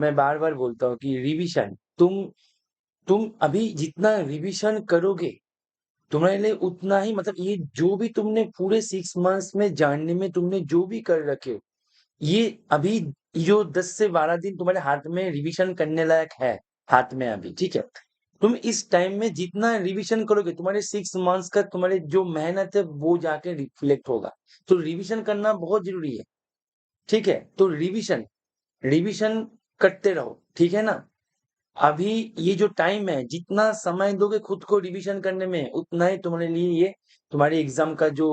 मैं बार बार बोलता हूँ कि रिवीजन, तुम अभी जितना रिवीजन करोगे तुम्हारे लिए उतना ही, मतलब ये जो भी तुमने पूरे 6 मंथ्स में जानने में तुमने जो भी कर रखे हो, ये अभी जो 10 से 12 दिन तुम्हारे हाथ में रिवीजन करने लायक है, हाथ में अभी, ठीक है। तुम इस टाइम में जितना रिवीजन करोगे तुम्हारे 6 मंथ्स का तुम्हारे जो मेहनत है वो जाके रिफ्लेक्ट होगा। तो रिवीजन करना बहुत जरूरी है, ठीक है। तो रिवीजन रिवीजन करते रहो, ठीक है ना। अभी ये जो टाइम है, जितना समय दोगे खुद को रिवीजन करने में उतना ही तुम्हारे लिए ये तुम्हारे एग्जाम का जो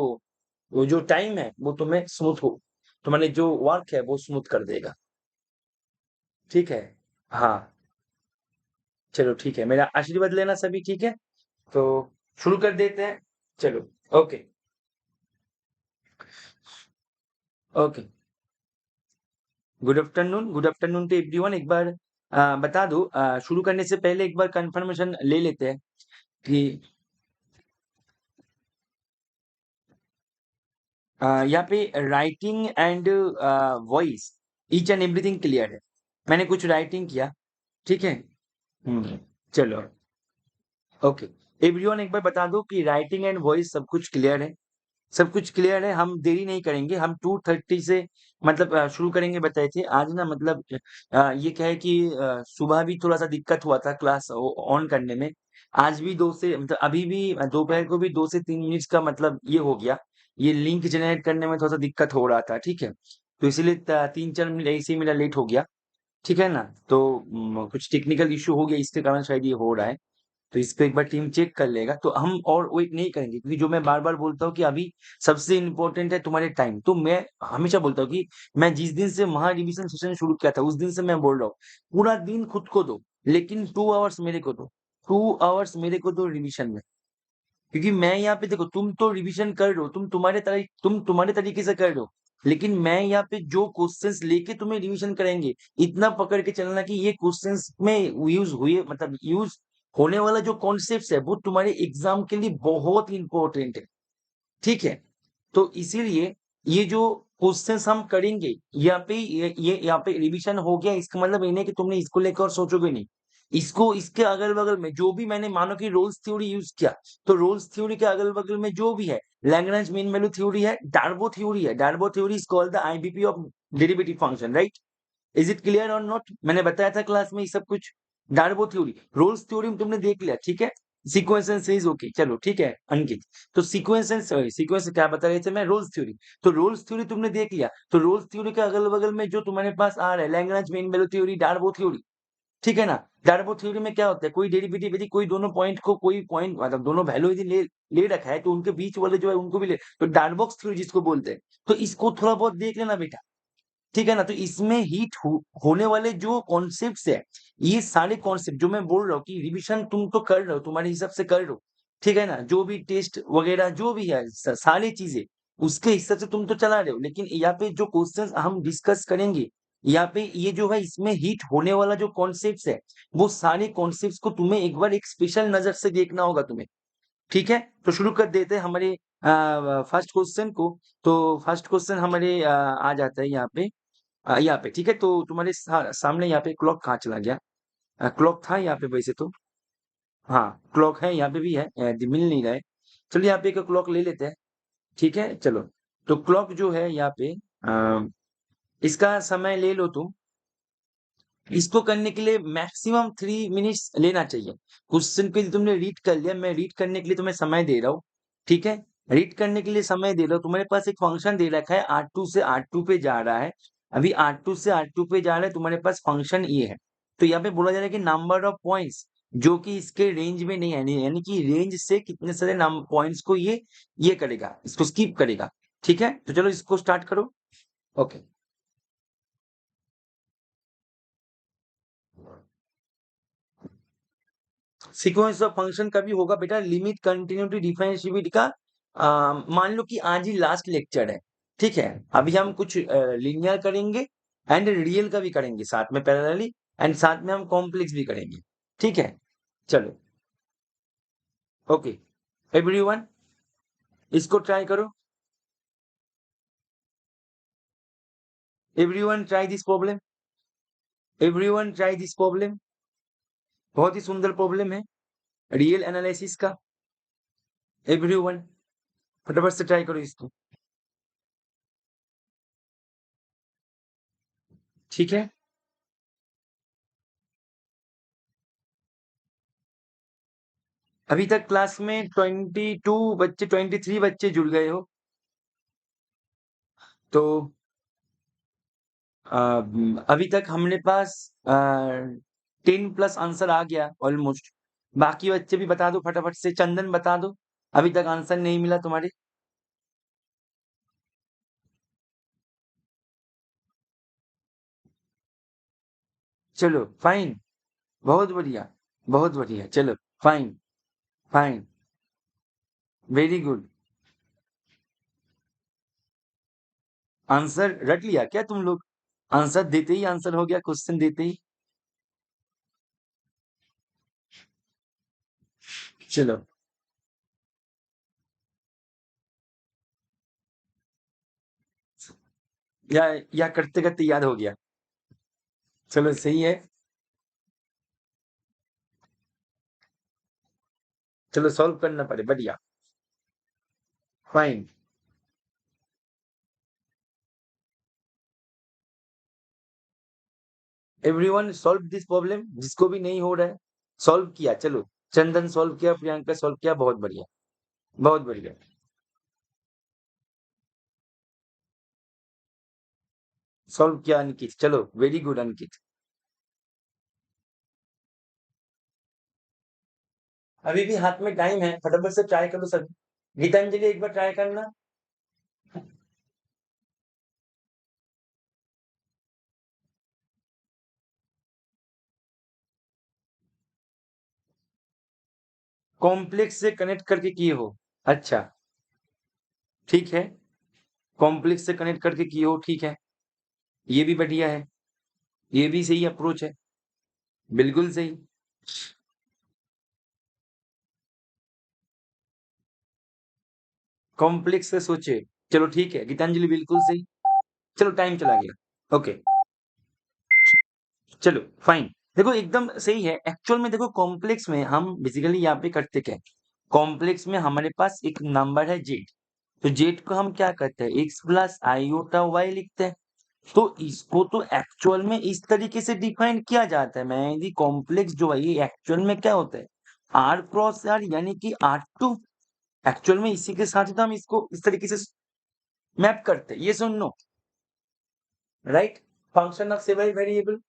वो जो टाइम है वो तुम्हें स्मूथ हो, तुम्हारे जो वर्क है वो स्मूथ कर देगा, ठीक है। हाँ, चलो ठीक है, मेरा आशीर्वाद लेना सभी, ठीक है। तो शुरू कर देते हैं, चलो। Okay. Okay, good afternoon to everyone. एक बार बता दो, शुरू करने से पहले एक बार कंफर्मेशन ले लेते हैं कि यहाँ पे writing and voice each and everything clear है। मैंने कुछ राइटिंग किया, ठीक है। चलो, ओके। एवरीवन एक बार बता दो कि राइटिंग एंड वॉइस सब कुछ क्लियर है। सब कुछ क्लियर है, हम देरी नहीं करेंगे, हम 2:30 से मतलब शुरू करेंगे बताए थे आज ना, मतलब ये क्या है कि सुबह भी थोड़ा सा दिक्कत हुआ था क्लास ऑन करने में। आज भी दो से मतलब अभी भी दोपहर को भी 2 से 3 मिनट का मतलब ये हो गया, ये लिंक जनरेट करने में थोड़ा सा दिक्कत हो रहा था, ठीक है। तो इसीलिए 3-4 मिनट ऐसे ही मेरा लेट हो गया, ठीक है ना। तो कुछ टेक्निकल इश्यू हो गया, इसके कारण शायद ये हो रहा है। तो इस पे एक बार टीम चेक कर लेगा, तो हम और वेट नहीं करेंगे, क्योंकि जो मैं बार बार बोलता हूँ कि अभी सबसे इम्पोर्टेंट है तुम्हारे टाइम। तो मैं हमेशा बोलता हूँ कि मैं जिस दिन से महा रिवीजन सेशन शुरू किया था उस दिन से मैं बोल रहा हूँ, पूरा दिन खुद को दो, लेकिन 2 आवर्स मेरे को दो, 2 आवर्स मेरे को दो रिवीजन में। क्योंकि मैं यहाँ पे देखो, तुम तो रिवीजन कर रहे हो, तुम तुम्हारे तरीके से कर रहे हो, लेकिन मैं यहाँ पे जो क्वेश्चंस लेके तुम्हें रिवीजन करेंगे, इतना पकड़ के चलना कि ये क्वेश्चंस में यूज हुए, मतलब यूज होने वाला जो कॉन्सेप्ट है वो तुम्हारे एग्जाम के लिए बहुत इंपॉर्टेंट है, ठीक है। तो इसीलिए ये जो क्वेश्चंस हम करेंगे यहाँ पे, ये यहाँ पे रिवीजन हो गया, इसका मतलब ये नहीं कि तुमने इसको लेकर और सोचोगे नहीं। इसको इसके अगल बगल में जो भी मैंने मानो कि रोल्स थ्योरी यूज किया, तो रोल्स थ्योरी के अगल बगल में जो भी है, लैग्रेंज मीन वैल्यू थ्योरी है, डार्बो थ्योरी है, Darboux theory is called the IBP of derivative function, right. Is it clear और नॉट? मैंने बताया था क्लास में ये सब कुछ। डार्बो थ्योरी, रोल्स थ्योरी तुमने देख लिया, ठीक है। सीक्वेंस एंड सीरीज, ओके, चलो ठीक है अंकित। तो सीक्वेंस एंड सीक्वेंस क्या बता रहे थे मैं, रोल्स थ्योरी। तो रोल्स थ्योरी तुमने देख लिया, तो रोल्स थ्योरी के अगल बगल में जो तुम्हारे पास आ रहा है, Lagrange mean value theory, Darboux theory, ठीक है ना। डार्बो थ्योरी में क्या होता है, कोई डेरिवेटिव यदि कोई दोनों पॉइंट को, कोई पॉइंट मतलब दोनों वैल्यू यदि ले रखा है, तो उनके बीच वाले जो है उनको भी ले, तो डार्बोक्स थ्योरी जिसको बोलते हैं। तो इसको थोड़ा बहुत देख लेना बेटा, ठीक है ना। तो इसमें होने वाले जो कॉन्सेप्ट्स है, ये सारे कॉन्सेप्ट जो मैं बोल रहा हूँ कि रिवीजन तुम तो कर रहे हो, तुम्हारे हिसाब से कर रहे हो, ठीक है ना। जो भी टेस्ट वगैरह जो भी है, सारी चीजें उसके हिसाब से तुम तो चला रहे हो, लेकिन यहाँ पे जो क्वेश्चंस हम डिस्कस करेंगे, यहाँ पे ये जो है इसमें हिट होने वाला जो कॉन्सेप्ट्स है, वो सारे कॉन्सेप्ट्स को तुम्हें एक बार एक स्पेशल नजर से देखना होगा तुम्हें, ठीक है। तो शुरू कर देते हैं हमारे फर्स्ट क्वेश्चन को। तो फर्स्ट क्वेश्चन हमारे आ जाता है यहाँ पे, यहाँ पे, ठीक है। तो तुम्हारे सामने यहाँ पे क्लॉक कहाँ चला गया? क्लॉक था यहाँ पे वैसे तो, हाँ क्लॉक है, यहाँ पे भी है, मिल नहीं रहा है। चलो यहाँ पे एक क्लॉक ले लेते हैं, ठीक है, चलो। तो क्लॉक जो है यहाँ पे, इसका समय ले लो तुम। इसको करने के लिए मैक्सिमम 3 मिनट्स लेना चाहिए। क्वेश्चन को यदि तुमने रीड कर लिया, मैं रीड करने के लिए तुम्हें समय दे रहा हूँ, ठीक है। रीड करने के लिए समय दे रहा हूँ, तुम्हारे पास एक फंक्शन दे रखा है, R2 से R2 पे जा रहा है। अभी R2 से R2 पे जा रहा है, तुम्हारे पास फंक्शन ये है। तो यहाँ पे बोला जा रहा है कि नंबर ऑफ पॉइंट्स जो कि इसके रेंज में नहीं है, यानी कि रेंज से कितने सारे पॉइंट्स को ये करेगा, इसको स्किप करेगा, ठीक है। तो चलो इसको स्टार्ट करो। ओके, सीक्वेंस ऑफ फंक्शन कभी होगा बेटा, लिमिट कंटिन्यूटी डिफरेंशिएबिलिटी का मान लो कि आज ही लास्ट लेक्चर है, ठीक है। अभी हम कुछ लीनियर करेंगे एंड रियल का भी करेंगे साथ में पैरेलली, एंड साथ में हम कॉम्प्लेक्स भी करेंगे, ठीक है। चलो, ओके एवरीवन, इसको ट्राई करो। Everyone try this problem. Everyone try this problem, बहुत ही सुंदर प्रॉब्लम है रियल एनालिसिस का। एवरीवन फटाफट से ट्राई करो इसको, ठीक है। अभी तक क्लास में 22 बच्चे, 23 बच्चे जुड़ गए हो, तो अभी तक हमने पास 10 प्लस आंसर आ गया ऑलमोस्ट। बाकी बच्चे भी बता दो फटाफट से। चंदन बता दो, अभी तक आंसर नहीं मिला तुम्हारे। चलो फाइन, बहुत बढ़िया, बहुत बढ़िया, चलो fine, fine, very good. Answer रट लिया क्या तुम लोग? आंसर देते ही आंसर हो गया, क्वेश्चन देते ही। चलो, या या करते करते याद हो गया। चलो सही है। चलो सॉल्व करना पड़े, बढ़िया, fine. Everyone solve this problem, जिसको भी नहीं हो रहा है सॉल्व किया। चलो, चंदन सॉल्व किया, प्रियंका सॉल्व किया, बहुत बढ़िया, बहुत बढ़िया। सॉल्व किया अंकित, चलो वेरी गुड अंकित। अभी भी हाथ में टाइम है, फटाफट से ट्राई करो सभी। गीतांजलि एक बार ट्राई करना। कॉम्प्लेक्स से कनेक्ट करके किए हो, अच्छा ठीक है। कॉम्प्लेक्स से कनेक्ट करके किए हो, ठीक है, ये भी बढ़िया है, ये भी सही अप्रोच है, बिल्कुल सही। कॉम्प्लेक्स से सोचे, चलो ठीक है गीतांजलि, बिल्कुल सही। चलो टाइम चला गया, ओके। चलो फाइन, देखो एकदम सही है। एक्चुअल में देखो कॉम्प्लेक्स में हम बेसिकली यहाँ पे करते क्या है, कॉम्प्लेक्स में हमारे पास एक नंबर है जेड, तो जेड को हम क्या करते हैं, एक्स प्लस आईओटा वाई लिखते हैं। तो इसको तो एक्चुअल में इस तरीके से डिफाइन किया जाता है। मैं यदि कॉम्प्लेक्स जो है ये एक्चुअल में क्या होता है, आर क्रॉस आर यानी कि R2। एक्चुअल में इसी के साथ तो हम इसको इस तरीके से मैप करते हैं, ये सुन लो, right. Function of several variable,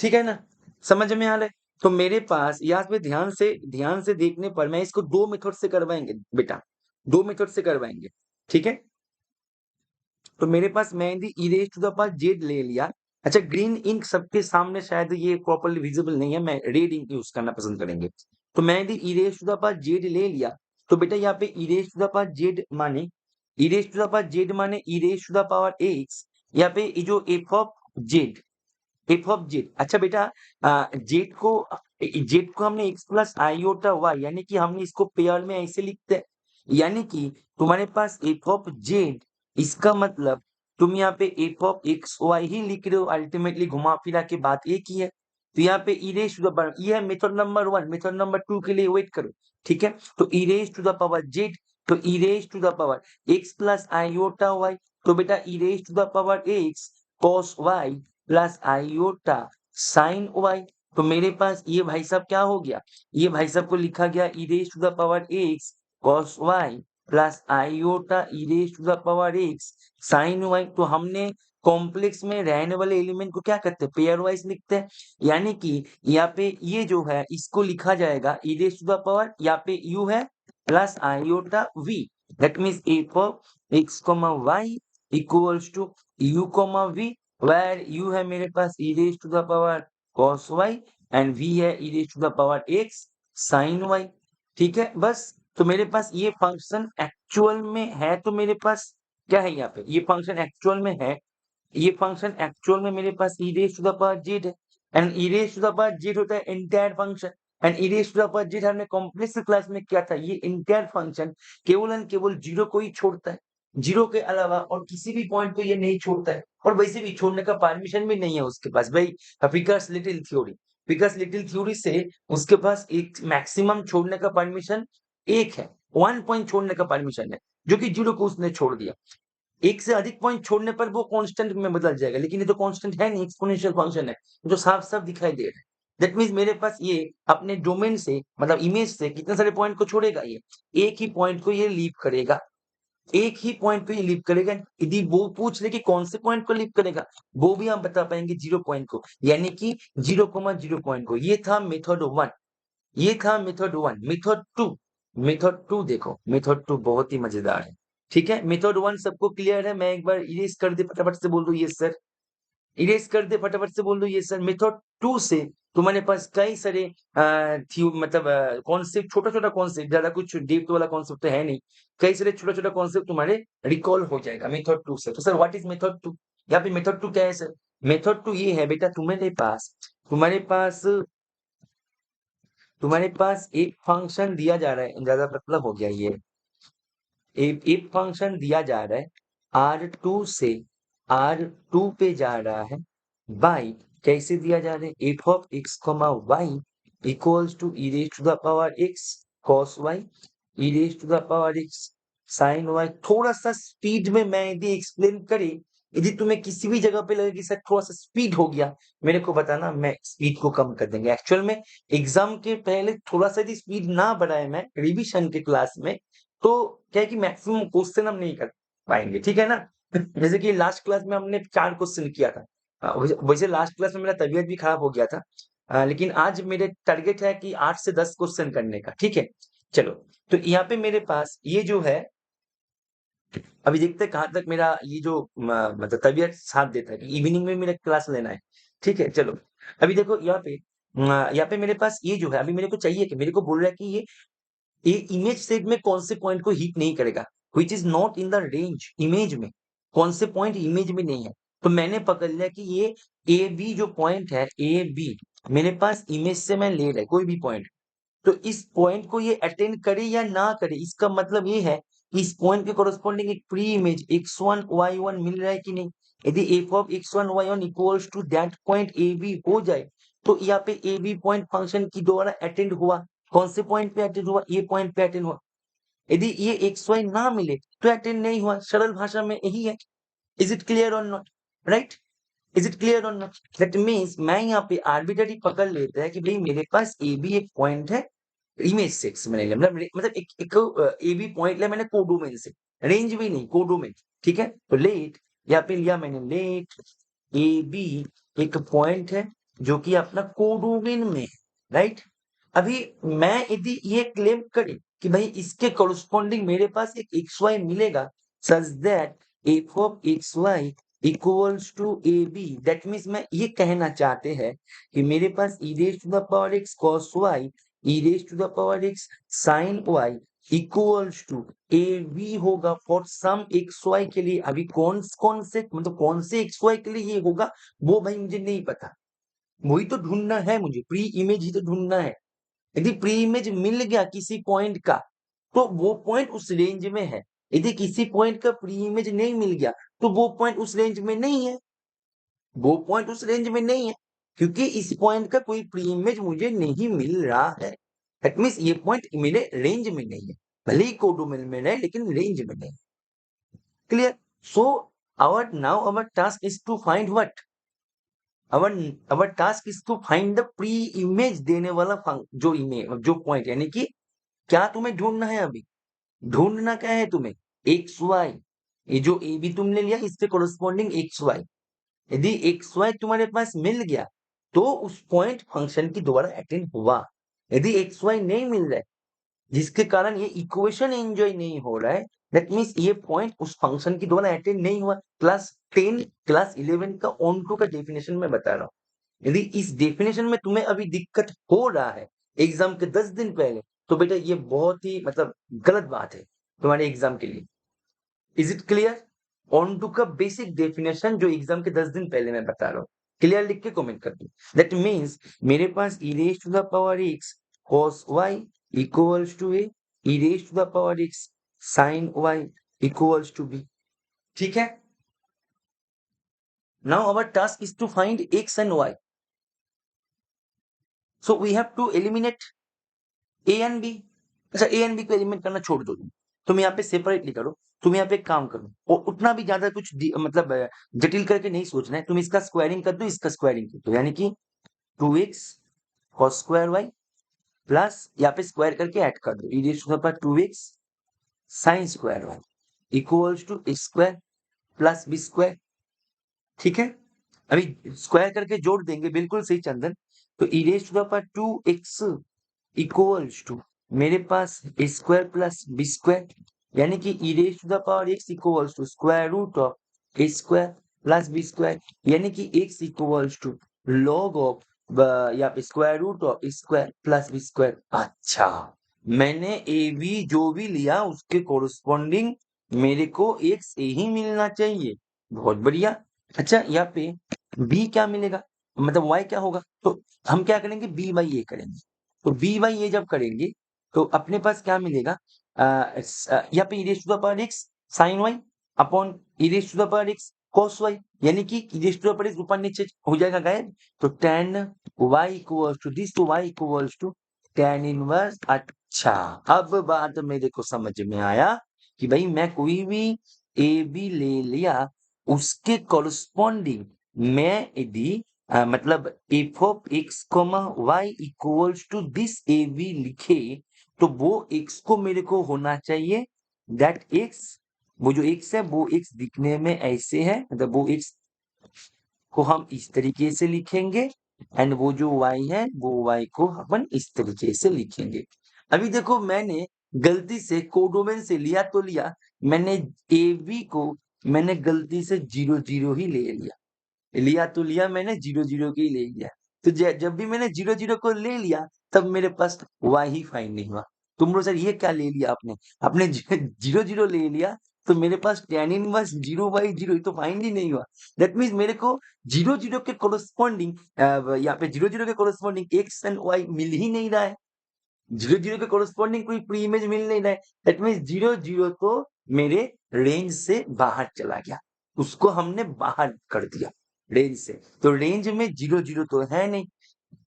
ठीक है ना, समझ में आ रहा है। तो मेरे पास यहाँ पे ध्यान से देखने पर मैं इसको दो मेथड से करवाएंगे बेटा, दो मेथड से करवाएंगे, ठीक है। तो मेरे पास मैं यदि e raise to the power z ले लिया। अच्छा, ग्रीन इंक सबके सामने शायद ये प्रॉपर्ली विजिबल नहीं है, मैं रेड इंक यूज करना पसंद करेंगे। तो मैं यदि e raise to the power z ले लिया, तो बेटा यहाँ पे e raise to the power z माने, e raise to the power z माने e raise to the power x. यहाँ पे ये जो f of z, f of z, अच्छा बेटा, जेड को हमने एक्स प्लस आईओटा वाई यानी कि हमने इसको पेयर में ऐसे लिखते हैं, यानी कि तुम्हारे पास एफ ऑफ जेड, इसका मतलब तुम यहाँ पे F of x why he लिख रहे हो, अल्टीमेटली घुमा फिरा के बात एक ही है। तो यहाँ पे इरेज टू द पावर, ये है मेथड नंबर 1, मेथड नंबर 2 के लिए वेट करो, ठीक है। तो e raise to the power z, तो e raise to the power x plus iota y, तो बेटा e raise to the power x cos y plus iota sine y. तो मेरे पास ये भाई साहब क्या हो गया, ये भाई साहब को लिखा गया e raise to the power x cos y plus iota e raise to the power x sine y. तो हमने कॉम्प्लेक्स में रहने वाले एलिमेंट को क्या करते हैं, पेयर वाइज लिखते हैं, यानी कि यहाँ पे ये जो है इसको लिखा जाएगा e raise to the power, यहाँ पे यू है plus iota v, that means f of x comma y equals to u कॉमा v, where u है मेरे पास e raised to the power cos y and v है e raised to the power x sin y, ठीक है बस। तो मेरे पास ये फंक्शन एक्चुअल में है, तो मेरे पास क्या है यहाँ पे, ये फंक्शन एक्चुअल में है, ये फंक्शन एक्चुअल में मेरे पास e raised to the power z है, and e raised to the power z होता है entire function, and e raised to the power z हमने कॉम्प्लेक्स क्लास में किया था, ये एंटायर फंक्शन केवल एंड केवल जीरो को ही छोड़ता है। जीरो के अलावा और किसी भी पॉइंट को ये नहीं छोड़ता है, और वैसे भी छोड़ने का परमिशन भी नहीं है उसके पास भाई। फिकर्स लिटिल थ्योरी, फिकर्स लिटिल थ्योरी से उसके पास एक मैक्सिमम छोड़ने का परमिशन एक है, 1 पॉइंट छोड़ने का परमिशन है, जो कि जीरो को उसने छोड़ दिया। एक से अधिक पॉइंट छोड़ने पर वो कांस्टेंट में बदल जाएगा, लेकिन ये तो कांस्टेंट है नहीं, एक्सपोनेंशियल फंक्शन है, जो साफ साफ दिखाई दे रहा है। दैट मीन्स मेरे पास ये अपने डोमेन से मतलब इमेज से कितने सारे पॉइंट को छोड़ेगा, ये एक ही पॉइंट को ये लीव करेगा, एक ही पॉइंट को ये लीव करेगा। यदि वो पूछ ले कि कौन से पॉइंट को लीव करेगा, वो भी हम बता पाएंगे जीरो पॉइंट को, यानी कि 0,0 पॉइंट को। ये था मेथड 1, ये था मेथड 1। मेथड 2, मेथड 2 देखो, मेथड 2 बहुत ही मजेदार है। ठीक है, मेथड 1 सबको क्लियर है? मैं एक बार इरेज कर दे फटाफट से बोल दूं ये सर, इरेज कर दे फटाफट से बोल दो ये सर। मेथड 2 से तुम्हारे पास कई सारे मतलब कॉन्सेप्ट, छोटा छोटा कॉन्सेप्ट, ज्यादा कुछ डीप वाला कॉन्सेप्ट तो है नहीं, कई सारे छोटा छोटा कॉन्सेप्ट तुम्हारे रिकॉल हो जाएगा मेथड 2 से। तो सर व्हाट इज मेथड 2? यहाँ पे मेथड 2 क्या है सर? मेथड 2 ये है बेटा, तुम्हारे पास एक फंक्शन दिया जा रहा है, ज्यादा मतलब हो गया ये, एक फंक्शन दिया जा रहा है, R2 से R2 पे जा रहा है, बाई कैसे दिया जा रहा है, f of x comma y equals to e raise to the power x cos y, e raise to the power x sine y. थोड़ा सा स्पीड में मैं यदि एक्सप्लेन करे, यदि तुम्हें किसी भी जगह पे लगे कि सर थोड़ा सा स्पीड हो गया, मेरे को बताना, मैं स्पीड को कम कर देंगे। एक्चुअल में एग्जाम के पहले थोड़ा सा यदि स्पीड ना बढ़ाए मैं रिविजन के क्लास में, तो क्या है कि मैक्सिमम क्वेश्चन हम नहीं कर पाएंगे, ठीक है ना। जैसे कि लास्ट क्लास में हमने 4 क्वेश्चन किया था, वैसे लास्ट क्लास में मेरा तबीयत भी खराब हो गया था, लेकिन आज मेरे टारगेट है कि 8 से 10 क्वेश्चन करने का, ठीक है। चलो, तो यहाँ पे मेरे पास ये जो है, अभी देखते हैं कहाँ तक मेरा ये जो मतलब तबीयत साथ देता है कि इवनिंग में मेरा क्लास लेना है, ठीक है। चलो, अभी देखो यहाँ पे यहाँ पे मेरे पास ये जो है, अभी मेरे को चाहिए कि मेरे को बोल रहा है कि ये इमेज सेट में कौन से पॉइंट को हिट नहीं करेगा, which is not in the range, image में कौन से पॉइंट इमेज में नहीं है। तो मैंने पकड़ लिया कि ये ए बी जो पॉइंट है, ए बी मेरे पास इमेज से मैं ले रहा है कोई भी पॉइंट, तो इस पॉइंट को ये अटेंड करे या ना करे, इसका मतलब ये है कि इस पॉइंट के कोरस्पॉन्डिंग एक प्री इमेज x1 y1 मिल रहा है कि नहीं। यदि f of x1 y1 equals to that point A B हो जाए, तो यहाँ पे ए बी पॉइंट फंक्शन की द्वारा अटेंड हुआ। कौन से पॉइंट पे अटेंड हुआ? ये पॉइंट पे अटेंड हुआ। यदि ये एक्स वाई ना मिले तो अटेंड नहीं हुआ, सरल भाषा में यही है। इज इट क्लियर और not? Right, is it clear और नॉट? दैट मीन्स मैं यहाँ पे आर्बिट्ररी पकड़ लेता है कि भाई मेरे पास ए बी एक पॉइंट है, इमेज सेक्स मैंने लिया, मतलब एक ए बी पॉइंट लिया मैंने कोडोमेन से, रेंज भी नहीं, कोडोमेन, ठीक है। तो लेट यहाँ पे लिया मैंने, लेट ए बी एक पॉइंट है जो कि अपना कोडोमेन में है, राइट। अभी मैं यदि ये क्लेम करे कि भाई इसके कोरस्पॉन्डिंग मेरे पास एक एक्स वाई मिलेगा, such that f of x y equals to a b, that means मैं ये कहना चाहते हैं कि मेरे पास e raise to the power x cos y, e raise to the power x sine y equals to a b होगा for some x y के लिए। अभी कौन कौन से मतलब कौन से एक्स वाई के लिए ये होगा, वो भाई मुझे नहीं पता, वही तो ढूंढना है मुझे, प्री इमेज ही तो ढूंढना है। यदि प्री इमेज मिल गया किसी पॉइंट का, तो वो पॉइंट उस रेंज में है। यदि किसी पॉइंट का प्री इमेज नहीं मिल गया, तो वो पॉइंट उस रेंज में नहीं है, वो पॉइंट उस रेंज में नहीं है, क्योंकि इस पॉइंट का कोई प्री इमेज मुझे नहीं मिल रहा है। दैट मीन्स ये पॉइंट मेरे रेंज में नहीं है, भले ही कोडोमेन में है लेकिन रेंज में नहीं। Clear? So our now our task is to find what, our our task is to find the pre image देने वाला जो इमेज जो पॉइंट, यानी कि क्या तुम्हें ढूंढना है अभी, ढूंढना क्या है तुम्हें, एक्स वाई, ये जो ए बी तुमने लिया इसके कोरस्पॉन्डिंग एक्स वाई। यदि एक्स वाई तुम्हारे पास मिल गया, तो उस पॉइंट फंक्शन की द्वारा अटेंड हुआ। यदि एक्स वाई नहीं मिल रहा है, जिसके कारण ये इक्वेशन एंजॉय नहीं हो रहा है, दैट मीन्स ये पॉइंट उस फंक्शन की द्वारा अटेंड नहीं हुआ। क्लास 10 क्लास 11 का ऑन टू का डेफिनेशन में बता रहा हूं। यदि इस डेफिनेशन में तुम्हें अभी दिक्कत हो रहा है एग्जाम के 10 दिन पहले, तो बेटा ये बहुत ही मतलब गलत बात है तुम्हारे एग्जाम के लिए। Is it clear? Onto का बेसिक डेफिनेशन जो एग्जाम के 10 दिन पहले मैं बता रहा हूँ, क्लियर लिख के कमेंट कर दो। दैट मीन्स मेरे पास e raise to the power x cos y equals to a e raise to the power x sin y equals to b. ठीक है, now our task is to find x and y, so we have to eliminate a and b. अच्छा, a and b को eliminate करना छोड़ दो, तुम यहाँ पे सेपरेटली करो। तुम यहाँ पे एक काम करो, और उतना भी ज्यादा कुछ मतलब जटिल करके नहीं सोचना है। तुम इसका स्क्वायरिंग कर दो, इसका स्क्वायरिंग कर दो, यानी कि 2x cos square Y plus यहाँ पे स्क्वायर करके ऐड कर दो, e raise to the power 2x sin square y equals to x square plus b square. ठीक है, अभी स्क्वायर करके जोड़ देंगे, बिल्कुल सही चंदन। तो e raise to the power 2x equals to मेरे पास a square plus b square, यानी कि e raise to the power x equals to square root of a square plus b square, यानी कि x equals to log of या पे square root of square plus b square. अच्छा, मैंने A B जो भी लिया उसके कोरस्पॉन्डिंग मेरे को एक्स ए ही मिलना चाहिए। बहुत बढ़िया। अच्छा, यहाँ पे बी क्या मिलेगा, मतलब वाई क्या होगा, तो हम क्या करेंगे, बी बाई ए करेंगे। तो बी बाई ए जब करेंगे तो अपने पास क्या मिलेगा, यहाँ पे e raise to the power x sine y upon e raise to the power x cos y, यानी कि e raise to the power x ऊपर नीचे हो जाएगा गायब, तो tan y equals to this, तो y equals to tan inverse. अच्छा, अब बात मेरे को समझ में आया कि भाई मैं कोई भी ए बी ले लिया, उसके कॉरस्पॉन्डिंग मैं यदि मतलब f of x comma y equals to this A B लिखे, तो वो एक्स को मेरे को होना चाहिए दैट एक्स, वो जो एक्स है वो एक्स दिखने में ऐसे है, मतलब वो एक्स को हम इस तरीके से लिखेंगे, एंड वो जो y है वो y को अपन इस तरीके से लिखेंगे। अभी देखो, मैंने गलती से कोडोमेन से लिया तो लिया, मैंने ए बी को मैंने गलती से 0 0 ही ले लिया, लिया तो लिया मैंने 0 0 के ही ले लिया। तो जब भी मैंने 0 0 को ले लिया तब मेरे पास y ही फाइंड नहीं हुआ। तुम लोग सर ये क्या ले लिया आपने, आपने 0 0 ले लिया, तो मेरे पास tan इनवर्स 0/0 तो फाइंड ही नहीं हुआ। दैट मीन्स मेरे को 0 0 के कोरस्पॉन्डिंग यहाँ पे 0 0 के कोरस्पॉन्डिंग एक्स एंड वाई मिल ही नहीं रहा है, 0 0 के कोरस्पॉन्डिंग कोई प्री इमेज मिल नहीं रहा है। दैट मीन्स 0 0 तो मेरे रेंज से बाहर चला गया, उसको हमने बाहर कर दिया रेंज से, तो रेंज में 0 0 तो है नहीं।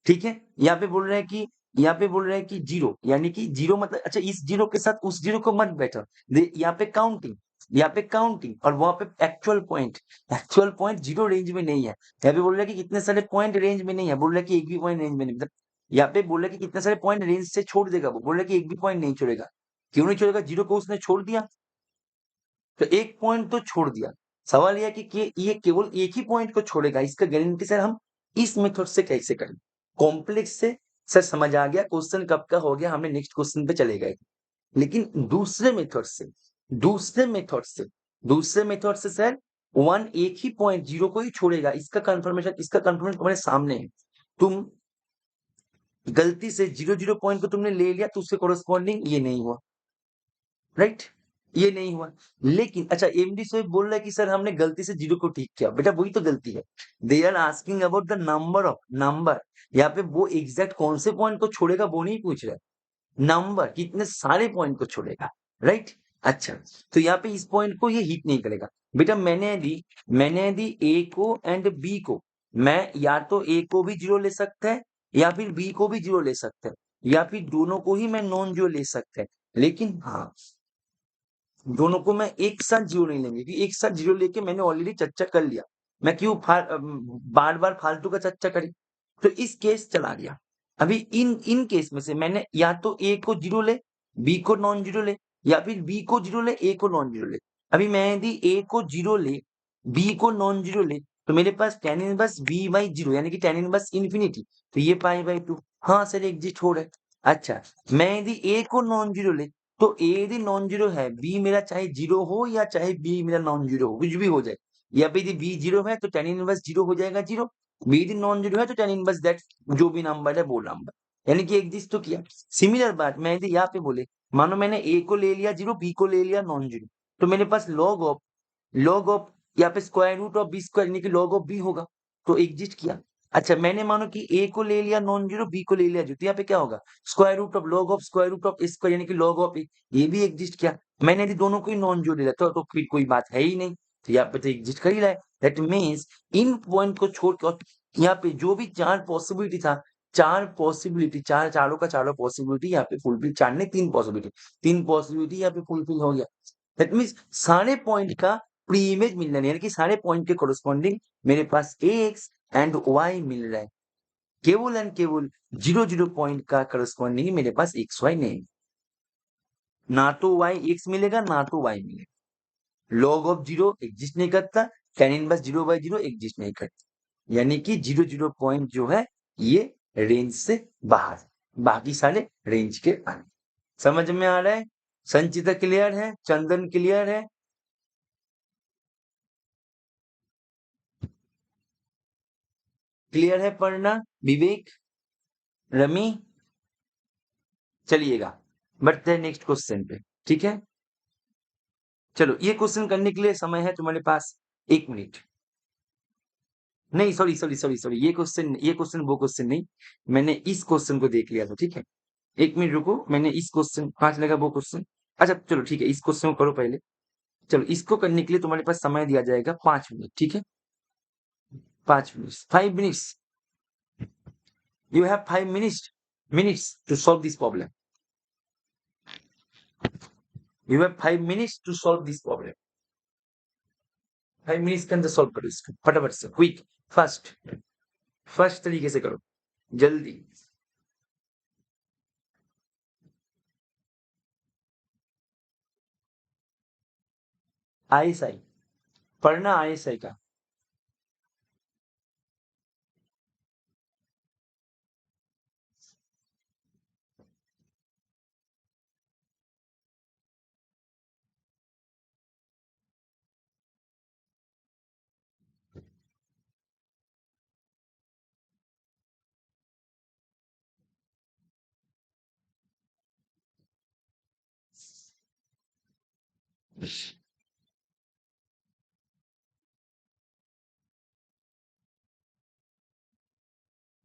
ठीक है, यहाँ पे बोल रहे हैं कि यहाँ पे बोल रहे हैं कि 0, यानी कि 0 मतलब, अच्छा इस 0 के साथ उस 0 को मत बैठो, यहाँ पे काउंटिंग, यहाँ पे काउंटिंग और वहां पे एक्चुअल पॉइंट 0 रेंज में नहीं है। यहाँ पे बोल रहा है कि कितने सारे पॉइंट रेंज में नहीं है, बोल रहा है कि एक भी पॉइंट रेंज में नहीं, मतलब यहाँ पे बोल रहा है कि कितने सारे पॉइंट रेंज से छोड़ देगा, वो बोल रहा है कि एक भी पॉइंट नहीं छोड़ेगा। क्यों नहीं छोड़ेगा, 0 को उसने छोड़ दिया, तो एक पॉइंट तो छोड़ दिया। सवाल यह है कि ये केवल एक ही पॉइंट को छोड़ेगा, इसका गारंटी सर हम इस मेथड से कैसे करें, कॉम्प्लेक्स से। सर समझ आ गया, क्वेश्चन कब का हो गया, हमने नेक्स्ट क्वेश्चन पे चले गए। लेकिन दूसरे मेथड से सर वन एक ही पॉइंट 0 को ही छोड़ेगा, इसका कंफर्मेशन तुम्हारे सामने है। तुम गलती से 0 0 पॉइंट को तुमने ले लिया, तो उसके कोरस्पॉन्डिंग ये नहीं हुआ, राइट, ये नहीं हुआ। लेकिन अच्छा, एमडी सोएब बोल रहा है कि सर हमने गलती से 0 को ठीक किया, बेटा वही तो गलती है। They are asking about the number, यहाँ पे वो एग्जैक्ट कौन से पॉइंट को छोड़ेगा वो नहीं पूछ रहा है, नंबर कितने सारे पॉइंट को छोड़ेगा, राइट। अच्छा, तो यहाँ पे इस पॉइंट को ये हिट नहीं करेगा। बेटा मैंने दी ए को एंड बी को, मैं या तो ए को भी 0 ले सकता है, या फिर बी को भी 0 ले सकता है, या फिर दोनों को ही मैं नॉन 0 ले सकता है। लेकिन हाँ, दोनों को मैं एक साथ 0 नहीं लेंगे, क्योंकि एक साथ 0 लेके मैंने ऑलरेडी चर्चा कर लिया, मैं क्यों बार बार फालतू का चर्चा करी, तो इस केस चला गया। अभी इन केस में से मैंने या तो ए को 0 ले, बी को नॉन 0 ले, या फिर बी को 0 ले, ए को नॉन 0 ले। अभी मैं यदि ए को 0 ले, बी को नॉन 0 ले, तो मेरे पास tan इनवर्स बी बाई 0, यानी कि tan इनवर्स इन्फिनिटी, तो ये पाई बाई 2। हाँ सर, एग्जिस्ट हो रहा है। अच्छा, मैं यदि ए को नॉन 0 ले, तो ए यदि नॉन 0 है, बी मेरा चाहे 0 हो या चाहे बी मेरा नॉन 0 हो, कुछ भी हो जाए, या फिर यदि बी 0 है तो tan इनवर्स 0 हो जाएगा 0, बी यदि नॉन 0 है तो tan इनवर्स दैट जो भी नंबर है वो नंबर, यानी कि एग्जिस्ट तो किया। सिमिलर बात मैं यदि यहाँ पे बोले, मानो मैंने ए को ले लिया 0, बी को ले लिया नॉन 0, तो मेरे पास लॉग ऑफ यहाँ पे square root of b square, यानी कि लॉग ऑफ बी होगा, तो एग्जिस्ट किया। अच्छा, मैंने मानो कि ए को ले लिया नॉन 0, बी को ले लिया 0, तो यहाँ पे क्या होगा, square root of log of square root of a square, यानी कि लॉग ऑफ ए, ये भी एग्जिस्ट किया। मैंने यदि दोनों को ही नॉन जीरो ले लिया तो फिर कोई बात है ही नहीं, तो यहाँ पे तो एग्जिस्ट कर ही रहा है। दैट मीन्स इन पॉइंट को छोड़ के और यहाँ पे जो भी 4 पॉसिबिलिटी था, 4 पॉसिबिलिटी, चारों का चारों पॉसिबिलिटी यहाँ पे फुलफिल, 4 ने 3 पॉसिबिलिटी, 3 पॉसिबिलिटी यहाँ पे फुलफिल हो गया। दैट मीन्स सारे पॉइंट का प्री इमेज मिल रहा है, यानी कि सारे पॉइंट के कोरस्पॉन्डिंग मेरे पास एक्स एंड वाई मिल रहा है। केवल एंड केवल 0 पॉइंट का करस्पॉन्डिंग मेरे पास एक्स वाई नहीं, ना तो वाई एक्स मिलेगा ना तो वाई मिलेगा। लॉग ऑफ जीरो एग्जिस्ट नहीं करता, tan इनवर्स 0/0 एग्जिस्ट नहीं करता, यानी कि 0 पॉइंट जो है ये रेंज से बाहर, बाकी सारे रेंज के अंदर। समझ में आ रहा है? संचिता क्लियर है? चंदन क्लियर है? क्लियर है? पढ़ना विवेक, रमी, चलिएगा बढ़ते हैं नेक्स्ट क्वेश्चन पे। ठीक है, चलो ये क्वेश्चन करने के लिए समय है तुम्हारे पास 1 मिनट। नहीं सॉरी सॉरी सॉरी सॉरी, ये क्वेश्चन वो क्वेश्चन नहीं, मैंने इस क्वेश्चन को देख लिया था। ठीक है, 1 मिनट रुको, मैंने इस क्वेश्चन कहाँ चलेगा वो क्वेश्चन। अच्छा चलो ठीक है, इस क्वेश्चन को करो पहले। चलो इसको करने के लिए तुम्हारे पास समय दिया जाएगा 5 मिनट। ठीक है, 5 minute, 5 minutes, you have 5 minutes to solve this problem, you have 5 minutes to solve this problem. 5 minutes के अंदर सॉल्व करो इसको फटाफट से, क्विक, फास्ट, फर्स्ट तरीके से करो, जल्दी। आईएसआई पढ़ना, आईएसआई का।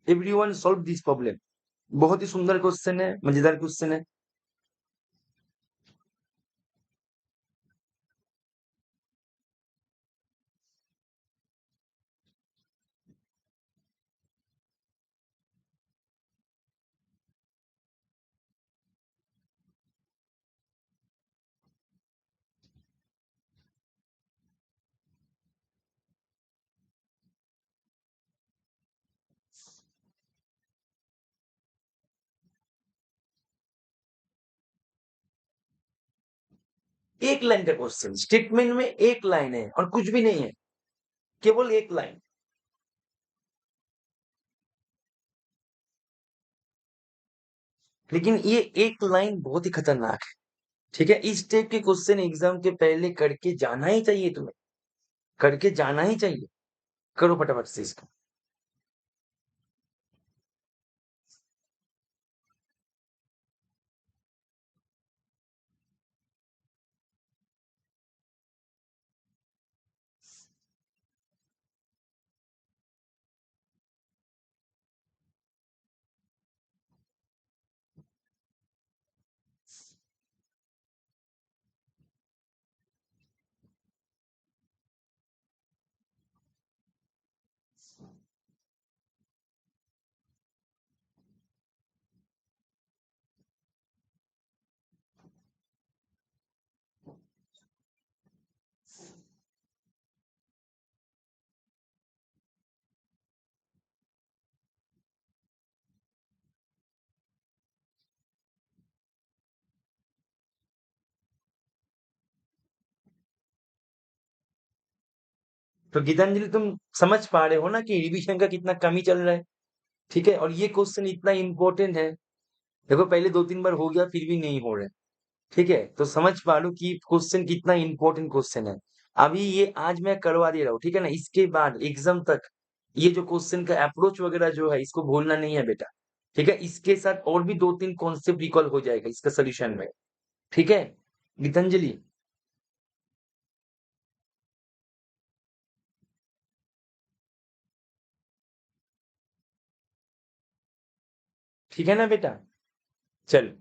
Everyone solve this problem. बहुत ही सुंदर क्वेश्चन है, मजेदार क्वेश्चन है। एक लाइन का क्वेश्चन, स्टेटमेंट में एक लाइन है और कुछ भी नहीं है, केवल एक लाइन। लेकिन ये एक लाइन बहुत ही खतरनाक है। ठीक है, इस टाइप के क्वेश्चन एग्जाम के पहले करके जाना ही चाहिए, तुम्हें करके जाना ही चाहिए। करो फटाफट से इसको। तो गीतांजलि तुम समझ पा रहे हो ना कि रिविजन का कितना कमी चल रहा है। ठीक है, और ये क्वेश्चन इतना इंपॉर्टेंट है। देखो पहले 2-3 बार हो गया फिर भी नहीं हो रहा है। ठीक है, तो समझ पा लो कि क्वेश्चन कितना इंपॉर्टेंट क्वेश्चन है। अभी ये आज मैं करवा दे रहा हूँ, ठीक है ना, इसके बाद एग्जाम तक ये जो क्वेश्चन का अप्रोच वगैरह जो है इसको भूलना नहीं है बेटा। ठीक है, इसके साथ और भी 2-3 कॉन्सेप्ट रिकॉल हो जाएगा इसका सोल्यूशन में। ठीक है गीतांजलि, ठीक है ना बेटा? चल,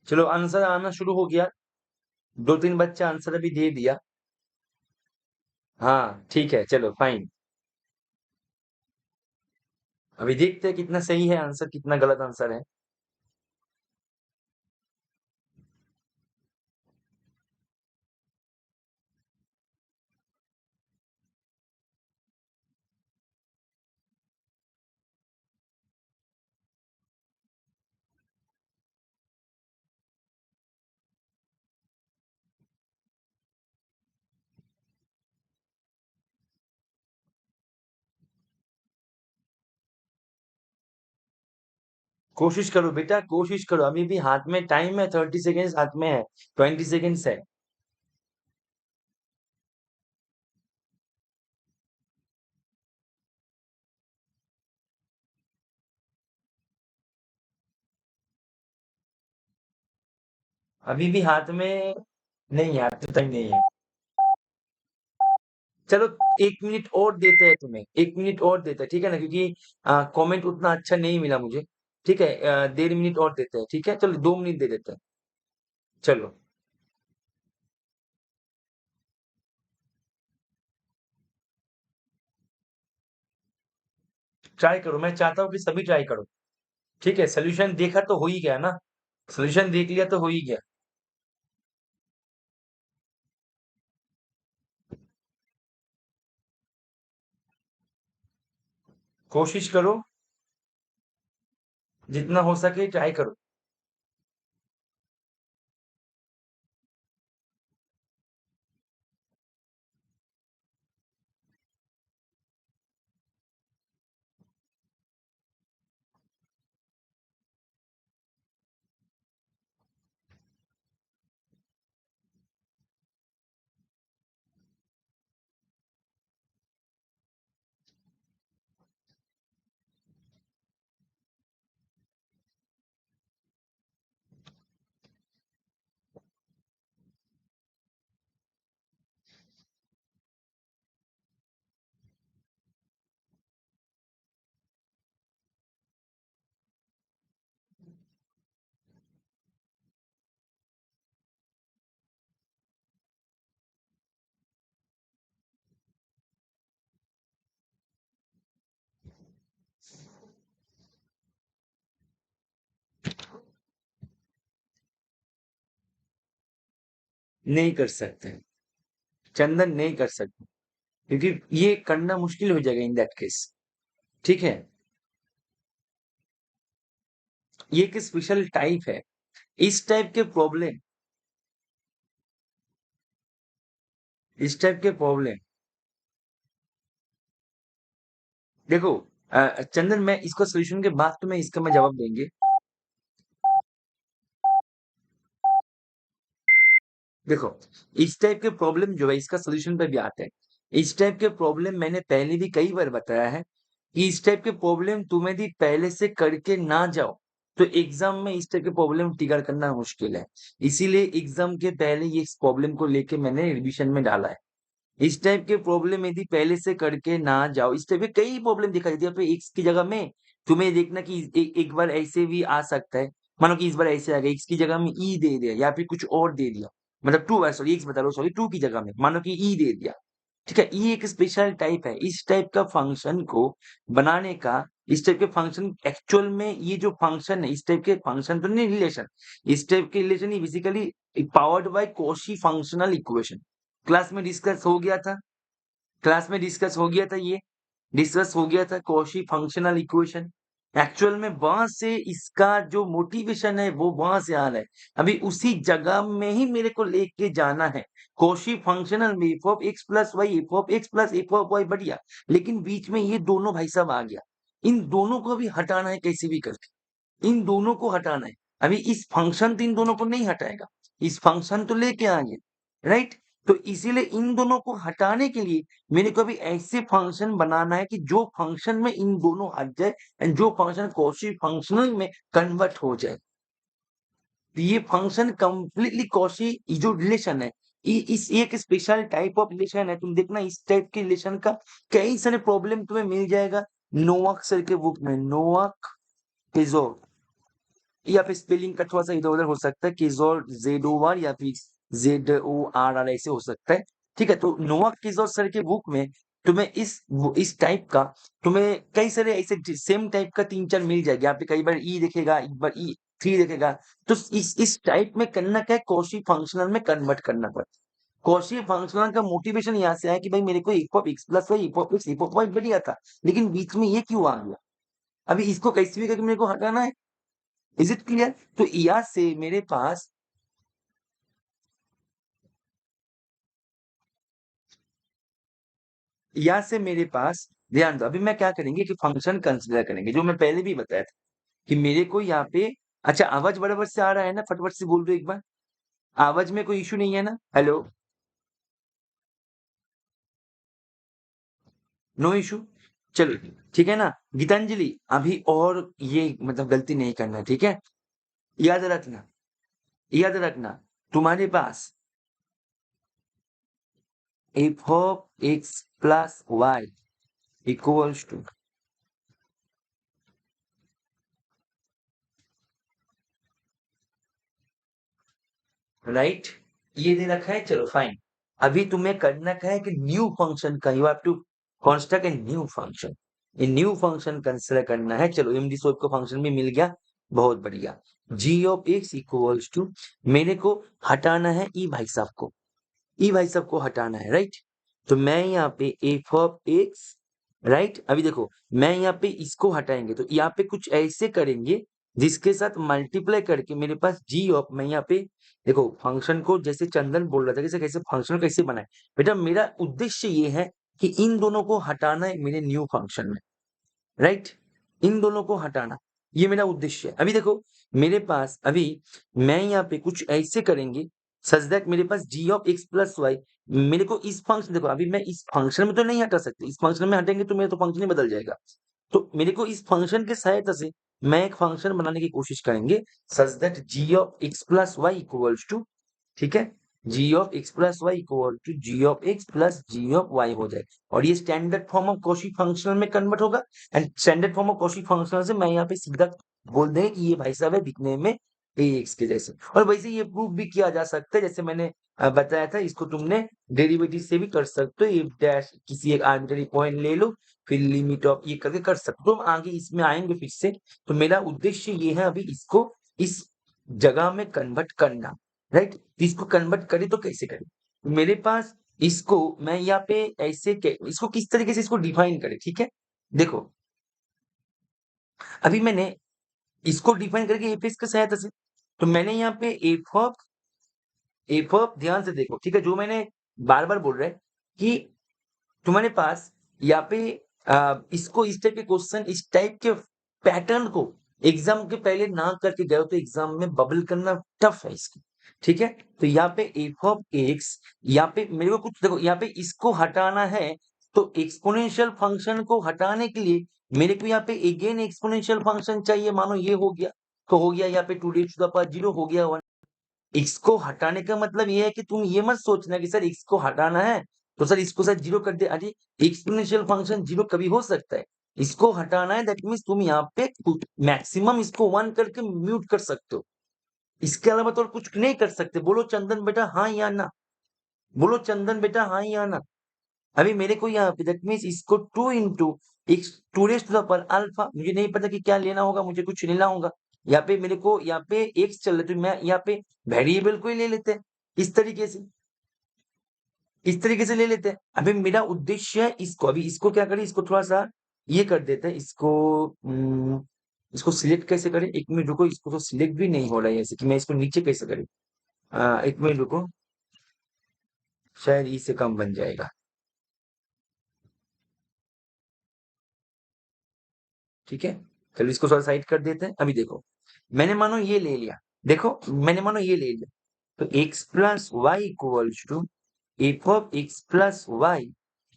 चलो आंसर आना शुरू हो गया। 2-3 बच्चा आंसर अभी दे दिया। हाँ, ठीक है, चलो फाइन। अभी देखते हैं कितना सही है आंसर, कितना गलत आंसर है। कोशिश करो बेटा, कोशिश करो, अभी भी हाथ में टाइम है, 30 सेकेंड्स हाथ में है, 20 सेकेंड्स है। अभी भी हाथ में नहीं है, हाथ में टाइम नहीं है। चलो 1 मिनट और देते हैं तुम्हें, 1 मिनट और देते हैं, ठीक है ना, क्योंकि कमेंट उतना अच्छा नहीं मिला मुझे। ठीक है, 1.5 मिनट और देते हैं, ठीक है, चलो 2 मिनट दे देते हैं। चलो ट्राई करो, मैं चाहता हूँ कि सभी ट्राई करो। ठीक है, सोल्यूशन देखा तो हो ही गया ना, सोल्यूशन देख लिया तो हो ही गया। कोशिश करो, जितना हो सके ट्राई करो। नहीं कर सकते, चंदन नहीं कर सकते, क्योंकि ये करना मुश्किल हो जाएगा इन दैट केस। ठीक है, ये एक स्पेशल टाइप है, इस टाइप के प्रॉब्लम, इस टाइप के प्रॉब्लम देखो, चंदन मैं इसको सोल्यूशन के बाद तुम्हें इसका मैं जवाब देंगे। देखो, इस टाइप के प्रॉब्लम जो है इसका सोल्यूशन पे भी आते हैं। इस टाइप के प्रॉब्लम मैंने पहले भी कई बार बताया है कि इस टाइप के प्रॉब्लम तुम यदि पहले से करके ना जाओ तो एग्जाम में इस टाइप के प्रॉब्लम ट्रिगर करना मुश्किल है। इसीलिए एग्जाम के पहले ये इस प्रॉब्लम को लेके मैंने रिवीजन में डाला है। इस टाइप के प्रॉब्लम यदि पहले से करके ना जाओ, इस टाइप के कई प्रॉब्लम दिखाई देती है, तो एक्स की जगह में तुम्हें देखना कि एक बार ऐसे भी आ सकता है। मानो कि इस बार ऐसे आ गया, एक्स की जगह में ई दे दिया या फिर कुछ और दे दिया, मतलब टू, सॉरी एक्स बता रहा हूँ, सॉरी टू की जगह में मानो कि ई दे दिया। ठीक है, ये एक स्पेशल टाइप है, इस टाइप का फंक्शन को बनाने का, इस टाइप के फंक्शन एक्चुअल में ये जो फंक्शन है, इस टाइप के फंक्शन तो नहीं रिलेशन, इस टाइप के relation he basically powered by Cauchy functional equation. Class में डिस्कस हो गया था, क्लास में डिस्कस हो गया था, ये डिस्कस हो गया था कॉशी फंक्शनल इक्वेशन। एक्चुअल में वहां से इसका जो मोटिवेशन है वो वहां से आ रहा है, अभी उसी जगह में ही मेरे को लेके जाना है। कॉशी फंक्शनल में f of x plus y, f of x plus f of y, बढ़िया, लेकिन बीच में ये दोनों भाई साहब आ गया, इन दोनों को भी हटाना है कैसे भी करके, इन दोनों को हटाना है। अभी इस फंक्शन तो इन दोनों को नहीं हटाएगा, इस फंक्शन तो लेके आएंगे, राइट। तो इसीलिए इन दोनों को हटाने के लिए मेरे को भी ऐसे फंक्शन बनाना है कि जो फंक्शन में इन दोनों हट जाए एंड जो फंक्शन कॉशी फंक्शनल में कन्वर्ट हो जाए। तो ये फंक्शन कंप्लीटली कॉशी जो रिलेशन है, इस एक स्पेशल टाइप ऑफ रिलेशन है, तुम देखना इस टाइप के रिलेशन का कई सारे प्रॉब्लम तुम्हें मिल जाएगा नोआक सर के बुक में, नोआक पिजो, या फिर स्पेलिंग का थोड़ा सा इधर उधर हो सकता है, किजोर ZOR या फिर ZORR ऐसे हो सकता है। ठीक है, तो नोआ किजोर सर के बुक में तुम्हें इस टाइप का तुम्हें कई सारे ऐसे सेम टाइप का 3-4 मिल जाएगा। यहाँ पे कई बार ई दिखेगा, एक बार E3 दिखेगा। तो इस टाइप में करना क्या है, कॉशी फंक्शनल में कन्वर्ट करना पड़ता है। कॉशी फंक्शनल का मोटिवेशन यहाँ से आया कि भाई मेरे को f of x plus y, f of x, f of y बढ़िया था, लेकिन बीच में ये क्यों आ गया? अभी इसको कैसे भी करके मेरे को हटाना है। Is it clear? तो यहाँ से मेरे पास ध्यान दो, अभी मैं क्या करेंगे कि फंक्शन कंसिडर करेंगे, जो मैं पहले भी बताया था कि मेरे को यहाँ पे। अच्छा, आवाज बराबर से आ रहा है ना? फटाफट से बोल दो एक बार। आवाज में कोई इशू नहीं है ना? Hello, no issue? चलो ठीक है ना। गीतांजलि, अभी और ये मतलब गलती नहीं करना, ठीक है? याद रखना, याद रखना, तुम्हारे पास f of x plus y equals to, right, ये दे रखा है। चलो फाइन। अभी तुम्हें करना क्या है कि न्यू फंक्शन का you have to construct a new function. ये न्यू फंक्शन कंसिडर करना है। चलो एमडी सोप को फंक्शन भी मिल गया, बहुत बढ़िया। जी ऑफ एक्स इक्वल्स टू, मेरे को हटाना है ई भाई साहब को, ई भाई साहब को हटाना है, राइट। तो मैं यहाँ पे एफ ऑफ एक्स, राइट। अभी देखो, मैं यहाँ पे इसको हटाएंगे तो यहाँ पे कुछ ऐसे करेंगे जिसके साथ मल्टीप्लाई करके मेरे पास जी ऑफ, मैं यहाँ पे देखो फंक्शन को जैसे चंदन बोल रहा था कैसे कैसे फंक्शन कैसे बनाए। बेटा मेरा उद्देश्य ये है कि इन दोनों को हटाना है मेरे न्यू फंक्शन में, राइट। इन दोनों को हटाना, ये मेरा उद्देश्य है। अभी देखो मेरे पास अभी मैं यहाँ पे कुछ ऐसे करेंगे सच दैट मेरे पास g of x plus Y, मेरे को इस फंक्शन, देखो अभी मैं इस फंक्शन में तो नहीं हटा सकते, इस फंक्शन में हटेंगे तो मेरा तो फंक्शन ही बदल जाएगा। तो मेरे को इस फंक्शन के सहायता से मैं एक फंक्शन बनाने की कोशिश करेंगे such that g of x plus y equals to, ठीक है, g of x plus y equal to g of x plus g of y हो जाए। और ये standard form of Cauchy functional में कन्वर्ट होगा। And standard form of Cauchy functional से मैं यहाँ पे सीधा बोल देंगे कि ये भाई साहब है दिखने में ए एक्स के जैसे। और वैसे ये प्रूव भी किया जा सकता है, जैसे मैंने बताया था, इसको तुमने डेरिवेटिव से भी कर सकते हो। ये डैश किसी एक आर्बिट्ररी पॉइंट ले लो, फिर लिमिट ऑफ ये करके कर सकते हो। हम आगे इसमें आएंगे फिर से। तो मेरा उद्देश्य ये है अभी इसको इस जगह में कन्वर्ट करना, राइट। इसको कन्वर्ट करें तो कैसे करें? मेरे पास इसको मैं यहाँ पे ऐसे इसको किस तरीके से इसको डिफाइन करें, ठीक है। देखो अभी मैंने इसको डिफाइन करके एफ की सहायता से, तो मैंने यहाँ पे एफ ऑफ ध्यान से देखो, ठीक है, जो मैंने बार बार बोल रहा है कि तुम्हारे पास यहाँ पे इसको इस टाइप के क्वेश्चन, इस टाइप के पैटर्न को एग्जाम के पहले ना करके गए हो तो एग्जाम में बबल करना टफ है इसको, ठीक है। तो यहाँ पे एफ ऑफ एक्स, यहाँ पे मेरे को कुछ देखो, यहाँ पे इसको हटाना है तो एक्सपोनेंशियल फंक्शन को हटाने के लिए मेरे को यहाँ पे अगेन एक्सपोनेंशियल फंक्शन चाहिए। मानो ये हो गया तो हो गया, यहाँ पे 2 हो गया 1। इसको हटाने का मतलब ये है कि तुम ये मत सोचना कि सर इसको हटाना है तो सर इसको सर जीरो कर दे। अरे एक्सपोनेंशियल फंक्शन जीरो कभी हो सकता है, इसको हटाना है दैट मीन्स तुम यहाँ पे मैक्सिमम इसको 1 करके म्यूट कर सकते हो। इसके अलावा तो और कुछ नहीं कर सकते। बोलो चंदन बेटा हाँ या ना, बोलो चंदन बेटा हाँ या ना। अभी मेरे को यहाँ पे दैट मीन्स इसको 2 into x, 2 raise to the power alpha, मुझे नहीं पता कि क्या लेना होगा, मुझे कुछ लेना होगा। यहाँ पे मेरे को यहाँ पे एक्स चल रहे तो मैं यहाँ पे वेरिएबल को ही ले लेते हैं इस तरीके से, इस तरीके से ले लेते हैं। अभी मेरा उद्देश्य है इसको, अभी इसको क्या करें, इसको थोड़ा सा ये कर देते हैं, इसको इसको सिलेक्ट कैसे करें, एक मिनट रुको, इसको तो सिलेक्ट भी नहीं हो रहा है ऐसे कि मैं इसको नीचे कैसे करें। एक मिनट रुको, शायद इससे कम बन जाएगा, ठीक है। चलो इसको थोड़ा साइड कर देते हैं। अभी देखो मैंने मानो ये ले लिया, देखो मैंने मानो ये ले लिया, तो x plus y equals to f of x plus y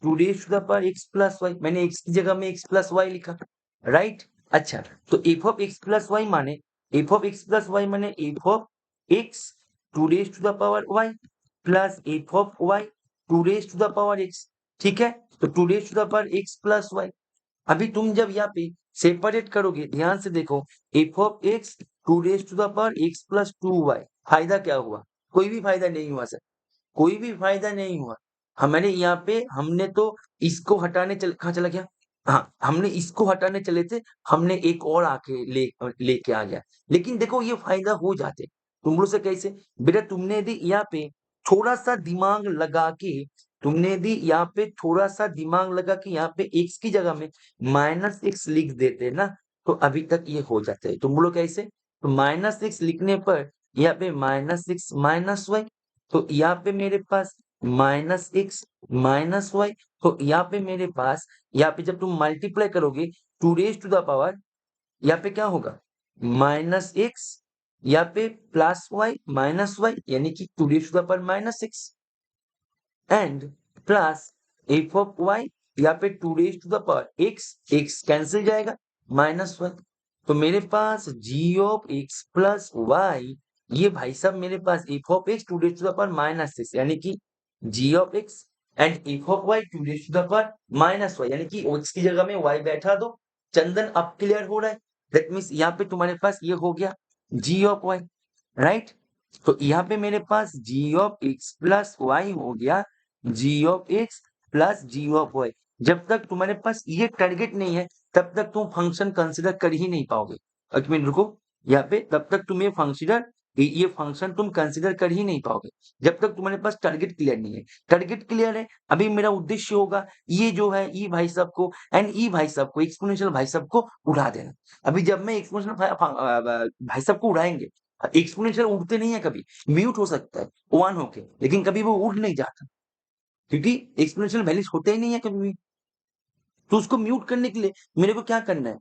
2 x plus y, मैंने x की जगह में एक्स प्लस वाई लिखा, राइट। अच्छा, तो f of x plus y माने f of x plus y माने f of x 2 y plus f of y 2 x, ठीक है। तो 2 एक्स प्लस वाई। अभी तुम जब यहाँ पे सेपरेट करोगे ध्यान से देखो, f of x two raise to the power x plus two y. फायदा क्या हुआ? कोई भी फायदा नहीं हुआ सर, कोई भी फायदा नहीं हुआ। हमारे यहाँ पे हमने तो इसको हटाने कहाँ चला गया? हाँ, हमने इसको हटाने चले थे, हमने एक और आके लेके आ गया। लेकिन देखो ये फायदा हो जाते तुम लोग से कैसे? बेटा तुमने यदि यहाँ पे थोड़ा सा दिमाग लगा के, तुमने यदि यहाँ पे थोड़ा सा दिमाग लगा के यहाँ पे एक्स की जगह में माइनस एक्स लिख देते ना, तो अभी तक ये हो जाते है। तुम लोग कैसे? तो माइनस एक्स लिखने पर यहाँ पे माइनस एक्स माइनस वाई, तो यहाँ पे मेरे पास माइनस एक्स माइनस वाई, तो यहाँ पे मेरे पास, यहाँ पे जब तुम मल्टीप्लाई करोगे two raise to the power, यहाँ पे क्या होगा? माइनस एक्स, यहाँ पे प्लस वाई माइनस वाई, यानी कि two raise to the power minus x and plus f of y, यहाँ पे two raise to the power x, x cancel जाएगा माइनस वन। तो मेरे पास g of x plus y, ये भाई साहब मेरे पास f of x two raise to the power minus six, यानी कि g of x and f of y two raise to the power minus y, यानी कि एक्स की जगह में वाई बैठा दो। चंदन अब क्लियर हो रहा है? दैट मीन्स यहाँ पे तुम्हारे पास ये हो गया जी ऑफ वाई, राइट? तो यहाँ पे मेरे पास g of x plus y हो गया g of x plus g of y. जब तक तुम्हारे पास ये टारगेट नहीं है तब तक तुम फंक्शन कंसिडर कर ही नहीं पाओगे। एक मिनट रुको, यहाँ पे तब तक तुम ये फंक्शन तुम कंसिडर कर ही नहीं पाओगे जब तक तुम्हारे पास टारगेट क्लियर नहीं है। टारगेट क्लियर है, अभी मेरा उद्देश्य होगा ये जो है ई भाई साहब को एंड ई भाई साहब को, एक्सपोनेंशियल भाई साहब को उड़ा देना। अभी जब मैं एक्सपोनेंशियल भाई साहब को उड़ाएंगे, एक्सपोनेंशियल उड़ते नहीं है कभी, म्यूट हो सकता है वन होके, लेकिन कभी वो उड़ नहीं जाता क्योंकि एक्सपोनेंशियल वैल्यूज होते ही नहीं है कभी भी। तो उसको म्यूट करने के लिए मेरे को क्या करना है?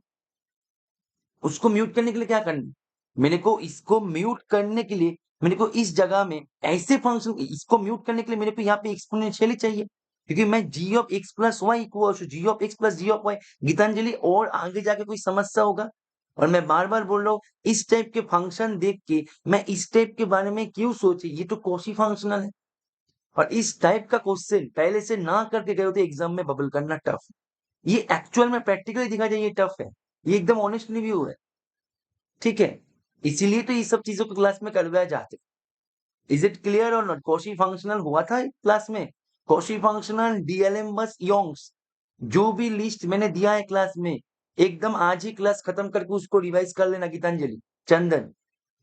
उसको म्यूट करने के लिए क्या करना है? मेरे को इसको म्यूट करने के लिए मेरे को इस जगह में ऐसे फंक्शन, इसको म्यूट करने के लिए मेरे को यहाँ पे एक्सपोनेंशियल ही चाहिए, क्योंकि मैं g of x plus y equal to g of x plus g of y. Geetanjali और आगे जाके कोई समस्या होगा? और मैं बार बार बोल रहा हूँ, इस टाइप के फंक्शन देख के मैं इस टाइप के बारे में क्यों सोचे? ये तो कॉशी फंक्शनल है, और इस टाइप का क्वेश्चन पहले से ना करके गए होते एग्जाम में, बबल करना टफ। ये एक्चुअल में प्रैक्टिकली दिखा जाए ये टफ है, ये एकदम ऑनेस्ट रिव्यू है, ठीक है? इसीलिए तो ये सब चीजों को क्लास में करवाया जाते। इज इट क्लियर और नॉट? कॉशी फंक्शनल हुआ था क्लास में, कॉशी फंक्शनल डीएलएम बस योंग्स, जो भी लिस्ट मैंने दिया है क्लास में, एकदम आज ही क्लास खत्म करके उसको रिवाइज कर लेना। गीतांजलि, चंदन,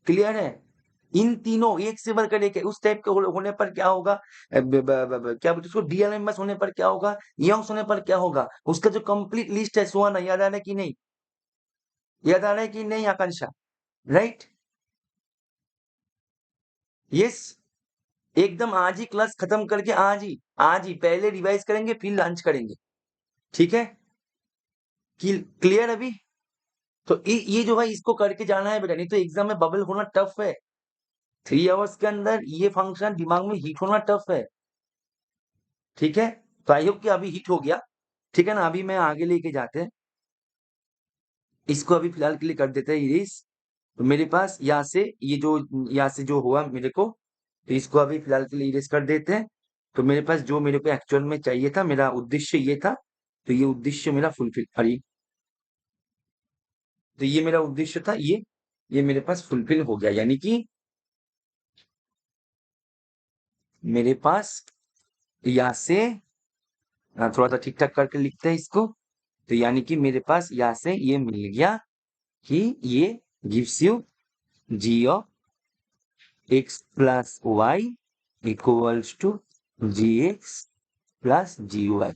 क्लियर है? इन तीनों एक से बढ़कर एक है। उस टाइप के होने पर क्या होगा? क्या बोलते उसको, डीएलएमएस होने पर क्या होगा, यंग्स होने पर क्या होगा? उसका जो कंप्लीट लिस्ट है सुहाना, याद आ रहा है कि नहीं? याद आ रहा है कि नहीं आकांक्षा? राइट? यस, एकदम आज ही क्लास खत्म करके आज ही पहले रिवाइज करेंगे फिर लंच करेंगे, ठीक है? क्लियर अभी? तो ये जो है इसको करके जाना है बेटा, नहीं तो एग्जाम में बबल होना टफ है। 3 आवर्स के अंदर ये फंक्शन दिमाग में हिट होना टफ है, ठीक है? तो आई होप कि अभी हिट हो गया, ठीक है ना? अभी मैं आगे लेके जाते हैं, इसको अभी फिलहाल के लिए कर देते हैं इरेज। तो मेरे पास यहाँ से जो हुआ मेरे को, तो इसको अभी फिलहाल के लिए इरेज कर देते हैं। तो मेरे पास जो मेरे को एक्चुअल में चाहिए था, मेरा उद्देश्य ये था, तो ये उद्देश्य मेरा फुलफिल, अरे तो ये मेरा उद्देश्य था, ये मेरे पास फुलफिल हो गया, यानी कि मेरे पास यहाँ से थोड़ा सा ठीक ठाक करके लिखते हैं इसको। तो यानी कि मेरे पास यहाँ से ये मिल गया कि ये gives you g of x plus y equals to g x plus g y.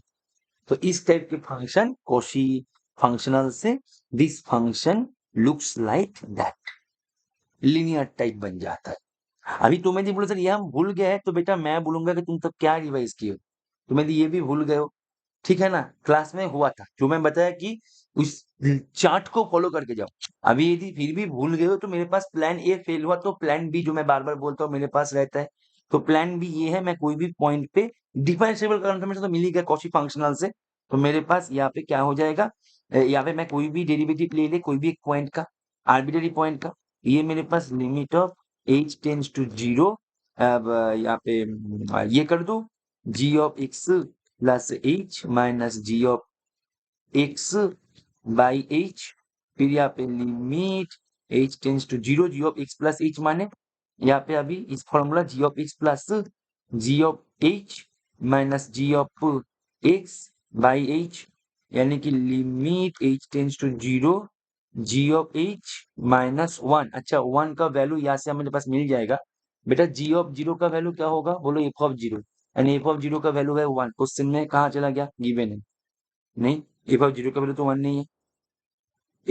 तो इस टाइप के फंक्शन कॉशी फंक्शनल से this function looks like that, linear type बन जाता है। अभी तुम्हें यदि बोलो सर ये हम भूल गए हैं, तो बेटा मैं बोलूंगा कि तुम तब क्या रिवाइज किए हो, तुम्हें यदि ये भी भूल गए हो, ठीक है ना? क्लास में हुआ था जो मैं बताया कि उस चार्ट को फॉलो करके जाओ। अभी यदि फिर भी भूल गए हो तो मेरे पास प्लान ए फेल हुआ तो प्लान बी, जो मैं बार बार बोलता हूँ, मेरे पास रहता है। तो प्लान बी ये है, मैं कोई भी पॉइंट पे डिफरेंशिएबल का कंफर्मेशन तो मिल ही गया कॉची फंक्शनल से, तो मेरे पास यहाँ पे क्या हो जाएगा, यहाँ पे मैं कोई भी डेरिवेटिव ले ले, कोई भी एक पॉइंट का, आर्बिट्ररी पॉइंट का, ये मेरे पास limit of h tends to 0, अब यहाँ पे ये कर दो g of x plus h minus g of x by h, फिर यहाँ पे limit h tends to 0, g of x plus h माने यहाँ पे अभी इस formula g of x plus g of h minus g of x by h, यानी कि limit h tends to 0 g of h minus 1। अच्छा 1 का value यहाँ से हमारे पास मिल जाएगा। बेटा g ऑफ 0 का वैल्यू क्या होगा, बोलो f ऑफ 0, यानी f ऑफ 0 का वैल्यू है 1। क्वेश्चन में कहाँ चला गया, गिवन है नहीं, f ऑफ 0 का वैल्यू तो 1 नहीं है,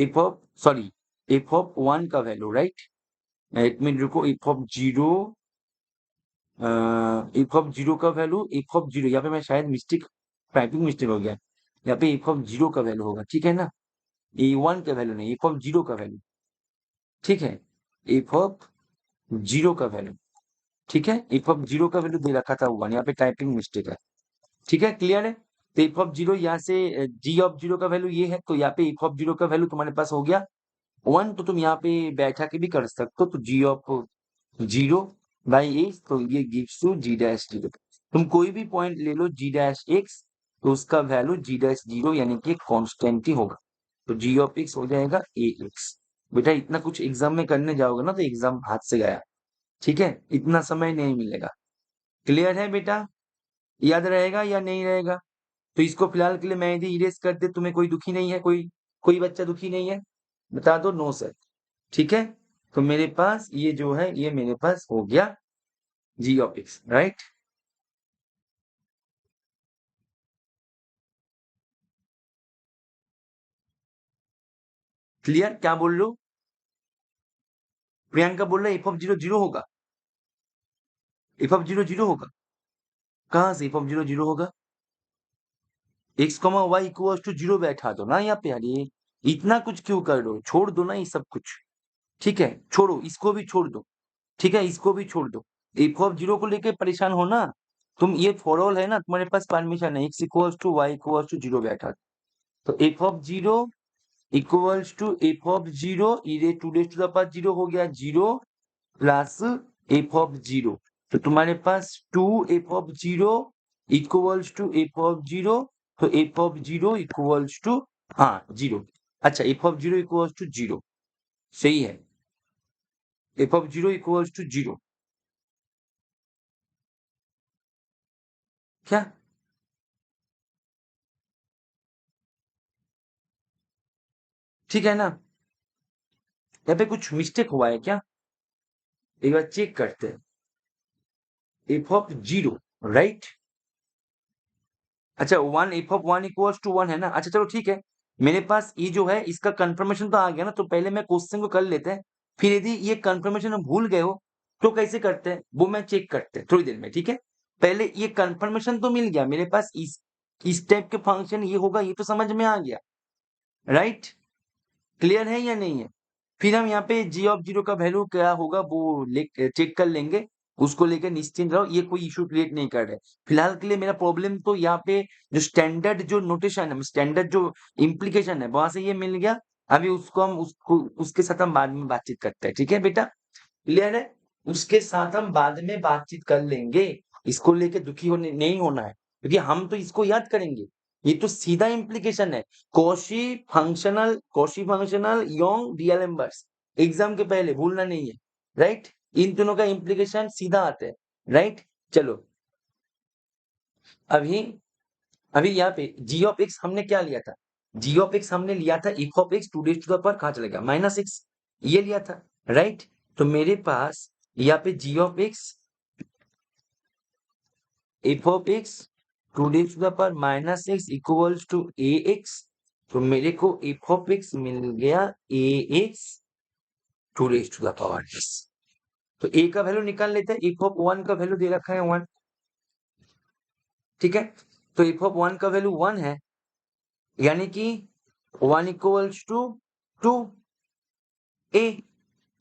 f of sorry f of 1 का वैल्यू, राइट। एक मिनट रुको, f ऑफ 0, f ऑफ 0 का वैल्यू, f ऑफ 0 यहाँ पे मैं शायद मिस्टेक, टाइपिंग मिस्टेक हो गया, यहाँ पे f ऑफ 0 का वैल्यू होगा, ठीक है ना, ये 1 का वैल्यू नहीं, f ऑफ 0 का वैल्यू, ठीक है, f ऑफ 0 का वैल्यू, ठीक है, f ऑफ 0 का वैल्यू दे रखा था 1, यहाँ पे टाइपिंग मिस्टेक है, ठीक है, क्लियर है। तो f ऑफ 0 यहाँ से g ऑफ 0 का वैल्यू ये है, तो यहाँ पे f ऑफ 0 का वैल्यू तुम्हारे पास हो गया 1, तो तुम यहाँ पे बैठा के भी कर सकते हो, तो g ऑफ 0 बाई x, तो ये गिव्स टू g डैश 0। तुम कोई भी पॉइंट ले लो g डैश x, तो उसका वैल्यू g डैश 0 यानी कि कांस्टेंट ही होगा, तो g ऑफ x हो जाएगा ax। बेटा इतना कुछ एग्जाम में करने जाओगे ना तो एग्जाम हाथ से गया, ठीक है, इतना समय नहीं मिलेगा। क्लियर है बेटा, याद रहेगा या नहीं रहेगा। तो इसको फिलहाल के लिए मैं यदि इरेज कर दे, तुम्हें कोई दुखी नहीं है, कोई कोई बच्चा दुखी नहीं है, बता दो नो सर, ठीक है। तो मेरे पास ये जो है ये मेरे पास हो गया g of x, right. Clear, क्या बोल रहे हो, प्रियंका बोल रहा है f ऑफ 0 0 होगा, f ऑफ 0 0 होगा, कहां से f ऑफ 0 0 होगा, x y इक्वल टू 0 बैठा दो ना यहाँ पे, अरे इतना कुछ क्यों कर रहे हो, छोड़ दो ना ये सब कुछ, ठीक है, छोड़ो, इसको भी छोड़ दो, ठीक है, इसको भी छोड़ दो, f ऑफ 0 को लेके परेशान हो ना तुम, ये फॉर ऑल है ना, तुम्हारे पास परमिशन है, x equals to y equals to 0 बैठा, तो f of 0 equals to f of 0 e two raise to the power 0 हो गया 0 प्लस f ऑफ 0, तो तुम्हारे पास 2f of 0 equals to f of 0, तो f ऑफ 0 इक्वल्स टू, हाँ 0, अच्छा f ऑफ 0 इक्वल्स टू 0, सही है, f ऑफ 0 इक्वल्स टू 0, क्या, ठीक है ना, यहाँ पे कुछ मिस्टेक हुआ है क्या, एक बार चेक करते हैं, f ऑफ 0, राइट, अच्छा 1, f ऑफ 1 इक्वल्स टू 1 है ना, अच्छा चलो ठीक है, मेरे पास ये जो है इसका कंफर्मेशन तो आ गया ना, तो पहले मैं क्वेश्चन को कर लेते हैं, फिर यदि ये कंफर्मेशन हम भूल गए हो तो कैसे करते हैं वो मैं चेक करते हैं थोड़ी देर में, ठीक है। पहले ये कंफर्मेशन तो मिल गया मेरे पास, इस टाइप के फंक्शन ये होगा, ये तो समझ में आ गया, राइट, क्लियर है या नहीं है। फिर हम यहाँ पे g ऑफ 0 का वैल्यू क्या होगा वो चेक कर लेंगे, उसको लेकर निश्चिंत रहो, ये कोई इशू क्रिएट नहीं कर रहे। फिलहाल के लिए मेरा प्रॉब्लम तो यहाँ पे जो स्टैंडर्ड जो नोटेशन है, स्टैंडर्ड जो इम्प्लीकेशन है वहां से ये मिल गया, अभी उसको हम उसको उसके साथ हम बाद में बातचीत करते हैं, ठीक है बेटा, क्लियर है, उसके साथ हम बाद में बातचीत कर लेंगे, इसको लेके दुखी होने नहीं होना है, क्योंकि हम तो इसको याद करेंगे, ये तो सीधा इम्प्लीकेशन है, कौशी फंक्शनल योंग रियल नंबर्स, एग्जाम के पहले भूलना नहीं है, राइट, इन दोनों का इम्प्लीकेशन सीधा आता है, राइट। चलो अभी अभी यहाँ पे g ऑफ x हमने क्या लिया था, g ऑफ x हमने लिया था f of x two raise to the power कहाँ चला गया माइनस x, ये लिया था, राइट। तो मेरे पास यहाँ पे g of x f of x two raise to the power minus x equals to ax, तो मेरे को f ऑफ x मिल गया ax two raise to the power x, तो a का वैल्यू निकाल लेते हैं, f ऑफ 1 का वैल्यू दे रखा है 1, ठीक है, तो f ऑफ 1 का वैल्यू 1 है, यानी कि 1 इक्वल्स टू 2 a,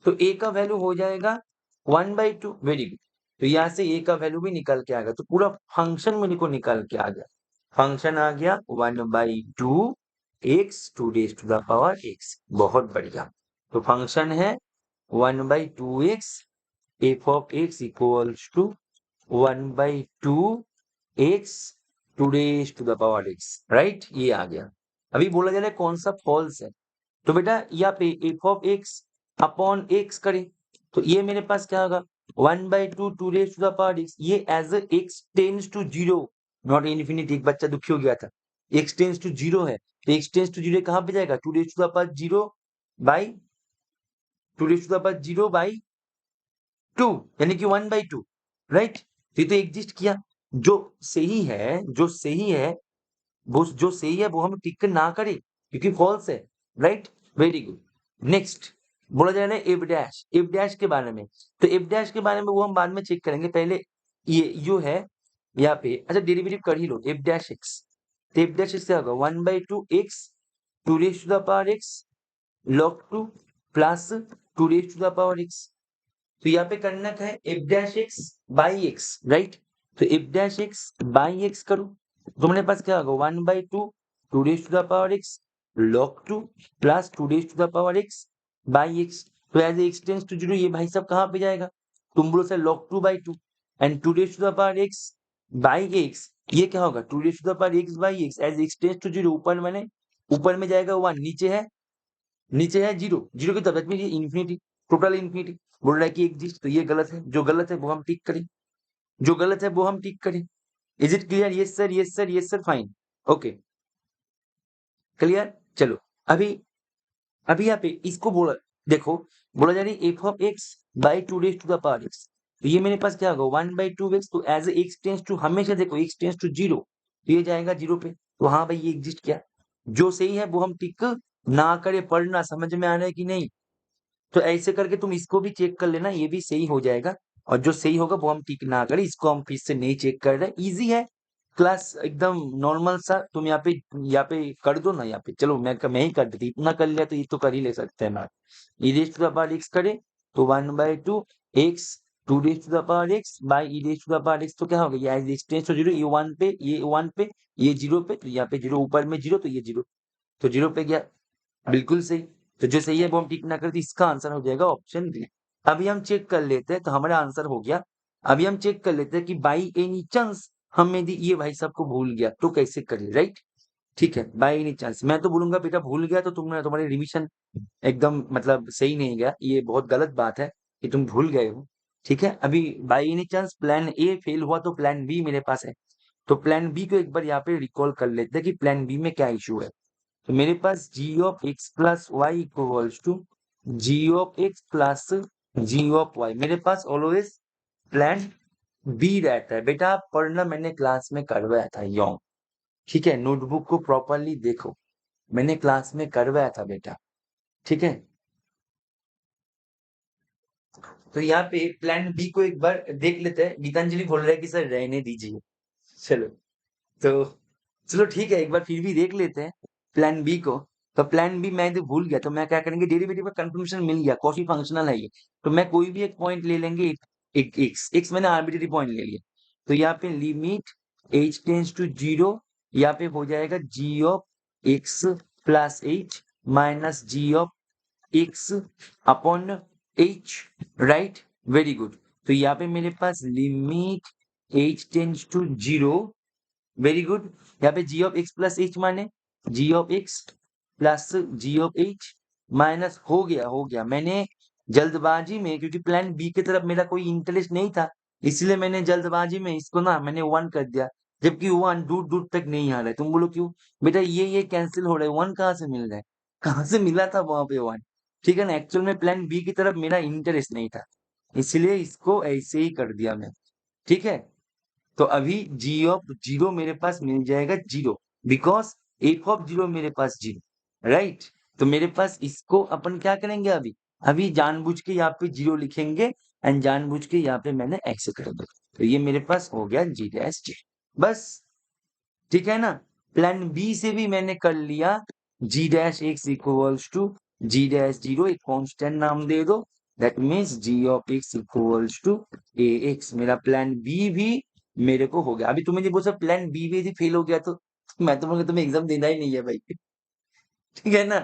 तो a का वैल्यू हो जाएगा 1/2, वेरी गुड, तो यहां से a का वैल्यू भी निकल के आ गया, तो पूरा फंक्शन मेरे को निकल के आ गया, फंक्शन आ गया 1/2 x two raise to the power x, बहुत बढ़िया, तो फंक्शन है 1/2 x, f of x equals to 1/2 x two raise to the power x, right, ये आ गया। अभी बोला जा रहा है कौन सा फॉल्स है, तो बेटा यहाँ पे f of x upon x करें तो ये मेरे पास क्या होगा 1/2 2 raise to the power x, ये as x tends to zero not infinity. एक बच्चा दुखी हो गया था, एक्स टेंस टू जीरो है तो एक्स टेंस टू जीरो कहां पे जाएगा 2 raise to the power zero by 2 raise to the power zero by 2 यानी कि 1/2 राइट। तो ये तो एग्जिस्ट किया। जो सही है जो सही है वो हम टिक ना करें क्योंकि फॉल्स है राइट। Very good. नेक्स्ट बोला जा रहा है एफ डैश के बारे में। तो एफ डैश के बारे में वो हम बाद में चेक करेंगे, पहले ये जो है यहाँ पे अच्छा डेरिवेटिव कर ही लो एफ डैश एक्स। तो एफ डैश एक्स क्या होगा 1/2 x 2 raise to the power x log 2 plus 2 raise to the power x. तो यहाँ पे करना क्या है f dash x by x right. तो f dash x by x करो तो मेरे पास क्या होगा 1/2 2 raise to the power x log 2 plus 2 raise to the power x by x. तो as x tends to zero ये भाई सब कहाँ पे जाएगा, तुम बोलो sir log 2/2 and 2 raise to the power x by x, ये क्या होगा 2 raise to the power x by x as x tends to zero ऊपर में जाएगा 1, नीचे है जीरो, जीरो की तरफ में ये इन्फिनिटी, टोटल इन्फिनिटी। बोल रहा है कि एग्जिस्ट, तो ये गलत है, जो गलत है वो हम टिक करें, जो गलत है वो हम टिक करें। Is it clear? Yes sir, yes sir, yes sir, fine, okay clear. चलो अभी अभी यहाँ पे इसको बोला, देखो बोला जा रही है f of x by 2 raise to the power x. तो ये मेरे पास क्या होगा 1/2 एक्स। तो एज एक्स टेंस टू हमेशा देखो एक्स टेंस टू जीरो तो ये जाएगा जीरो पे। तो हाँ भाई ये एग्जिस्ट किया, जो सही है वो हम टिक ना करे। पढ़ना समझ में आ रहा है कि नहीं? तो ऐसे करके तुम इसको भी चेक कर लेना, ये भी सही हो जाएगा। और जो सही होगा वो हम टिक ना करें, इसको हम फिर से नहीं चेक कर रहे। इजी है क्लास, एकदम नॉर्मल सा। तुम यहाँ पे कर दो ना, यहाँ पे चलो मैं ही कर देती, इतना कर लिया तो ये तो कर ही ले सकते हैं ना। E raise to the power x करे तो 1/2 x 2 raise to the power x by e raise to the power x. तो क्या हो गया ये एक्स टेंस टू जीरो, ये 1 पे, ये 1 पे, ये 0 पे, तो यहाँ पे जीरो, ऊपर में जीरो तो ये जीरो, तो जीरो पे गया, बिल्कुल सही। तो जो सही है वो हम टिक ना करते, इसका आंसर हो जाएगा ऑप्शन बी। अभी हम चेक कर लेते हैं, तो हमारा आंसर हो गया। अभी हम चेक कर लेते हैं कि बाई एनी चांस हमें दी, ये भाई साहब को भूल गया तो कैसे करें, राइट। ठीक है, बाई एनी चांस मैं तो बोलूंगा बेटा भूल गया तो तुम्हारी रिविजन एकदम मतलब सही नहीं गया, ये बहुत गलत बात है कि तुम भूल गए हो। ठीक है, अभी by any chance plan A fail हुआ तो प्लान बी मेरे पास है। तो प्लान बी को एक बार यहाँ पे रिकॉल कर लेते हैं कि प्लान बी में क्या इशू है। तो मेरे पास g of x plus y equals to g of x plus g of y. मेरे पास ऑलवेज प्लान बी रहता है। बेटा पढ़ना मैंने क्लास में करवाया था योंग, ठीक है, नोटबुक को प्रॉपरली देखो, मैंने क्लास में करवाया था बेटा, ठीक है। तो यहाँ पे प्लान बी को एक बार देख लेते हैं। गीतांजलि बोल रहा है कि सर रहने दीजिए, चलो तो चलो ठीक है, एक बार फिर भी देख लेते हैं प्लान बी को। तो प्लान बी मैं तो भूल गया, तो मैं क्या करेंगे डेरिवेटिव का कंफर्मेशन मिल गया, कॉफी फंक्शनल है ये। तो मैं कोई भी एक पॉइंट ले लेंगे, एक एक्स एक्स मैंने आर्बिट्रेरी पॉइंट ले लिया। तो यहाँ पे limit h tends to zero, यहाँ पे हो जाएगा g of x plus h minus g of x upon h, right, very good. तो यहाँ पे मेरे पास limit h tends to zero, very good. यहाँ पे g of x plus h माने g of x plus g of h minus हो गया। मैंने जल्दबाजी में, क्योंकि प्लान बी की तरफ मेरा कोई इंटरेस्ट नहीं था, इसलिए मैंने जल्दबाजी में इसको ना मैंने 1 कर दिया, जबकि 1 दूर दूर तक नहीं आ रहा है। तुम बोलो क्यों बेटा, ये कैंसिल हो रहा है, 1 कहाँ से मिल रहा है, कहाँ से मिला था वहां पे 1, ठीक है ना। एक्चुअल में प्लान बी की तरफ मेरा इंटरेस्ट नहीं था, इसलिए इसको ऐसे ही कर दिया मैं, ठीक है। तो अभी जी ऑफ जीरो मेरे पास मिल जाएगा zero, because F of zero मेरे पास जीरो, राइट। तो मेरे पास इसको अपन क्या करेंगे, अभी अभी जानबूझ के यहाँ पे जीरो लिखेंगे एंड जानबूझ के यहाँ पे मैंने एक्स कर दिया। तो ये मेरे पास हो गया जी डैश जी, बस, ठीक है ना। प्लान बी से भी मैंने कर लिया g dash x equals to g dash zero, एक कांस्टेंट नाम दे दो, that means g of x equals to a x. मेरा प्लान बी भी मेरे को हो गया। अभी तुम्हें जो बोला प्लान बी भी फेल हो गया तो मैं तो तुम्हें एग्जाम देना ही नहीं है भाई, ठीक है ना,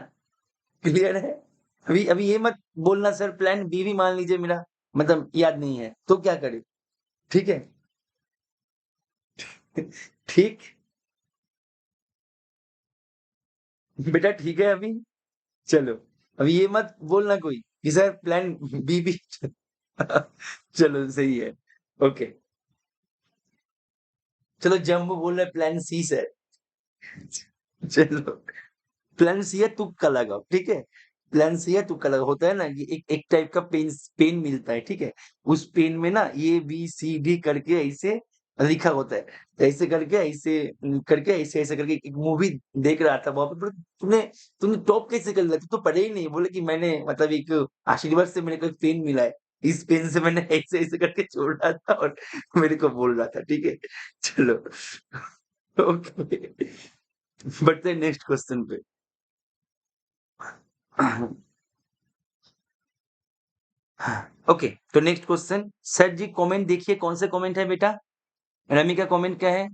क्लियर है। अभी अभी ये मत बोलना सर प्लान बी भी मान लीजिए मेरा मतलब याद नहीं है तो क्या करे, ठीक है। ठीक बेटा, ठीक है अभी, चलो अभी ये मत बोलना कोई कि सर प्लान बी भी चलो सही है। ओके, चलो जम्बो बोल रहा है प्लान सी सर। चलो प्लान सी है, तुक्का लगाओ, ठीक है। प्लान सी है, तुक्का लगाओ। होता है ना कि एक टाइप का पेन पेन मिलता है, ठीक है। उस पेन में ना ए बी सी डी करके ऐसे लिखा होता है। ऐसे करके ऐसे ऐसे करके एक मूवी देख रहा था वहां पर। तुमने तुमने टॉप कैसे कर लिया? तुम तो पढ़े ही नहीं। बोले कि मैंने मतलब एक आशीर्वाद से मेरे को एक पेन मिला है, इस पेन से मैंने ऐसे ऐसे करके छोड़ा था और मेरे को बोल रहा था, ठीक है। चलो ओके, बढ़ते हैं नेक्स्ट क्वेश्चन पे। ओके, तो नेक्स्ट क्वेश्चन। सर जी कमेंट देखिए, कौन से कमेंट है बेटा? रमी का कमेंट क्या है?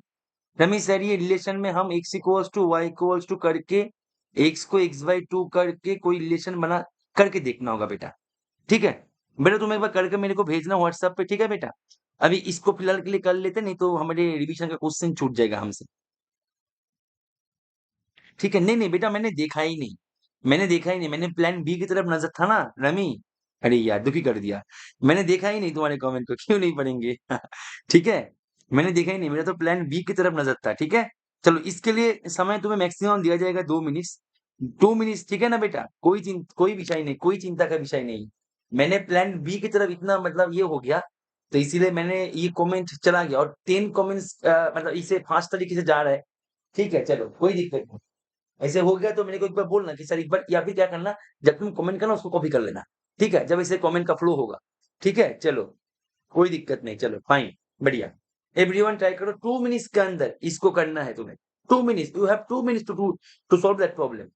रमी सर ये रिलेशन में हम x equals to y equals to करके x को x/2 करके कोई रिलेशन बना करके देखना होगा बेटा, ठीक है। बेटा तुम एक बार करके मेरे को भेजना व्हाट्सएप पे, ठीक है बेटा। अभी इसको फिलहाल के लिए कर लेते, नहीं तो हमारे रिवीजन का क्वेश्चन छूट जाएगा हमसे, ठीक है। नहीं नहीं बेटा, मैंने देखा ही नहीं, मैंने देखा ही नहीं, मैंने प्लान बी की तरफ नजर था ना रमी। अरे यार दुखी कर दिया। मैंने देखा ही नहीं तुम्हारे कमेंट को, क्यों नहीं पढ़ेंगे? ठीक है, मैंने देखा ही नहीं, मेरा तो प्लान बी की तरफ नजर था, ठीक है। चलो इसके लिए समय तुम्हें मैक्सिमम दिया जाएगा 2 मिनट, 2 मिनट, ठीक है ना बेटा। कोई विषय नहीं, कोई चिंता का विषय नहीं। मैंने प्लान बी की तरफ इतना मतलब ये हो गया, तो इसीलिए मैंने ये कमेंट चला गया, और 10 कमेंट्स मतलब इसे फास्ट तरीके से जा रहा है, ठीक है। चलो कोई दिक्कत नहीं। ऐसे हो गया तो मेरे को एक बार बोलना कि सर एक बार, या फिर क्या करना, जब तुम कमेंट करना उसको कॉपी कर लेना, ठीक है, जब ऐसे कमेंट का फ्लो होगा, ठीक है। चलो कोई दिक्कत नहीं, चलो फाइन, बढ़िया। एवरीवन ट्राई करो, 2 मिनट्स के अंदर इसको करना है तुम्हें। 2 minutes, you have 2 minutes to solve that problem.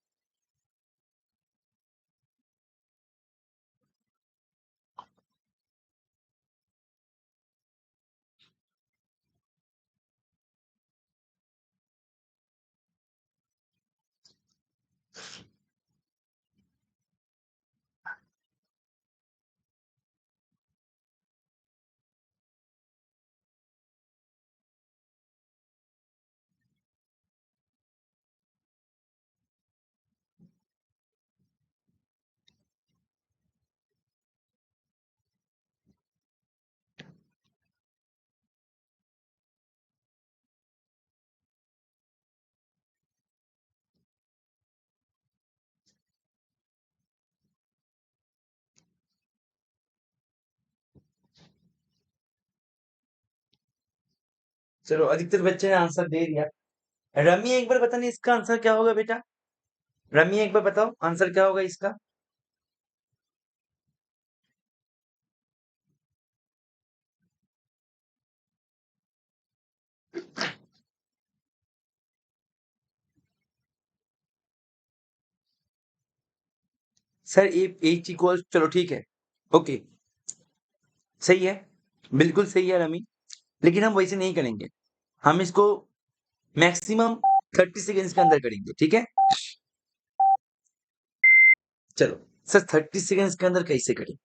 चलो अधिकतर बच्चे ने आंसर दे दिया। रमी एक बार पता नहीं इसका आंसर क्या होगा बेटा? रमी एक बार बताओ आंसर क्या होगा इसका? सर एच इक्वल्स, चलो ठीक है, ओके, सही है, बिल्कुल सही है रमी। लेकिन हम वैसे नहीं करेंगे, हम इसको मैक्सिमम 30 सेकेंड्स के अंदर करेंगे, ठीक है। चलो सर 30 सेकेंड्स के अंदर कैसे करें?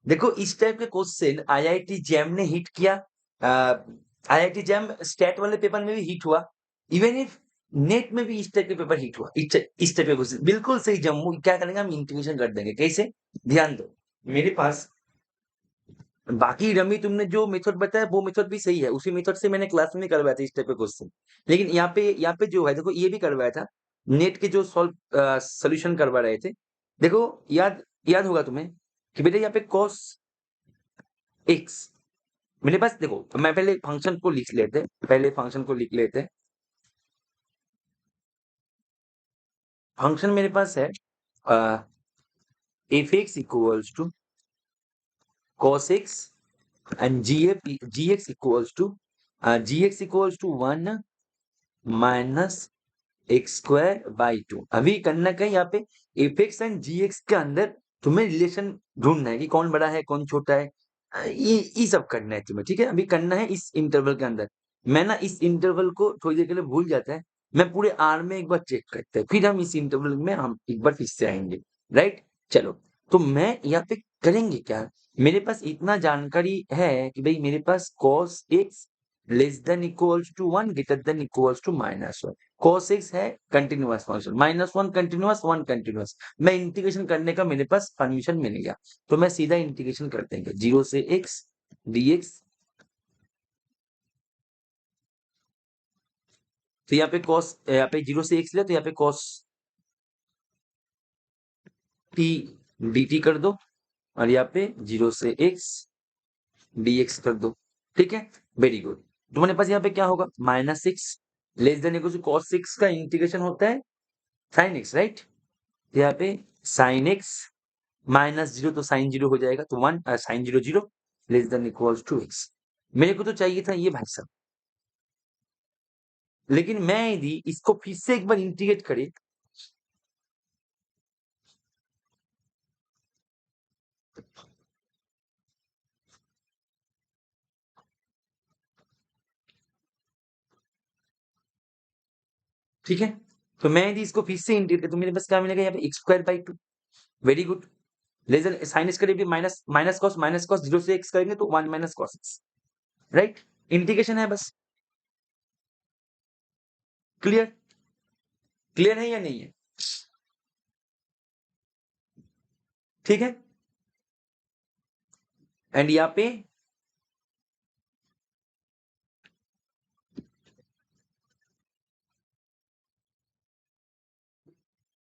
देखो इस टाइप के क्वेश्चन आईआईटी जैम ने हिट किया, आईआईटी जैम स्टेट वाले पेपर में भी हिट हुआ, इवन इफ नेट में भी इस टाइप के पेपर हिट हुआ, इस टाइप के क्वेश्चन बिल्कुल सही। जम्मू क्या करेंगे हम, इंटीग्रेशन कर देंगे, कैसे? ध्यान दो मेरे पास। बाकी रमी तुमने जो मेथड बताया वो मेथड भी सही है, उसी मेथड से मैंने क्लास में करवाया था इस टाइप के क्वेश्चन। लेकिन यहाँ पे जो है देखो, ये भी करवाया था, नेट के जो सॉल्व सोल्यूशन करवा रहे थे। देखो याद याद होगा तुम्हें कि बेटा यहाँ पे cos x, मेरे पास देखो, मैं पहले फंक्शन को लिख लेते, फंक्शन मेरे पास है f x equals to cos x and gx equals to 1 minus x square by 2। अभी करना क्या है यहाँ पे, f x and g x के अंदर तुम्हें रिलेशन ढूंढना है कि कौन बड़ा है कौन छोटा है, ये सब करना है तुम्हें, ठीक है। अभी करना है इस इंटरवल के अंदर। मैं ना इस इंटरवल को थोड़ी देर के लिए भूल जाता है, मैं पूरे आर में एक बार चेक करते हैं, फिर हम इस इंटरवल में हम एक बार फिर से आएंगे, राइट। चलो तो मैं यहाँ पे करेंगे क्या, मेरे पास इतना जानकारी है कि भाई मेरे पास cos x less than equals to 1 greater than equals to -1। cos x है कंटिन्यूअस फंक्शन, -1 कंटिन्यूअस, 1 कंटिन्यूअस। मैं इंटीग्रेशन करने का मेरे पास परमिशन मिल गया, तो मैं सीधा इंटीग्रेशन कर देंगे 0 से x dx। तो यहाँ पे cos, यहाँ पे 0 से x लिया, तो यहाँ पे cos t dt कर दो, और यहाँ पे 0 से x dx कर दो। ठीक है, वेरी गुड। तुम्हारे पास यहाँ पे क्या होगा, -6 less than equal to cos 6 का इंटीग्रेशन होता है sin x, राइट। यहाँ पे sin x -0, तो sin 0 हो जाएगा, तो 1 sin 0 0 less than equals to x। मेरे को तो चाहिए था ये भाई साहब, लेकिन मैं यदि इसको फिर से एक बार इंटीग्रेट करे, ठीक है, तो मैं यदि इसको फिर से इंटीग्रेट, तो मेरे पास क्या मिलेगा यहाँ पे x²/2। Very good. Less than sine x करेंगे, माइनस कॉस 0 से x करेंगे तो 1 - cos x, राइट। इंटीग्रेशन है बस। क्लियर, क्लियर है या नहीं है? ठीक है, एंड यहाँ पे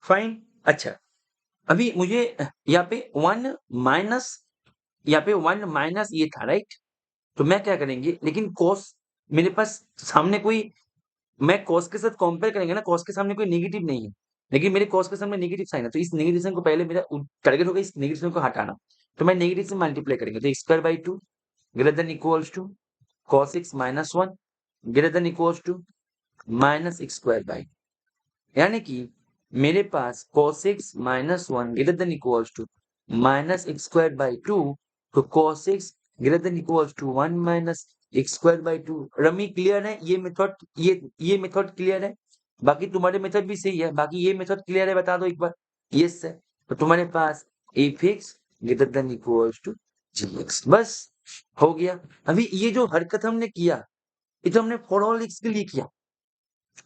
फाइन। अच्छा, अभी मुझे यहाँ पे 1 माइनस, यहाँ पे 1 माइनस ये था, राइट। तो मैं क्या करेंगे, लेकिन कॉस मेरे पास सामने कोई, मैं कॉस के साथ कंपेयर करेंगे ना, कॉस के सामने कोई नेगेटिव नहीं है, लेकिन मेरे कॉस के सामने नेगेटिव साइन है, तो इस नेगेटिव साइन को पहले मेरा टारगेट होगा इस नेगेटिव साइन को हटाना। तो मैं नेगेटिव से मल्टीप्लाई करेंगे, तो x²/2 greater than equals to cos x -1 greater than equals to -x²/2, यानी कि मेरे पास cos x -1 greater than equals to -x²/2, तो cos x greater than equals to 1 - x²/2। रमी क्लियर है? ये मेथड क्लियर है? बाकी तुम्हारे मेथड भी सही है, बाकी ये मेथड क्लियर है, बता दो एक बार। यस है, तो तुम्हारे पास fx greater than equals to gx, बस हो गया। अभी ये जो हरकत हमने किया, ये तो हमने फॉर ऑल x के लिए किया।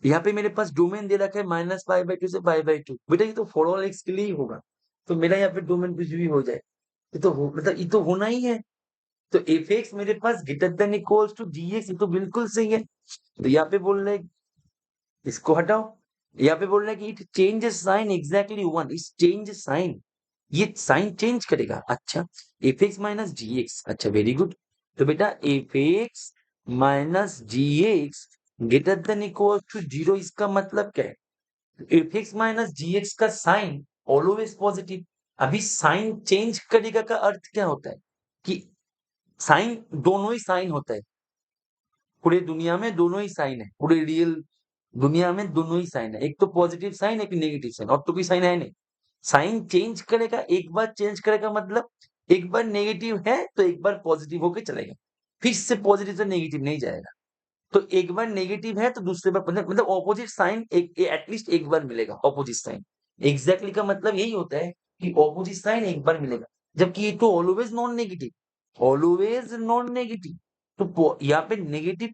यहाँ पे मेरे पास डोमेन दे रखा है -π/2 से π/2, बेटा ये तो फॉर ऑल x के लिए ही होगा, तो मेरा यहाँ पे डोमेन कुछ भी हो जाए, ये तो मतलब ये तो होना ही है। तो fx मेरे पास greater than equals to gx, ये तो बिल्कुल सही है। तो यहाँ पे बोल रहे हैं इसको हटाओ, यहाँ पे बोल रहे हैं कि इट चेंजेस साइन एग्जैक्टली 1, इस चेंज साइन, ये साइन चेंज करेगा। अच्छा, fx - gx, अच्छा वेरी गुड। तो बेटा fx - gx greater than equal to 0, इसका मतलब क्या है, fx - gx का साइन ऑलवेज पॉजिटिव। अभी साइन चेंज करेगा का अर्थ क्या होता है, कि साइन दोनों ही साइन होता है, पूरे दुनिया में दोनों ही साइन है, पूरे रियल दुनिया में दोनों ही साइन है, एक तो पॉजिटिव साइन, एक नेगेटिव साइन, और तो कोई साइन है नहीं। साइन चेंज करेगा, एक बार चेंज करेगा मतलब एक बार नेगेटिव है तो एक बार पॉजिटिव होके चलेगा, फिर से पॉजिटिव से नेगेटिव नहीं जाएगा। तो एक बार नेगेटिव है तो दूसरे बार मतलब ऑपोजिट साइन एक एटलीस्ट एक बार मिलेगा, ऑपोजिट साइन एग्जैक्टली का मतलब यही होता है कि ऑपोजिट साइन एक बार मिलेगा, जबकि ये तो always non negative, always non negative. तो यहाँ पे नेगेटिव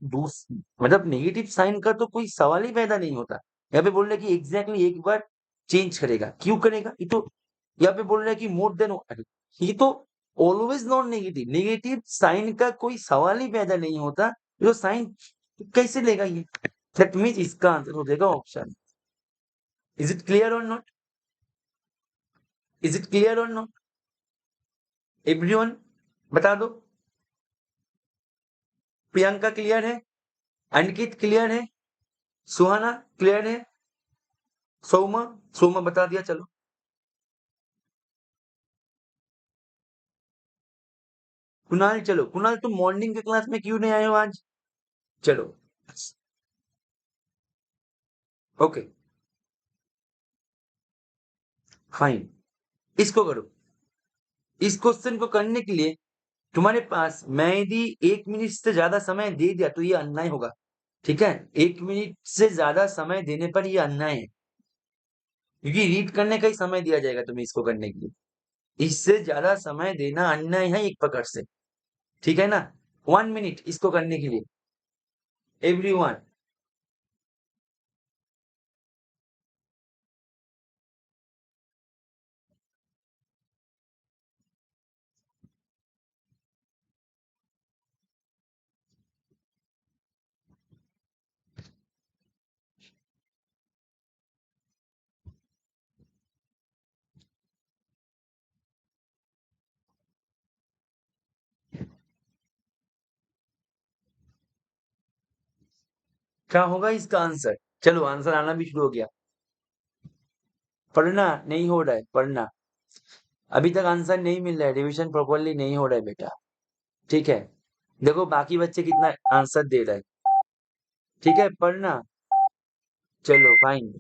मतलब नेगेटिव साइन का तो कोई सवाल ही पैदा नहीं होता। यहाँ पे बोल रहे हैं कि एग्जैक्टली एक बार चेंज करेगा, क्यों करेगा, ये तो यहाँ पे बोल रहे हैं कि मोर देन, ये तो always non negative, negative sign का कोई सवाल ही पैदा नहीं होता, जो साइन कैसे लेगा ये। दैट मीन्स इसका आंसर हो जाएगा ऑप्शन। इज इट क्लियर और नॉट? इज इट क्लियर और नॉट? एवरीवन बता दो। प्रियंका क्लियर है? अंकित क्लियर है? सुहाना क्लियर है? सोमा, सोमा बता दिया, चलो। कुणाल, चलो कुणाल, तुम मॉर्निंग के क्लास में क्यों नहीं आए हो आज? चलो, ओके फाइन, इसको करो। इस क्वेश्चन को करने के लिए तुम्हारे पास मैं यदि 1 मिनट से ज्यादा समय दे दिया तो ये अन्याय होगा, ठीक है। 1 मिनट से ज्यादा समय देने पर ये अन्याय है, क्योंकि रीड करने का ही समय दिया जाएगा तुम्हें इसको करने के लिए। इससे ज्यादा समय देना अन्याय है एक प्रकार से, ठीक है ना। 1 मिनट इसको करने के लिए, एवरीवन। क्या होगा इसका आंसर? चलो आंसर आना भी शुरू हो गया। पढ़ना नहीं हो रहा है, पढ़ना अभी तक आंसर नहीं मिल रहा है, रिवीजन प्रॉपरली नहीं हो रहा है बेटा। ठीक है, देखो बाकी बच्चे कितना आंसर दे रहे हैं। ठीक है, पढ़ना। चलो फाइन।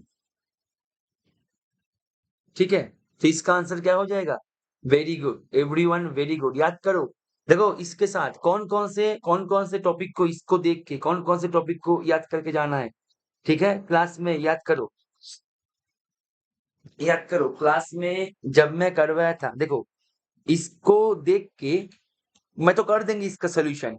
ठीक है, तो इसका आंसर क्या हो जाएगा? Very good everyone, very good. याद करो, देखो इसके साथ कौन कौन से टॉपिक को, इसको देख के कौन कौन से टॉपिक को याद करके जाना है। ठीक है, क्लास में याद करो, याद करो क्लास में जब मैं करवाया था, देखो इसको देख के मैं तो कर देंगे इसका सोल्यूशन।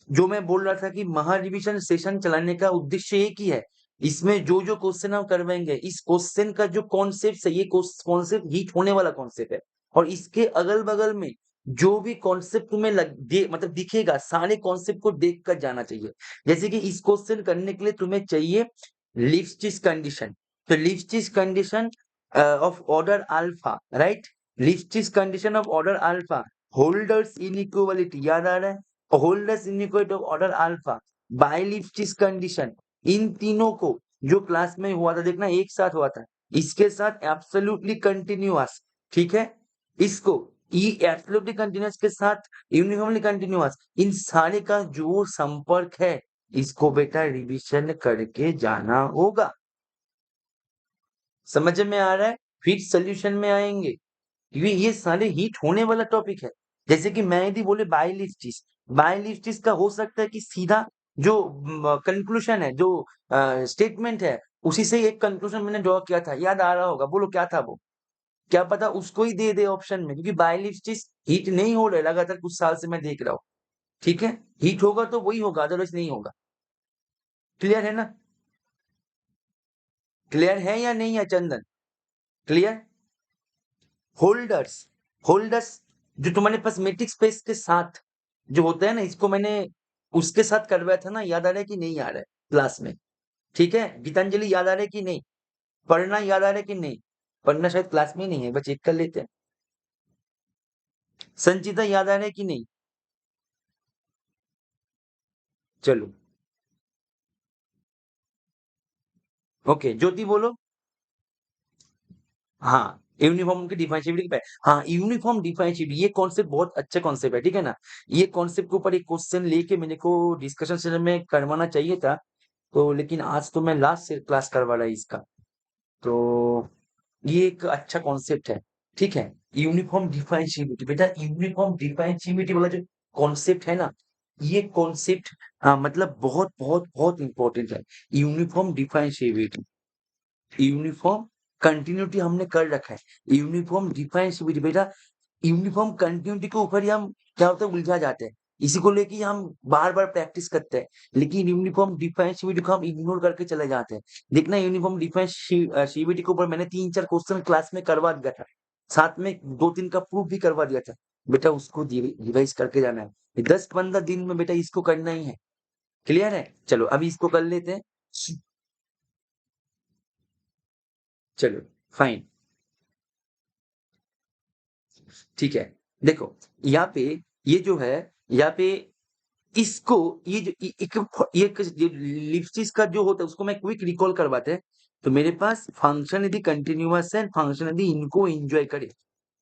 जो मैं बोल रहा था कि महा रिवीजन सेशन चलाने का उद्देश्य एक ही है। इसमें जो जो क्वेश्चन हम करवाएंगे, इस क्वेश्चन का जो कॉन्सेप्ट है, ये कॉन्सेप्ट हिट होने वाला कॉन्सेप्ट है। और इसके अगल बगल में जो भी कॉन्सेप्ट तुम्हें मतलब दिखेगा, सारे कॉन्सेप्ट को देख कर जाना चाहिए। जैसे कि इस क्वेश्चन करने के लिए तुम्हें चाहिए लिप्सिस कंडीशन। तो Lipschitz condition of order alpha, right? Lipschitz condition of order alpha, Holder's inequality याद आ रहा है? Holder's inequality of order alpha, bi-Lipschitz condition, इन तीनों को जो क्लास में हुआ था, देखना एक साथ हुआ था। इसके साथ एब्सोल्युटली कंटिन्यूअस, ठीक है, इसको ई एब्सोल्युटली कंटिन्यूअस के साथ यूनिफॉर्मली कंटिन्यूअस, इन सारे का जो संपर्क है, इसको बेटा रिवीजन करके जाना होगा। समझ में आ रहा है? फिर सोल्यूशन में आएंगे, क्योंकि ये सारे हिट होने वाला टॉपिक है। जैसे कि मैं यदि बोले बायलिप्सिस, बायलिप्सिस का हो सकता है कि सीधा जो कंक्लूजन है, जो स्टेटमेंट है, उसी से एक कंक्लूजन मैंने ड्रॉ किया था, याद आ रहा होगा, बोलो क्या था वो? क्या पता उसको ही दे दे ऑप्शन में, क्योंकि बायलिप्सिस हिट नहीं हो रहा है लगातार कुछ साल से मैं देख रहा हूँ। ठीक है, हिट होगा तो वही होगा, अदरवाइज नहीं होगा। क्लियर है ना? क्लियर है या नहीं है चंदन? क्लियर? होल्डर्स, होल्डर्स जो तुम्हारे पास मैट्रिक्स स्पेस के साथ जो होता है ना, इसको मैंने उसके साथ करवाया था ना, याद आ रहा है कि नहीं आ रहा है क्लास में? ठीक है, गीतांजलि याद आ रहा है कि नहीं? पढ़ना याद आ रहा है कि नहीं? पढ़ना शायद क्लास में ही नहीं है, बस चेक कर लेते हैं। संचिता याद आ रहा है कि नहीं? चलो ओके, ज्योति बोलो। हाँ, यूनिफॉर्म की डिफरेंशिएबिलिटी पे, हाँ यूनिफॉर्म डिफरेंशिएबिलिटी, ये कॉन्सेप्ट बहुत अच्छा कॉन्सेप्ट है, ठीक है ना? ये कॉन्सेप्ट के ऊपर एक क्वेश्चन लेके मेरे को डिस्कशन सेशन में करवाना चाहिए था, तो लेकिन आज तो मैं लास्ट से क्लास करवा रहा इसका। तो ये एक अच्छा कॉन्सेप्ट है, ठीक है? यूनिफॉर्म डिफरेंशिएबिलिटी, बेटा यूनिफॉर्म डिफरेंशिएबिलिटी वाला जो कॉन्सेप्ट है ना, ये कॉन्सेप्ट मतलब बहुत बहुत बहुत इंपॉर्टेंट है। यूनिफॉर्म डिफरेंशिएबिलिटी, यूनिफॉर्म कंटिन्यूटी हमने कर रखा है, यूनिफॉर्म डिफरेंशिएबिलिटी बेटा, यूनिफॉर्म कंटिन्यूटी के ऊपर ही हम क्या होता है उलझा जाते हैं, इसी को लेके हम बार बार प्रैक्टिस करते हैं, लेकिन यूनिफॉर्म डिफरेंशिएबिलिटी को हम इग्नोर करके चले जाते हैं। देखना यूनिफॉर्म डिफरेंशिएबिलिटी के ऊपर मैंने 3-4 क्वेश्चन क्लास में करवा दिया था, साथ में 2-3 का प्रूफ भी करवा दिया था। बेटा उसको रिवाइज करके जाना है, 10-15 दिन में बेटा इसको करना ही है। क्लियर है? चलो अभी इसको कर लेते हैं। चलो फाइन, ठीक है। देखो यहाँ पे, ये जो है यहाँ पे, इसको ये जो एक जो लिप्सिस का जो होता है, उसको मैं क्विक रिकॉल करवाते हैं। तो मेरे पास फंक्शन यदि कंटिन्यूअस है, फंक्शन यदि इनको एंजॉय करे,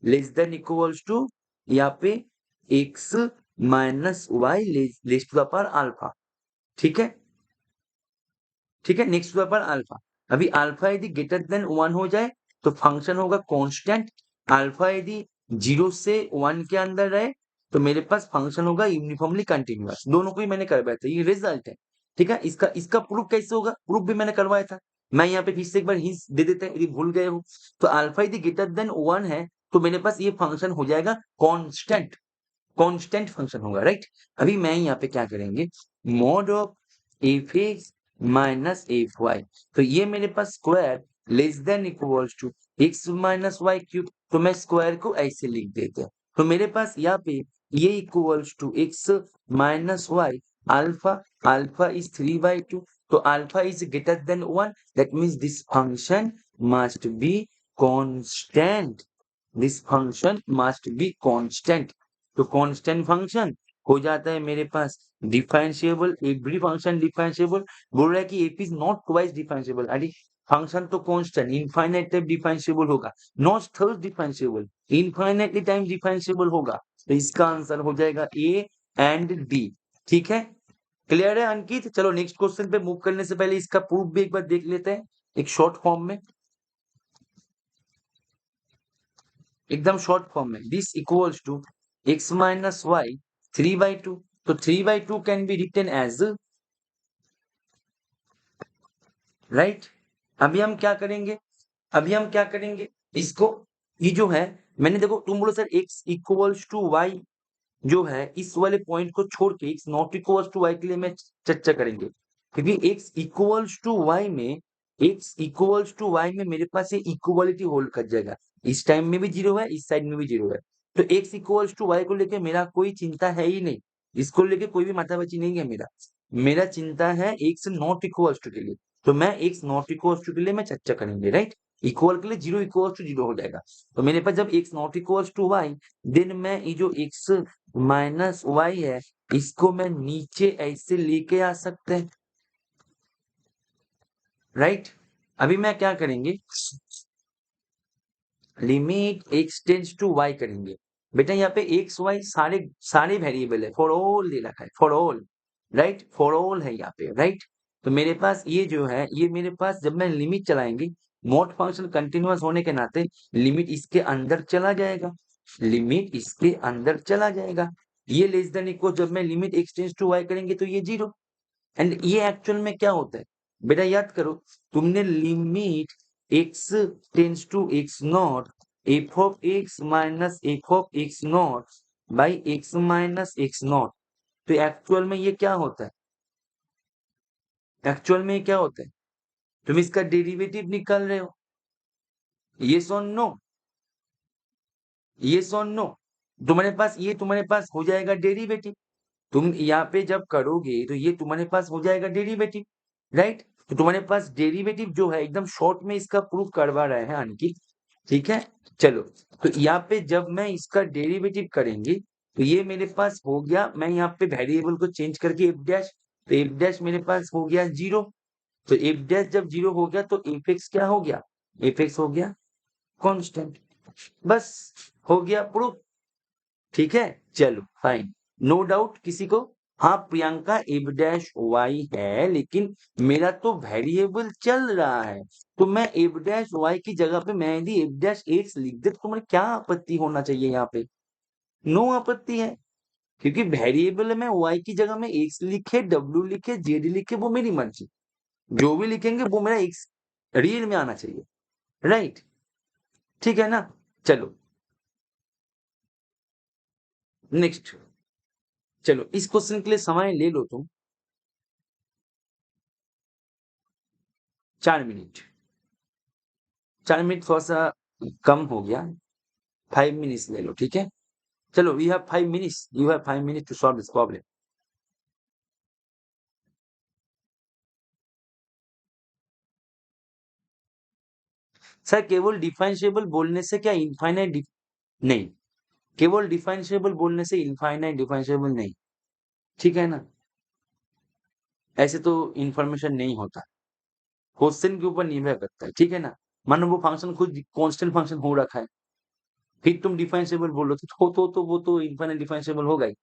लेस देन इक्वल्स टू यहाँ पे x minus y less to the power alpha, ठीक है? ठीक है, next to the power alpha. अभी अल्फा यदि ग्रेटर देन 1 हो जाए तो फंक्शन होगा कांस्टेंट। अल्फा यदि 0 से 1 के अंदर रहे तो मेरे पास फंक्शन होगा यूनिफॉर्मली कंटिन्यूअस। दोनों को ही मैंने करवाया था, ये रिजल्ट है। ठीक है, इसका इसका प्रूफ कैसे होगा? प्रूफ भी मैंने करवाया था। मैं यहाँ पे फिर से एक बार हिंट दे देते हैं यदि भूल गए हो। तो अल्फा यदि ग्रेटर देन 1 है तो मेरे पास ये फंक्शन हो जाएगा कांस्टेंट, कांस्टेंट फंक्शन होगा, राइट? अभी मैं यहाँ पे क्या करेंगे, mod of f x minus f y. तो ये मेरे पास square less than equals to x minus y cube. तो मैं स्क्वायर को ऐसे लिख देते हैं। तो मेरे पास यहाँ पे ये equals to x minus y alpha, alpha is 3/2। तो alpha is greater than 1, that means this function must be constant. This function must be constant. तो कांस्टेंट फंक्शन हो जाता है मेरे पास डिफरेंशिएबल। Every function differentiable. बोल रहा है कि f is not twice differentiable. अरे फंक्शन तो कांस्टेंट इनफाइनाइट टाइम डिफरेंशिएबल होगा, not third differentiable, infinitely time differentiable होगा। तो इसका आंसर हो जाएगा ए एंड डी। ठीक है, क्लियर है अंकित? चलो नेक्स्ट क्वेश्चन पे मूव करने से पहले इसका प्रूफ भी एक बार देख लेते हैं एक शॉर्ट फॉर्म में, एकदम शॉर्ट फॉर्म में। This equals to x minus y 3/2। तो 3/2 can be written as right. अभी हम क्या करेंगे, अभी हम क्या करेंगे इसको, ये जो है मैंने देखो तुम बोलो sir x equals to y जो है इस वाले पॉइंट को छोड़ के x not equals to y के लिए मैं चर्चा करेंगे, क्योंकि एक्स इक्वल्स टू वाई में, एक्स इक्वल्स टू वाई में मेरे पास ये इक्वलिटी होल्ड कर जाएगा। इस टाइम में भी जीरो है, इस साइड में भी जीरो है। तो एक्स इक्वल्स टू वाई को लेके मेरा कोई चिंता है ही नहीं, इसको लेके कोई भी माथापच्ची नहीं है मेरा। मेरा चिंता है एक्स नॉट इक्वल्स टू के लिए। तो मैं एक्स नॉट इक्वल्स टू के लिए मैं चर्चा करेंगे, राइट। इक्वल के लिए जीरो इक्वल्स टू जीरो हो जाएगा। तो मेरे पास जब x not equals to y, then मैं ये जो एक्स माइनस वाई है इसको मैं नीचे ऐसे लेके आ सकते हैं, राइट। अभी मैं क्या करेंगे, limit x tends to y करेंगे। बेटा यहाँ पे एक्स वाई सारे सारे वेरिएबल है, फॉर ऑल दे रखा है, for all, right, for all है यहाँ पे, राइट। तो मेरे पास ये जो है ये मेरे पास जब मैं लिमिट चलाएंगे, मोड फंक्शन कंटिन्यूअस होने के नाते लिमिट इसके अंदर चला जाएगा, लिमिट इसके अंदर चला जाएगा। ये लेस देन इक्वल जब मैं limit x tends to y करेंगे तो ये जीरो। एंड ये एक्चुअल में क्या होता है बेटा याद करो, तुमने limit x tends to x not f of x minus f of x not by x minus x not. तो एक्चुअल में ये क्या होता है, एक्चुअल में ये क्या होता है, तुम इसका डेरिवेटिव निकाल रहे हो, ये सोन नो, ये सोन नो। तुम्हारे पास ये तुम्हारे पास हो जाएगा डेरिवेटिव, तुम यहाँ पे जब करोगे तो ये तुम्हारे पास हो जाएगा डेरिवेटिव, राइट। तो तुम्हारे पास डेरिवेटिव जो है एकदम शॉर्ट में इसका प्रूफ करवा रहे हैं अंकित, ठीक है। चलो तो यहाँ पे जब मैं इसका डेरिवेटिव करेंगे तो ये मेरे पास हो गया, मैं यहाँ पे वेरिएबल को चेंज करके एफ डैश, तो एफ डैश मेरे पास हो गया जीरो। तो एफ डैश जब जीरो हो गया तो एफ एक्स क्या हो गया, एफ एक्स हो गया कांस्टेंट। बस हो गया प्रूफ, ठीक है। चलो फाइन, नो डाउट किसी को। हाँ प्रियंका एफ डैश वाई है, लेकिन मेरा तो वेरिएबल चल रहा है, तो मैं एफ डैश वाई की जगह पे मैं यदि एफ डैश एक्स लिख दे तो तुम्हें क्या आपत्ति होना चाहिए यहाँ पे, नो आपत्ति है। क्योंकि वेरिएबल में वाई की जगह में एक्स लिखे, डब्ल्यू लिखे, जेड लिखे, वो मेरी मर्जी, जो भी लिखेंगे वो मेरा एक्स रियल में आना चाहिए, राइट, ठीक है ना। चलो नेक्स्ट, चलो इस क्वेश्चन के लिए समय ले लो तुम 4 मिनट, 4 मिनट थोड़ा सा कम हो गया, 5 मिनट्स ले लो, ठीक है। चलो we have 5 minutes, you have 5 minutes to solve this problem. Sir केवल डिफरेंशिएबल बोलने से क्या इनफाइनाइट नहीं, केवल डिफरेंशिएबल बोलने से इनफाइनाइट डिफरेंशिएबल नहीं, ठीक है ना। ऐसे तो इंफॉर्मेशन नहीं होता, क्वेश्चन के ऊपर निर्भर करता है, ठीक है ना। मानो वो फंक्शन खुद कांस्टेंट फंक्शन हो रखा है, फिर तुम डिफरेंशिएबल बोलो तो वो तो इनफाइनाइट डिफरेंशिएबल होगा ही।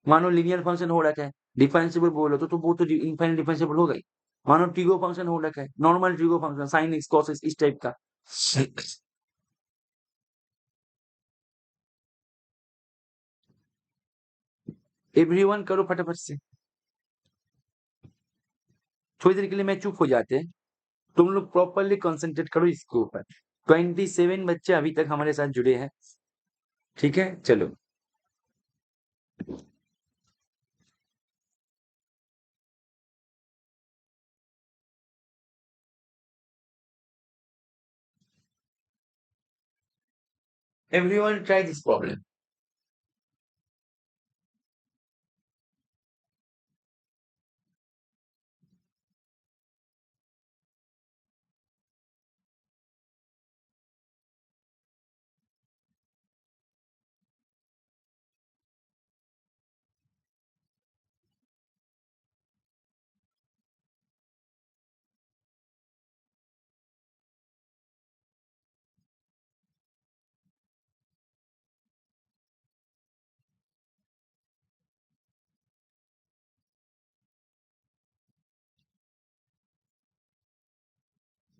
मानो लीनियर फंक्शन हो रखा है, डिफरेंशिएबल बोलो तो वो तो इनफाइनाइट डिफरेंशिएबल होगा ही। मानो ट्रिगो फंक्शन हो रखा है, normal trigo function sine x cos x इस टाइप का। एवरीवन करो फटाफट से, थोड़ी देर के लिए मैं चुप हो जाते हैं, तुम लोग प्रॉपरली कंसंट्रेट करो इसके ऊपर। 27 बच्चे अभी तक हमारे साथ जुड़े हैं, ठीक है। चलो Everyone try this problem.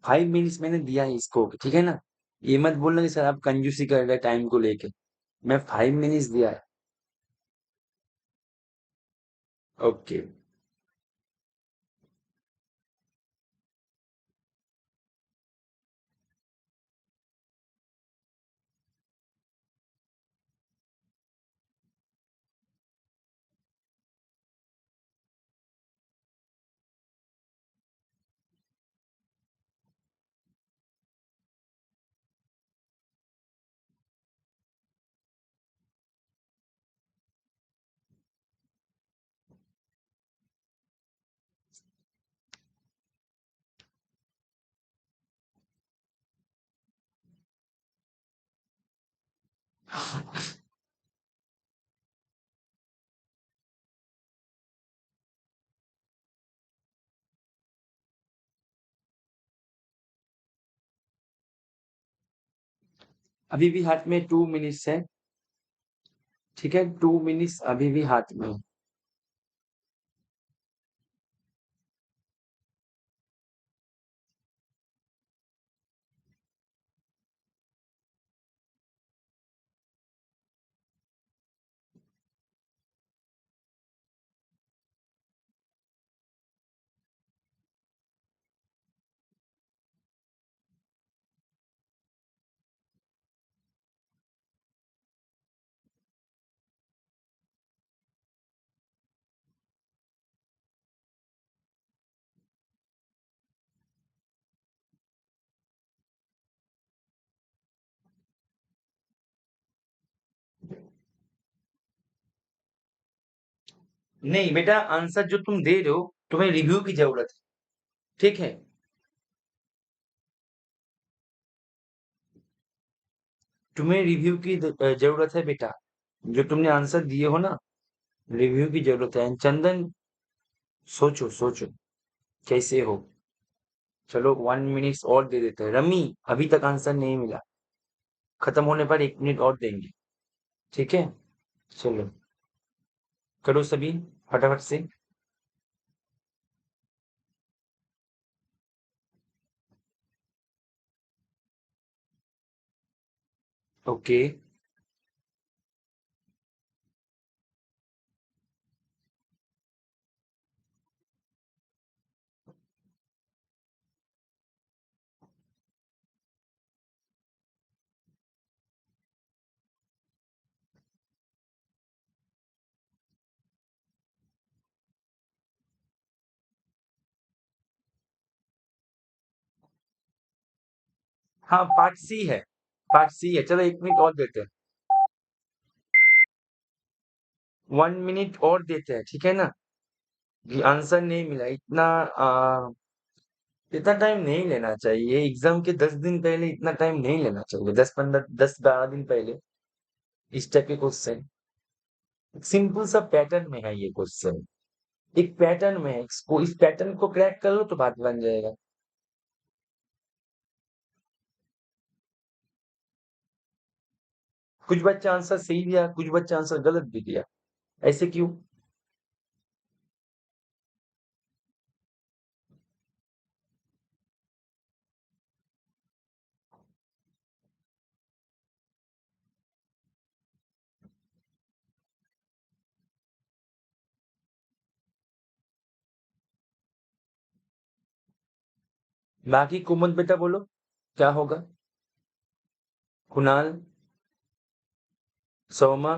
5 minutes मैंने दिया है इसको, ठीक है ना? ये मत बोलना कि सर आप कंजूसी कर रहे हैं टाइम को लेके। मैं 5 मिनट्स दिया है। ओके। अभी भी हाथ में 2 मिनट्स है। ठीक है, 2 मिनट्स अभी भी हाथ में है। नहीं बेटा, आंसर जो तुम दे रहे हो, तुम्हें रिव्यू की जरूरत है। ठीक है, तुम्हें रिव्यू की जरूरत है बेटा। जो तुमने आंसर दिए हो ना, रिव्यू की जरूरत है। चंदन, सोचो सोचो, कैसे हो? चलो 1 मिनट्स और दे देते हैं। रमी, अभी तक आंसर नहीं मिला। खत्म होने पर 1 मिनट और देंगे। ठीक है, चलो करो सभी, फटाफट से। ओके। हाँ, पार्ट सी है। पार्ट सी है, चलो 1 मिनट और देते हैं। 1 मिनट और देते हैं, ठीक है ना? ये आंसर नहीं मिला इतना। इतना टाइम नहीं लेना चाहिए। एग्जाम के 10 दिन पहले इतना टाइम नहीं लेना चाहिए। 10-15, 10-12 दिन पहले इस टाइप के क्वेश्चन। सिंपल सा पैटर्न में है ये क्वेश्चन। एक पैटर्न में है, इसको इस पैटर्न को क्रैक कर लो तो बात बन जाएगा। कुछ बच्चा आंसर सही दिया, कुछ बच्चा आंसर गलत भी दिया। ऐसे क्यों? बाकी कुमुद बेटा बोलो, क्या होगा? कुणाल, सोमा,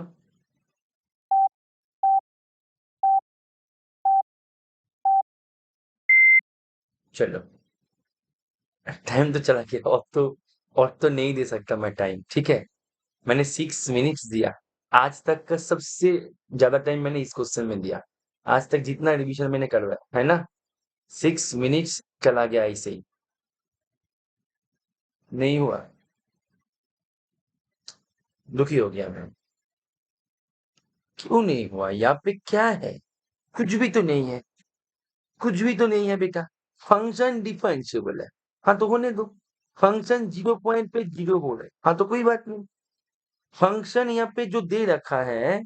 चलो टाइम तो चला गया। और तो नहीं दे सकता मैं टाइम, ठीक है? मैंने 6 मिनट्स दिया। आज तक का सबसे ज्यादा टाइम मैंने इस क्वेश्चन में दिया। आज तक जितना रिवीजन मैंने करवाया है ना, 6 मिनट्स चला गया ऐसे ही। नहीं हुआ, दुखी हो गया मैं। क्यों नहीं हुआ? यहाँ पे क्या है? कुछ भी तो नहीं है, कुछ भी तो नहीं है बेटा। फंक्शन डिफरेंशिएबल है। हाँ तो होने दो। फंक्शन 0 पॉइंट पे 0 हो रहा है, हाँ तो कोई बात नहीं। फंक्शन यहाँ पे जो दे रखा है,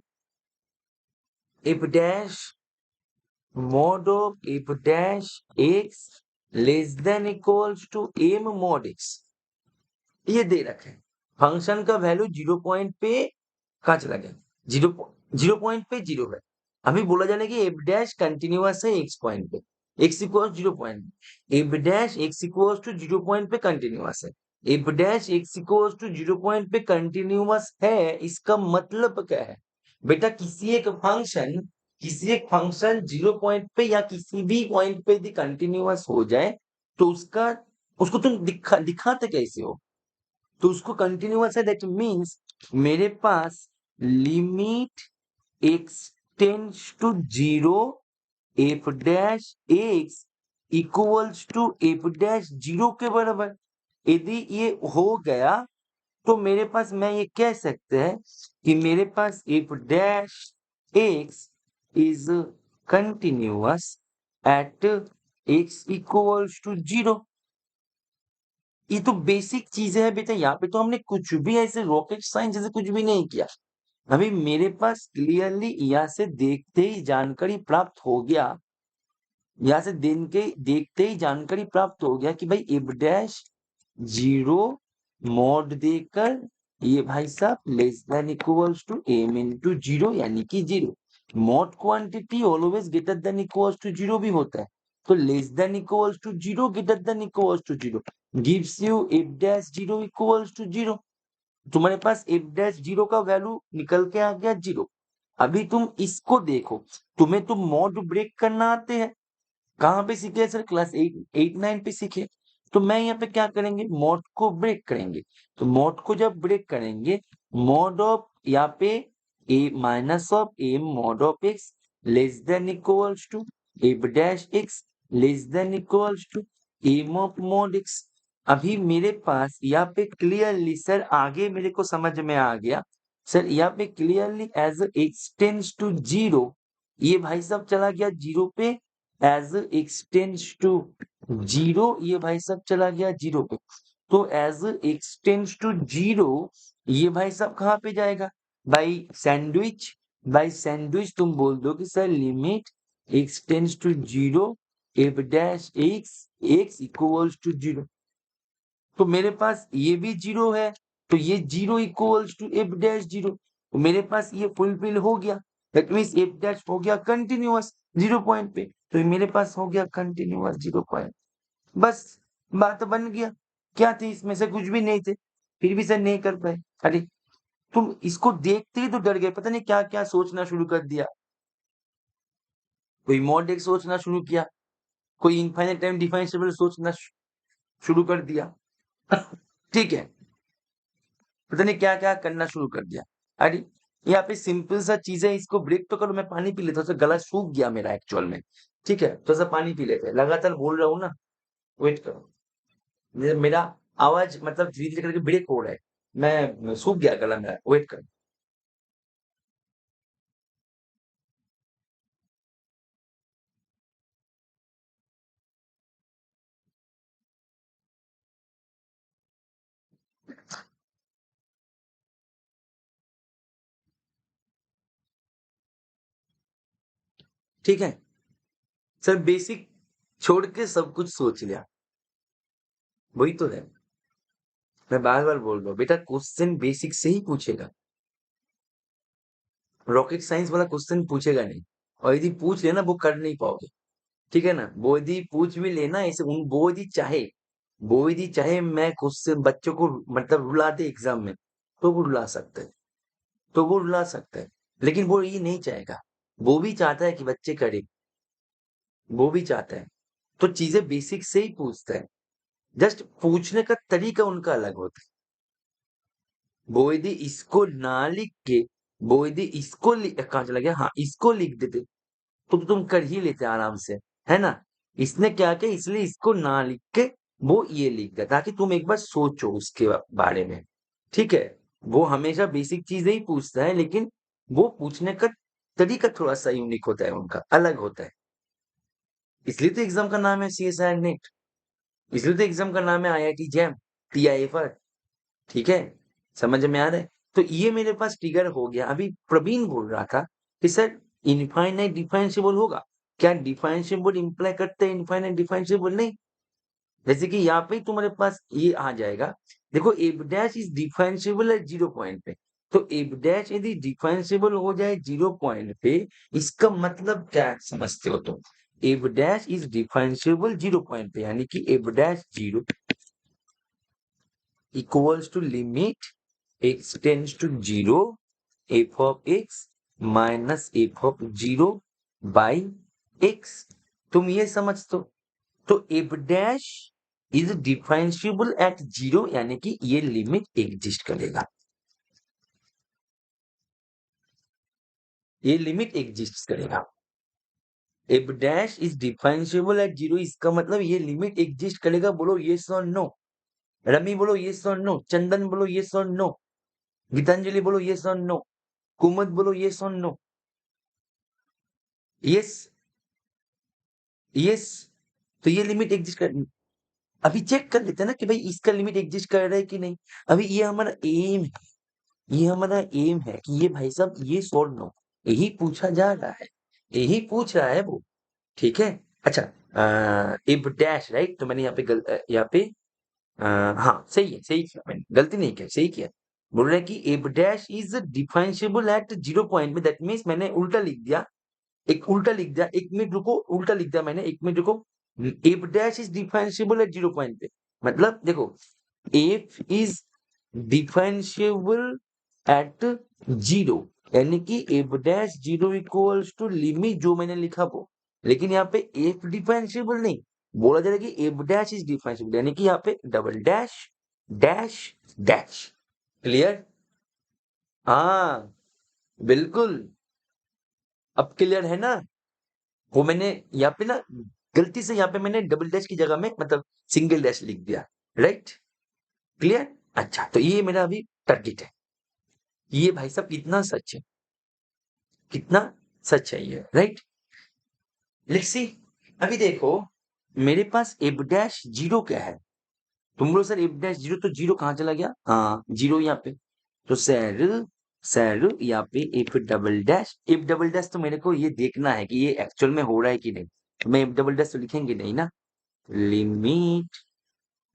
if dash mod of if dash x less than equals to m mod x, ये दे रखे हैं। फंक्शन का वैल्यू 0 पॉइंट पे कहाँ चला गया? 0 पॉइंट पे 0 है। अभी बोला जाने की एफ डैश कंटिन्यूअस है x पॉइंट पे, x equals 0 point, f dash x equals to 0 point पे कंटिन्यूअस है। F dash x equals to 0 point पे कंटिन्यूअस है, इसका मतलब क्या है बेटा? किसी एक फंक्शन 0 पॉइंट पे या किसी भी पॉइंट पे यदि कंटिन्यूअस हो जाए तो उसको तुम दिखाते कैसे हो? तो उसको कंटिन्यूअस है, दैट मीन्स मेरे पास limit x tends to 0 f dash x equals to f dash 0 के बराबर। यदि ये हो गया तो मेरे पास, मैं ये कह सकते हैं कि मेरे पास f dash x is continuous at x equals to 0। ये तो बेसिक चीजें है बेटा, यहाँ पे तो हमने कुछ भी ऐसे रॉकेट साइंस जैसे कुछ भी नहीं किया। अभी मेरे पास क्लियरली यहाँ से देखते ही जानकारी प्राप्त हो गया, यहाँ से देखते ही जानकारी प्राप्त हो गया कि भाई एफ डैश 0 मॉड देकर ये भाई साहब less than equals to m into 0 यानी कि 0। Mod quantity always greater than equals to 0 भी होता है, तो less than equals to 0 greater than equals to 0 gives you f dash 0 equals to 0। तुम्हारे पास एफ डैश 0 का वैल्यू निकल के आ गया 0। अभी तुम इसको देखो, तुम्हें तो मॉड ब्रेक करना आते हैं। कहाँ पे सीखे सर? क्लास 8 9 पे सीखे। तो मैं यहाँ पे क्या करेंगे, मॉड को ब्रेक करेंगे। तो मॉड को जब ब्रेक करेंगे, मॉड ऑफ यहाँ पे a minus of m mod of x less than equals to f dash x less than equals to m of mod x. अभी मेरे पास यहाँ पे क्लियरली सर आगे मेरे को समझ में आ गया। सर यहाँ पे clearly as x tends to 0, ये भाई साहब चला गया 0 पे, एज एक्स टेंड्स टू 0 ये भाई साहब चला गया 0 पे। तो एज एक्स टेंड्स टू 0 ये भाई साहब कहाँ पे जाएगा? बाई सैंडविच तुम बोल दो कि sir limit x tends to 0 f dash x equals to 0। तो मेरे पास ये भी 0 है, तो ये 0 इक्वल्स टू एफ डैश 0। तो मेरे पास ये फुलफिल हो गया, दैट मीन्स एफ डैश हो गया कंटिन्यूअस 0 पॉइंट पे। तो ये मेरे पास हो गया कंटिन्यूअस 0 पॉइंट। बस बात बन गया। क्या थी इसमें से? कुछ भी नहीं थे, फिर भी सर नहीं कर पाए। अरे तुम इसको देखते ही तो डर गए, पता नहीं क्या क्या सोचना शुरू कर दिया। कोई मॉड एक्स सोचना शुरू किया, कोई इनफाइनाइट टाइम डिफरेंशिएबल सोचना शुरू कर दिया। ठीक है, पता नहीं क्या क्या करना शुरू कर दिया। अरे यहाँ पे सिंपल सा चीज है, इसको ब्रेक तो करो। मैं पानी पी लेता हूँ, गला सूख गया मेरा एक्चुअल में। ठीक है, थोड़ा सा पानी पी लेते हैं, लगातार बोल रहा हूँ ना। वेट करो, मेरा आवाज मतलब धीरे धीरे करके ब्रेक हो रहा है, मैं सूख गया गला मेरा। वेट करो। ठीक है सर, बेसिक छोड़ के सब कुछ सोच लिया, वही तो है। मैं बार बार बोल रहा हूँ बेटा, क्वेश्चन बेसिक से ही पूछेगा, रॉकेट साइंस वाला क्वेश्चन पूछेगा नहीं। और यदि पूछ लेना वो कर नहीं पाओगे। ठीक है ना? वो यदि पूछ भी लेना ऐसे, वो यदि चाहे मैं क्वेश्चन बच्चों को मतलब रुला दे एग्जाम में, तो वो रुला सकते हैं, तो वो रुला सकते हैं। लेकिन वो ये नहीं चाहेगा, वो भी चाहता है कि बच्चे करे, वो भी चाहता है। तो चीजें बेसिक से ही पूछता है, जस्ट पूछने का तरीका उनका अलग होता है। बोईदी इसको ना लिख के बोईदी इसको कहाँ चला गया, हाँ इसको लिख देते तो तुम कर ही लेते आराम से, है ना। इसने क्या किया, इसलिए इसको ना लिख के वो ये लिख दिया ताकि तुम एक बार सोचो उसके बारे में। ठीक है, वो हमेशा बेसिक चीजें ही पूछता है, लेकिन वो पूछने का तरीका थोड़ा सा यूनिक होता है, उनका अलग होता है। इसलिए तो एग्जाम का नाम है सीएसआई नेट, इसलिए तो एग्जाम का नाम है आईआईटी जैम, टीआईएफआर। ठीक है, समझ में आ रहा है। तो ये मेरे पास ट्रिगर हो गया। अभी प्रवीण बोल रहा था कि सर इनफाइनाइट डिफरेंशिएबल होगा क्या, डिफरेंशिएबल इंप्लाई करते हैं इनफाइनाइट डिफरेंशिएबल नहीं। जैसे कि यहाँ पे तुम्हारे पास ये आ जाएगा, देखो F dash is differentiable at 0 point पे, तो एफ डैश यदि डिफरेंशिएबल हो जाए 0 पॉइंट पे, इसका मतलब क्या समझते हो तुम। F dash is differentiable 0 point पे, यानी कि f dash 0 equals to limit x tends to 0 f of x minus f of 0 by x। तुम ये समझ तो f dash is differentiable at 0, यानी कि ये लिमिट एग्जिस्ट करेगा, ये लिमिट एग्जिस्ट करेगा। f dash is differentiable at 0, इसका मतलब ये लिमिट एग्जिस्ट करेगा। बोलो यस और नो, रमी बोलो यस और नो, चंदन बोलो यस और नो, गीतांजलि बोलो यस और नो, कुमुद बोलो यस और नो। यस, यस, तो ये लिमिट एग्जिस्ट कर, अभी चेक कर लेते हैं ना कि भाई इसका लिमिट एग्जिस्ट कर रहा है कि नहीं। अभी ये हमारा एम है, ये हमारा एम है कि ये भाई साहब ये सॉल्व नो, यही पूछा जा रहा है, यही पूछ रहा है वो। ठीक है, अच्छा, इफ डैश राइट, तो मैंने यहाँ पे यहाँ पे हाँ सही है, सही किया मैंने, गलती नहीं किया, सही किया। बोल रहा है कि if dash is differentiable at 0 point में, दैट मीन्स मैंने उल्टा लिख दिया, एक उल्टा लिख दिया, 1 मिनट रुको, उल्टा लिख दिया मैंने, 1 मिनट रुको। F dash is differentiable at 0 point पे, मतलब देखो एफ इज डिफरेंशिएबल एट 0, यानी कि f dash 0 equals to limit जो मैंने लिखा वो, लेकिन यहाँ पे एफ डिफरेंशिएबल नहीं, बोला जा रहा है कि एफ डैश इज डिफरेंशिएबल, यानी कि यहाँ पे double dash dash dash. Clear, हाँ बिल्कुल, अब क्लियर है ना। वो मैंने यहाँ पे ना गलती से यहाँ पे मैंने डबल डैश की जगह में मतलब सिंगल डैश लिख दिया, राइट। क्लियर, अच्छा, तो ये मेरा अभी टारगेट है। ये भाई साहब कितना सच है, कितना सच है ये, राइट। लेट्स सी, अभी देखो मेरे पास एफ डैश 0 क्या है, तुम बोलो सर एफ डैश 0, तो 0 कहाँ चला गया, हाँ 0 यहाँ पे, तो सर सर यहाँ पे एफ डबल डैश तो मेरे को ये देखना है कि ये एक्चुअल में हो रहा है कि नहीं, तो मैं एफ डबल डैश तो लिखेंगे नहीं ना। Limit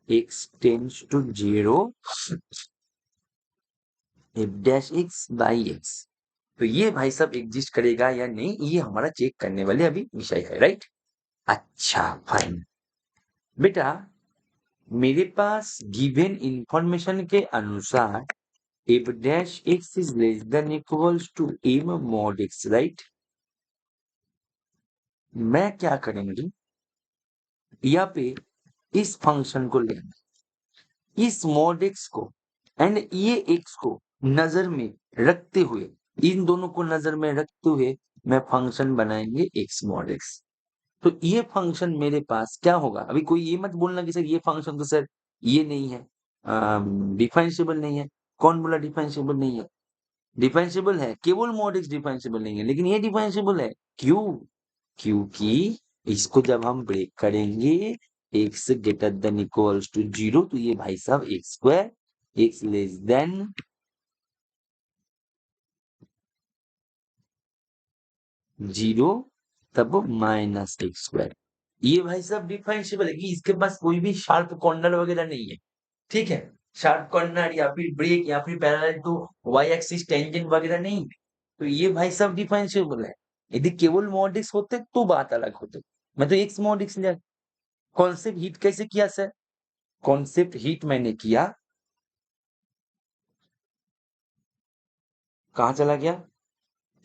x tends to 0 f dash x by x, तो ये भाई साहब एग्जिस्ट करेगा या नहीं, ये हमारा चेक करने वाले अभी विषय है, राइट। अच्छा फाइन बेटा, मेरे पास गिवन इंफॉर्मेशन के अनुसार f dash x is less than equals to m mod x, right. मैं क्या करेंगे, यहाँ पे इस फंक्शन को लेना, इस mod x को एंड ये x को नजर में रखते हुए, इन दोनों को नजर में रखते हुए मैं फंक्शन बनाएंगे x mod x। तो ये फंक्शन मेरे पास क्या होगा, अभी कोई ये मत बोलना कि सर ये फंक्शन तो सर ये नहीं है, डिफरेंशिएबल नहीं है। कौन बोला डिफरेंशिएबल नहीं है, डिफरेंशिएबल है, केवल mod x डिफरेंशिएबल नहीं है, लेकिन ये डिफरेंशिएबल है क्यों, क्योंकि इसको जब हम ब्रेक करेंगे x greater than equals to 0, तो ये भाई साहब x square, x less than 0, तब माइनस x स्क्वायर। ये भाई साहब डिफरेंशिएबल है कि इसके पास कोई भी शार्प कॉर्नर वगैरह नहीं है। ठीक है, शार्प कॉर्नर या फिर ब्रेक या फिर parallel to y axis tangent वगैरह नहीं, तो ये भाई साहब डिफरेंशिएबल है। यदि केवल mod x होते तो बात अलग होती, मैं तो x mod x लिया। कॉन्सेप्ट हीट कैसे किया सर, कॉन्सेप्ट हीट मैंने किया, कहां चला गया,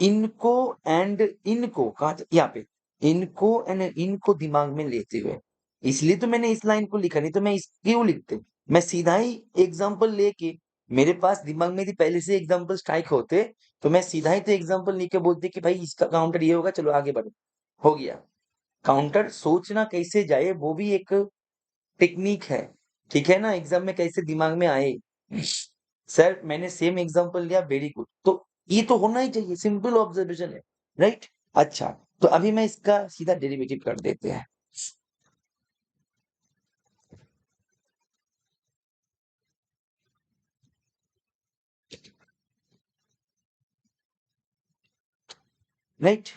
इनको एंड इनको, कहा यहाँ पे, इनको एंड इनको दिमाग में लेते हुए, इसलिए तो मैंने इस लाइन को लिखा, नहीं तो मैं इस क्यों लिखते, मैं सीधा ही एग्जांपल लेके मेरे पास दिमाग में यदि पहले से एग्जांपल स्ट्राइक होते तो मैं सीधा ही तो एग्जांपल लिख के बोलते कि भाई इसका काउंटर ये होगा, चलो आगे बढ़ो, हो गया। काउंटर सोचना कैसे जाए वो भी एक टेक्निक है, ठीक है ना, एग्जाम में कैसे दिमाग में आए। सर मैंने सेम एग्जांपल लिया, वेरी गुड, तो ये तो होना ही चाहिए, सिंपल ऑब्जर्वेशन है, राइट। अच्छा, तो अभी मैं इसका सीधा डेरिवेटिव कर देते हैं। राइट,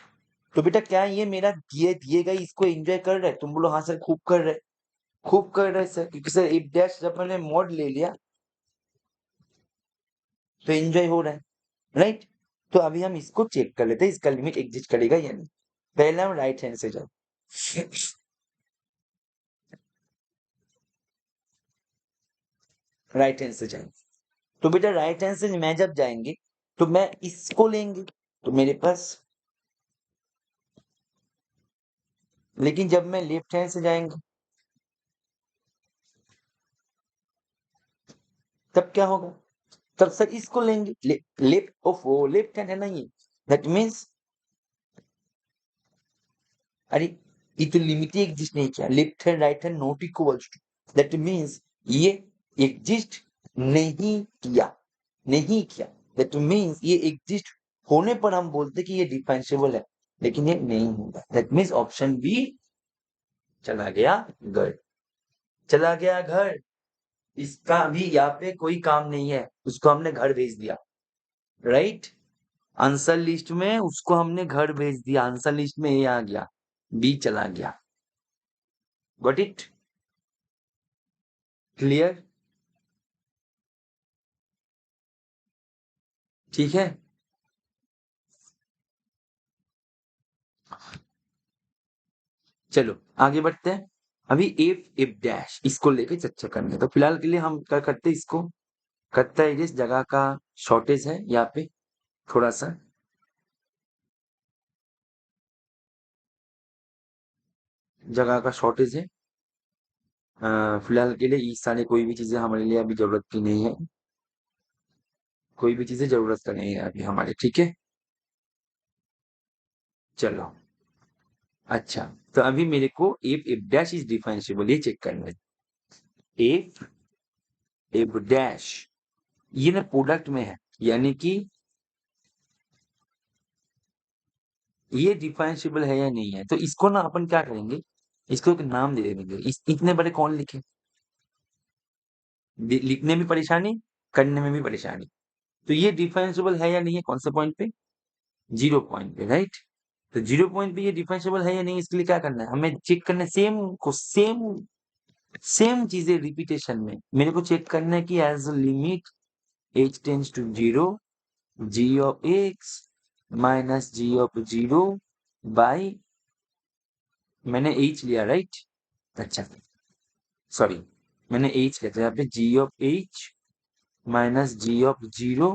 तो बेटा क्या ये मेरा दिए दिए गए इसको एंजॉय कर रहे हैं? तुम बोलो हाँ सर खूब कर रहे, खूब कर रहे सर, क्योंकि सर इफ डैश जब मैंने मॉड ले लिया तो एंजॉय हो रहा है, राइट। तो अभी हम इसको चेक कर लेते हैं इसका लिमिट एग्जिस्ट करेगा या नहीं। पहले हम राइट हैंड से जाओ, राइट हैंड से जाएंगे। तो बेटा राइट हैंड से मैं जब जाएंगे तो मैं इसको लेंगे, तो मेरे पास, लेकिन जब मैं लेफ्ट हैंड से जाएंगे तब क्या होगा? तब सर इसको लेंगे, लेफ्ट ऑफ वो लेफ्ट हैंड है ना ये, दैट मीन्स, अरे ये तो लिमिट ही एग्जिस्ट नहीं किया, left hand right hand not equals to, that means ये एग्जिस्ट नहीं किया, नहीं किया, दैट मीन्स ये एग्जिस्ट होने पर हम बोलते कि ये डिफरेंशिएबल है, लेकिन ये नहीं होगा, दैट मीन्स ऑप्शन बी चला गया घर, चला गया घर। इसका अभी यहाँ पे कोई काम नहीं है, उसको हमने घर भेज दिया, राइट। आंसर लिस्ट में उसको हमने घर भेज दिया, आंसर लिस्ट में ए आ गया, बी चला गया। Got it? क्लियर? ठीक है, चलो आगे बढ़ते हैं। अभी इफ डैश इसको लेके चर्चा करने, तो फिलहाल के लिए हम क्या करते हैं, इसको करता है जिस जगह का शॉर्टेज है यहाँ पे, थोड़ा सा जगह का शॉर्टेज है। फिलहाल के लिए इस सारे कोई भी चीजें हमारे लिए अभी जरूरत की नहीं है, कोई भी चीजें जरूरत का नहीं है अभी हमारे, ठीक है। चलो, अच्छा, तो अभी मेरे को इफ डैश इज डिफरेंशिएबल ये चेक करना है। इफ डैश ये ना प्रोडक्ट में है, यानी कि ये डिफरेंशिएबल है या नहीं है, तो इसको ना अपन क्या करेंगे, इसको एक नाम दे देंगे। इतने बड़े कौन लिखे, लिखने में परेशानी, करने में भी परेशानी। तो ये डिफरेंशिएबल है या नहीं है, कौन से पॉइंट पे? 0 पॉइंट पे, राइट। तो 0 पॉइंट पे ये डिफरेंशिएबल है या नहीं, इसके लिए क्या करना है, हमें चेक करना है सेम को, सेम सेम चीजें रिपीटेशन में मेरे को चेक करना है कि as limit h tends to 0 g of x minus g of 0 by, मैंने h लिया, राइट। अच्छा, सॉरी, मैंने h लिया, तो यहाँ पे g of h minus g of 0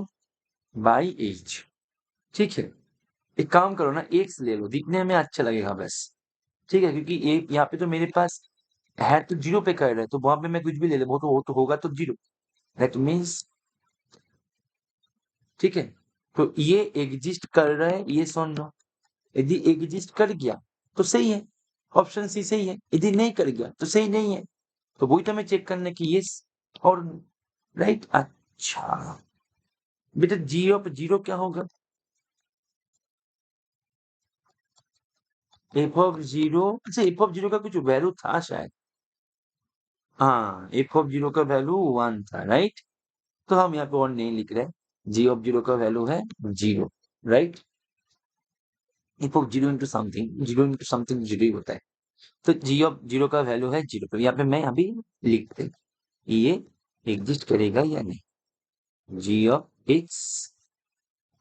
by h, ठीक है। एक काम करो ना, x ले लो, दिखने में अच्छा लगेगा बस, ठीक है, क्योंकि एक यहाँ पे तो मेरे पास है तो 0 पे कर रहा है, तो वहां पे मैं कुछ भी ले ले, वो तो होगा तो 0, दैट मीन्स, ठीक है। तो ये एग्जिस्ट कर रहा है, ये सुन लो, यदि एग्जिस्ट कर गया तो सही है, ऑप्शन सी सही है, यदि नहीं कर गया तो सही नहीं है। तो वही तो हमें चेक करने की, ये और राइट। अच्छा बेटा, जी ऑफ 0 क्या होगा? एफ ऑफ 0, अच्छा एफ ऑफ 0 का कुछ वैल्यू था शायद, हाँ एफ ऑफ 0 का वैल्यू 1 था, राइट। तो हम यहाँ पे और नहीं लिख रहे, जी ऑफ 0 का वैल्यू है 0, right. F of 0 into something, 0 into something 0 ही होता है। तो जी ऑफ 0 का वैल्यू है 0, तो यहाँ पे मैं अभी लिख दे, ये एग्जिस्ट करेगा या नहीं, जी ऑफ एक्स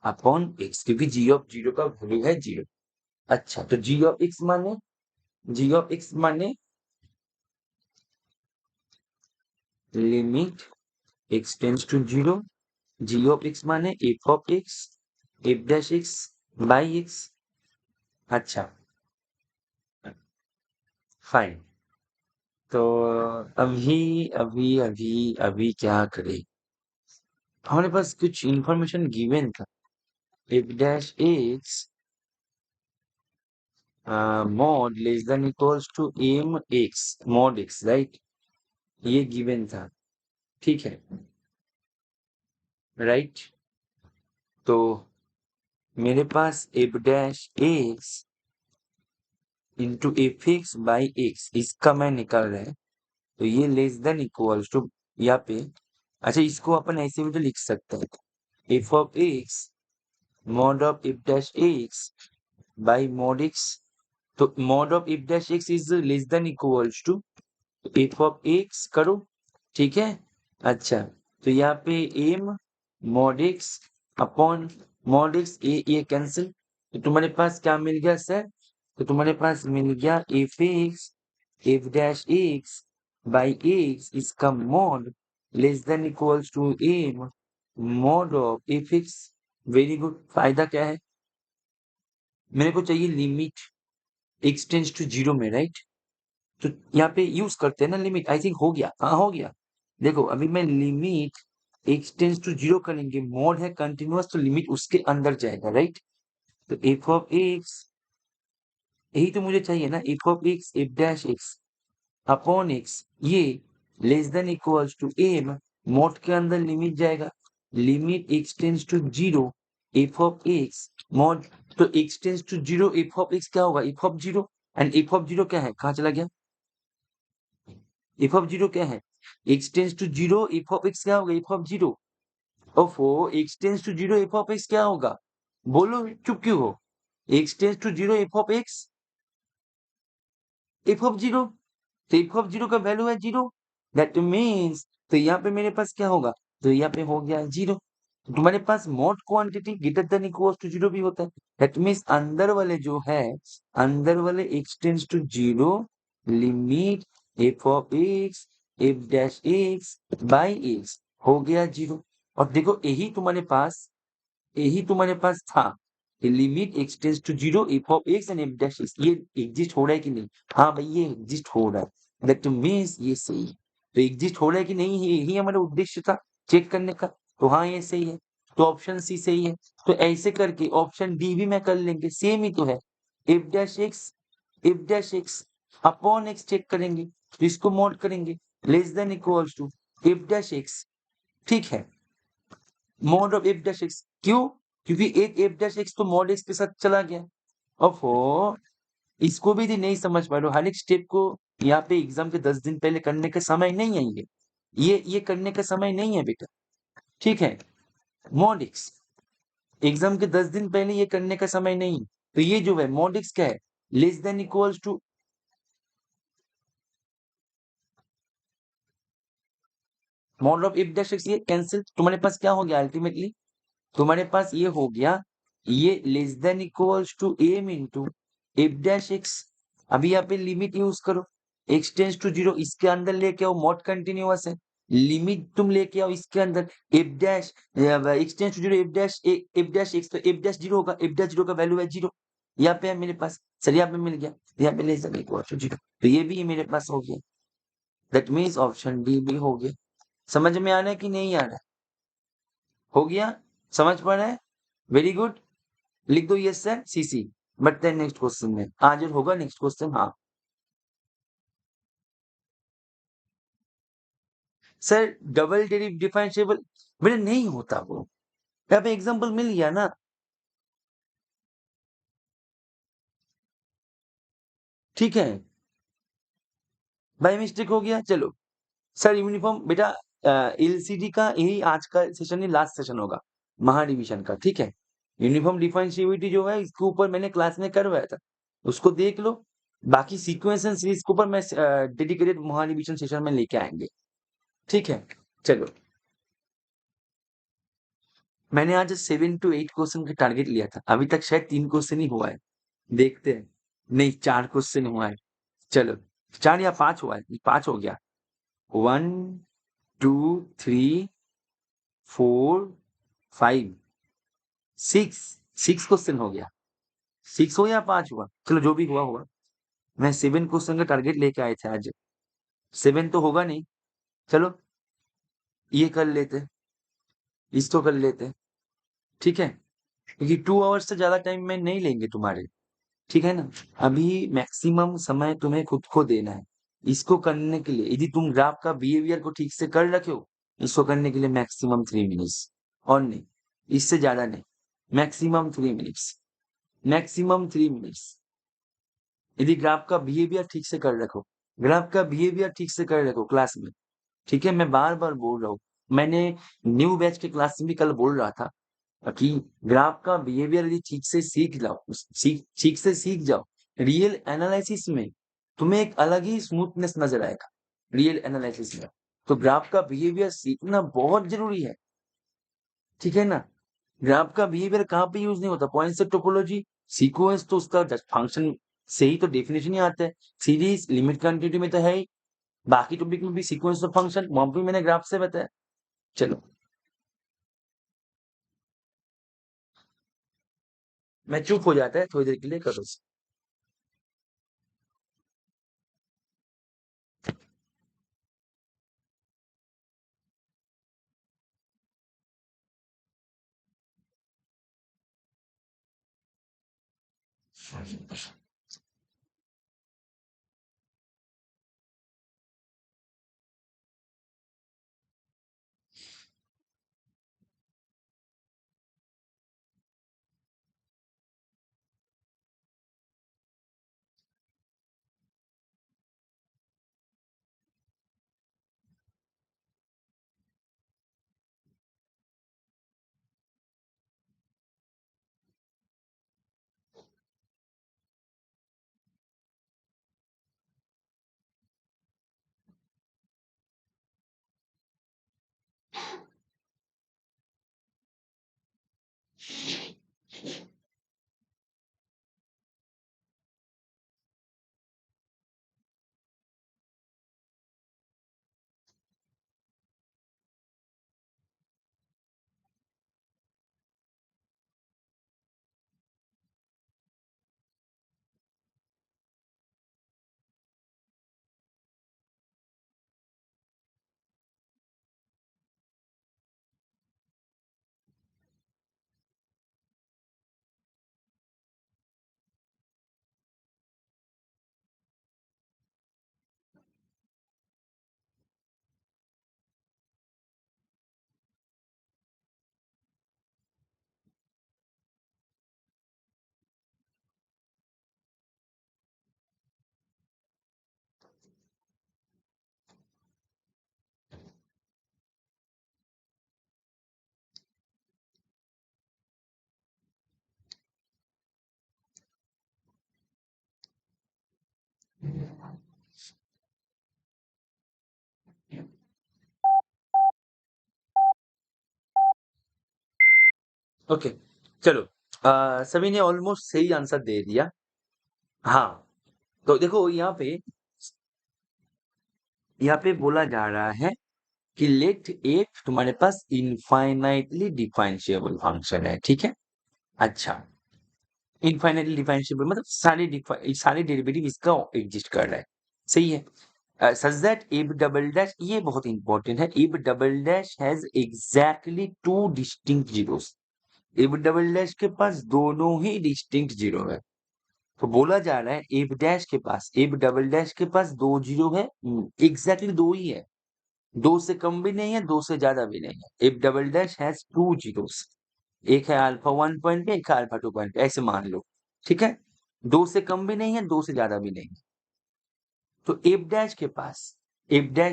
अपॉन एक्स, क्योंकि जी ऑफ 0 का वैल्यू है 0। अच्छा, तो जी ऑफ एक्स माने, जी ऑफ एक्स माने limit x tends to 0, g of x माने f of x, f dash x by x. अच्छा, फाइन। तो अभी अभी अभी अभी क्या करें, हमारे पास कुछ इंफॉर्मेशन गिवन था, if dash x mod less than equals to m x mod x, right? ये गिवन था, ठीक है, राइट? तो मेरे पास f dash x into F x by x, इसका मैं निकाल रहा है, तो ये लेस देन इक्वल्स टू यहाँ पे, अच्छा इसको अपन ऐसे भी तो लिख सकते हैं, F of x mod of f dash x by mod x, तो mod of f dash x is less than equals to f of x करो, ठीक है। अच्छा, तो यहाँ पे m mod x upon mod x, ये कैंसिल, तो तुम्हारे पास क्या मिल गया सर? तो तुम्हारे पास मिल गया f x f dash x by x इसका mod less than equals to m mod of f x. Very good. फायदा क्या है? मेरे को चाहिए limit x tends to zero में, राइट? तो यहाँ पे यूज करते हैं ना लिमिट, आई थिंक हो गया, हाँ हो गया। देखो अभी मैं limit x tends to zero करेंगे, मॉड है कंटिन्यूअस, तो लिमिट उसके अंदर जाएगा, राइट? तो एफ ऑफ एक्स, यही तो मुझे चाहिए ना, f of x f dash x upon x, ये less than equals to m, mod के अंदर लिमिट जाएगा, limit x tends to zero f of x mod, तो x tends to zero f of x क्या होगा? F of zero, and f of zero क्या है? कहाँ चला गया? एफ ऑफ जीरो क्या है? X tends to zero f of x क्या होगा? F of zero. ओफो, x tends to zero f of x क्या होगा? बोलो, चुप क्यों हो? X tends to zero f of x, f of zero, तो एफ ऑफ जीरो का वैल्यू है जीरो, दैट मीन्स, तो यहाँ पे मेरे पास क्या होगा? तो यहाँ पे हो गया जीरो। तुम्हारे पास mod quantity greater than equal to zero भी होता है, दैट मीन्स अंदर वाले जो है, अंदर वाले x tends to zero limit f of x f dash x by x हो गया जीरो। और देखो यही तुम्हारे पास था, limit x tends to zero f of x and f dash x, ये एग्जिस्ट हो रहा है कि नहीं? हाँ भाई ये एग्जिस्ट हो रहा है, दैट मीन्स ये सही है। तो एग्जिस्ट हो रहा है कि नहीं, यही हमारा उद्देश्य था चेक करने का, तो हाँ ये सही है, तो ऑप्शन सी सही है। तो ऐसे करके ऑप्शन डी भी मैं कर लेंगे, सेम ही तो है, f dash x upon x check करेंगे, तो इसको मॉड करेंगे, less than equals to f dash x, ठीक है, mod of f dash x, क्यों? क्योंकि एक एफ डैश एक्स तो मॉड एक्स के साथ चला गया। अब इसको भी नहीं समझ पा रहे हो, हर एक स्टेप को यहाँ पे एग्जाम के 10 दिन पहले करने का समय नहीं है, ये करने का समय नहीं है बेटा, ठीक है। मॉड एक्स एग्जाम के 10 दिन पहले ये करने का समय नहीं, तो ये जो है मॉड एक्स क्या है? Less than equals to mod of f dash x, ये कैंसिल, तुम्हारे पास क्या हो गया अल्टीमेटली? तुम्हारे पास ये हो गया, ये less than equals to m into f dash x. अभी यहाँ पे लिमिट यूज करो, एक्स टेंस टू जीरो, इसके अंदर लेके आओ, मॉड कंटिन्यूअस है, लिमिट तुम लेके आओ इसके अंदर, f dash x tends to zero f dash x, तो एफ डैश जीरो होगा, एफ डैश जीरो का वैल्यू है जीरो, यहाँ पे है मेरे पास, सर यहाँ पे मिल गया, यहाँ पे less than equal to zero, तो ये भी मेरे पास हो गया, दैट मीन्स ऑप्शन डी भी हो गया। समझ में आ रहा है कि नहीं आ रहा है? हो गया, समझ पा रहे हैं? वेरी गुड, लिख दो यस सर सी सी। बढ़ते हैं नेक्स्ट क्वेश्चन में, आज और होगा नेक्स्ट क्वेश्चन। हाँ सर, डबल डेरिव डिफरेंशिएबल मेरे नहीं होता वो, यहाँ पे एग्जांपल मिल गया ना, ठीक है, बाय मिस्टेक हो गया, चलो। सर यूनिफॉर्म बेटा, एलसीडी का यही आज का सेशन ही लास्ट सेशन होगा, महा डिवीजन का, ठीक है। यूनिफॉर्म डिफरेंशिएबिलिटी जो है इसके ऊपर मैंने क्लास में करवाया था, उसको देख लो, बाकी सीक्वेंस एंड सीरीज के ऊपर मैं डेडिकेटेड महा डिवीजन सेशन में लेके आएंगे, ठीक है। चलो, मैंने आज 7 to 8 क्वेश्चन का टारगेट लिया था, अभी तक शायद 3 क्वेश्चन ही हुआ है, देखते हैं। नहीं 4 क्वेश्चन हुआ है, चलो 4 या 5 हुआ है, 5 हो गया, 1 2 3 4 5 6, 6 क्वेश्चन हो गया, 6 हो या 5 हुआ, चलो जो भी हुआ हुआ। मैं 7 क्वेश्चन का टारगेट लेके आए थे आज, 7 तो होगा नहीं, चलो ये कर लेते, इसको कर लेते हैं, ठीक है, क्योंकि 2 आवर्स से ज्यादा टाइम में नहीं लेंगे तुम्हारे, ठीक है ना। अभी मैक्सिमम समय तुम्हें खुद को देना है इसको करने के लिए। यदि तुम ग्राफ का बिहेवियर को ठीक से कर रखे हो, इसको करने के लिए मैक्सिमम 3 मिनट्स, और नहीं, इससे ज्यादा नहीं, मैक्सिमम 3 मिनट्स, मैक्सिमम 3 मिनट्स। यदि ग्राफ का बिहेवियर ठीक से कर रखो, ग्राफ का बिहेवियर ठीक से कर रखो क्लास में, ठीक है। मैं बार बार बोल रहा हूँ, मैंने न्यू बैच के क्लास में भी कल बोल रहा था कि ग्राफ का बिहेवियर यदि ठीक से सीख जाओ, ठीक से सीख जाओ, रियल एनालिसिस में तुम्हें एक अलग ही स्मूथनेस नजर आएगा, रियल एनालिसिस में। तो ग्राफ का बिहेवियर सीखना बहुत जरूरी है, ठीक है ना। ग्राफ का बिहेवियर कहाँ पे यूज नहीं होता, पॉइंट से टोपोलॉजी, सीक्वेंस तो उसका फंक्शन से ही तो डेफिनेशन ही आता है, सीरीज लिमिट क्वांटिटी में तो है ही, बाकी टॉपिक में भी सीक्वेंस ऑफ फंक्शन वहां भी मैंने ग्राफ से बताया। चलो, मैं चुप हो जाता है थोड़ी देर के लिए, करो। ओके, चलो, सभी ने ऑलमोस्ट सही आंसर दे दिया। हाँ, तो देखो यहाँ पे बोला जा रहा है कि लेट एक तुम्हारे पास इनफाइनाइटली डिफरेंशिएबल फंक्शन है, ठीक है। अच्छा, इनफाइनाइटली डिफरेंशिएबल मतलब सारे डेरिवेटिव इसका एग्जिस्ट कर रहा है, सही है। Such that if double dash, ये बहुत इंपॉर्टेंट है, if double dash has exactly two distinct zeros, if double dash के पास दोनों ही डिस्टिंक्ट जीरो है। तो बोला जा रहा है इफ डैश के पास, इफ डबल डैश के पास दो जीरो है, एग्जैक्टली दो ही है, दो से कम भी नहीं है, दो से ज्यादा भी नहीं है। If double dash has two zeros, एक है अल्फा 1 पॉइंट पे, एक है अल्फा 2 पॉइंट पे, ऐसे मान लो, ठीक है। दो से कम भी नहीं है, दो से ज्यादा भी नहीं है। तो एफ डैश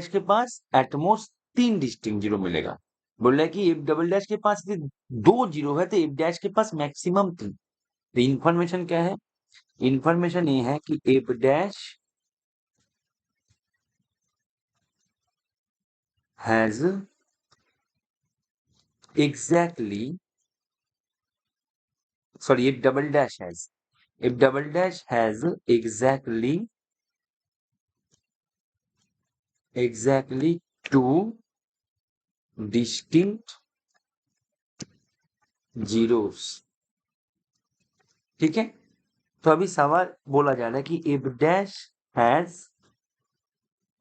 के पास एटमोस्ट तीन डिस्टिंक्ट जीरो मिलेगा। बोल रहा है कि एफ डबल डैश के पास यदि दो जीरो है तो एफ डैश के पास मैक्सिमम तीन। तो इन्फॉर्मेशन क्या है, इन्फॉर्मेशन ये है कि f dash has exactly, sorry, F double dash has exactly two distinct zeros, ठीक है। तो अभी सवाल बोला जा रहा है कि if dash has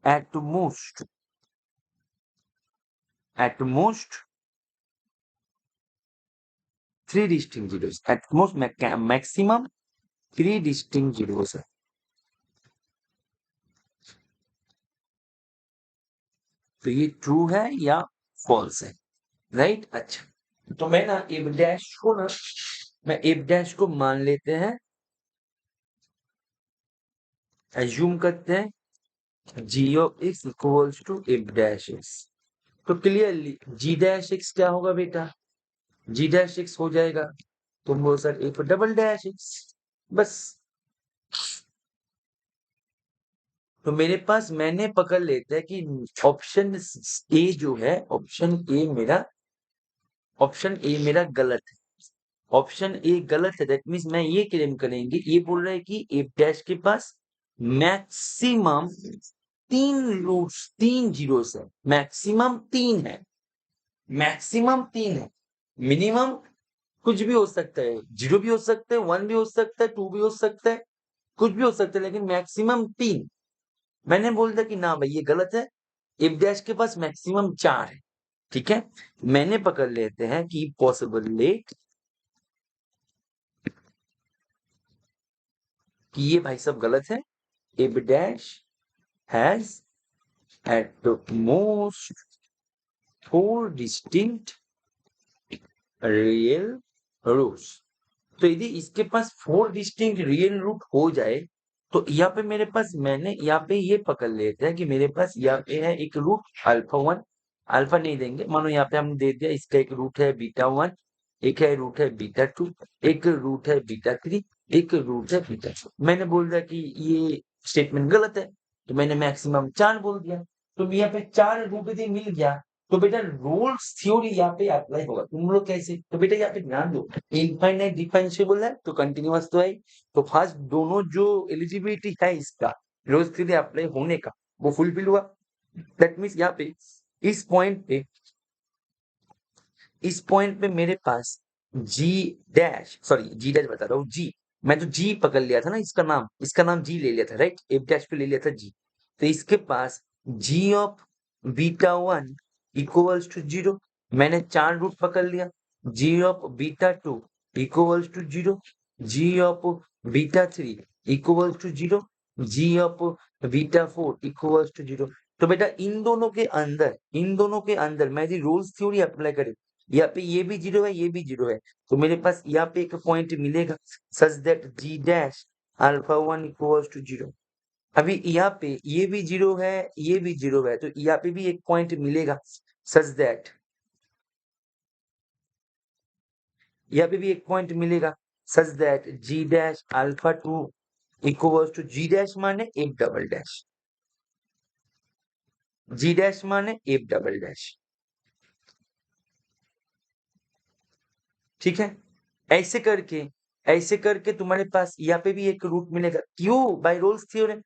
at most 3 distinct zeros, at most maximum 3 distinct zeros है। तो ये ट्रू है या फॉल्स है, राइट? अच्छा, तो मैं ना एफ डैश को ना, मैं एफ डैश को मान लेते हैं, एज्यूम करते हैं g of x equals to f dash x. तो क्लियरली जी डैश एक्स क्या होगा बेटा, जी डैश एक्स हो जाएगा। तुम बोल sir F double dash x, बस। तो मेरे पास, मैंने पकड़ लेते हैं कि ऑप्शन ए जो है, ऑप्शन ए मेरा गलत है, ऑप्शन ए गलत है। दैट मीन्स मैं ये क्लेम करेंगे, ये बोल रहा है कि एफ डैश के पास मैक्सिमम 3 रूट्स, 3 जीरोस है, मैक्सिमम 3 है, मैक्सिमम 3 है। मिनिमम कुछ भी हो सकता है, 0 भी हो सकता है, 1 भी हो सकता है, 2 भी हो सकता है, कुछ भी हो सकता है, लेकिन मैक्सिमम 3। मैंने बोल दिया कि ना भाई ये गलत है, एफ डैश के पास मैक्सिमम 4 है, ठीक है। मैंने पकड़ लेते हैं कि पॉसिबल लेट, कि ये भाई सब गलत है। F dash has at most 4 distinct real roots. तो यदि इसके पास 4 डिस्टिंक्ट रियल रूट हो जाए, तो यहाँ पे मेरे पास, मैंने यहाँ पे ये पकड़ लेते हैं कि मेरे पास यहाँ पे है एक रूट अल्फा 1, अल्फा नहीं देंगे, मानो यहाँ पे हमने दे दिया, इसका एक रूट है बीटा 1, एक है रूट है बीटा 2, एक रूट है बीटा 3, एक रूट है बीटा 4। मैंने बोल दिया कि ये स्टेटमेंट गलत है, तो मैंने मैक्सिमम 4 बोल दिया। तो यहाँ पे 4 रूट यदि मिल गया, तो बेटा रोल्स थ्योरी यहाँ पे अप्लाई होगा। तुम लोग कैसे, तो बेटा यहाँ पे ध्यान दो, इनफाइनाइट डिफरेंशिएबल है तो कंटिन्यूअस तो है, तो फर्स्ट दोनों जो एलिजिबिलिटी है इसका रोल्स थ्योरी अप्लाई होने का, वो फुलफिल हुआ। दैट मीन्स यहाँ पे इस पॉइंट पे, इस पॉइंट पे मेरे पास जी डैश, सॉरी जी डैश बता रहा हूँ, जी, मैं तो जी पकड़ लिया था ना, इसका नाम जी ले लिया था, राइट, एफ डैश पे ले लिया था जी। तो इसके पास g of beta 1 equals to 0, मैंने 4 रूट पकड़ लिया। G of beta 2 equals to 0, g of beta 3 equals to 0, g of beta 4 equals to 0। तो बेटा इन दोनों के अंदर, इन दोनों के अंदर मैं यदि रोल्स थ्योरी अप्लाई करें, यहाँ पे ये भी 0 है, ये भी 0 है, तो मेरे पास यहाँ पे एक पॉइंट मिलेगा such that g dash alpha 1 equals to 0। अभी यहाँ पे ये भी 0 है, ये भी 0 है, तो यहाँ पे भी एक पॉइंट मिलेगा सच दैट, यहाँ पे भी एक पॉइंट मिलेगा such that g dash alpha 2 equals to, g dash माने f double dash, g dash माने एफ डबल डैश, ठीक है। ऐसे करके, ऐसे करके तुम्हारे पास यहाँ पे भी एक रूट मिलेगा, क्यों, बाय रोल्स थ्योरम।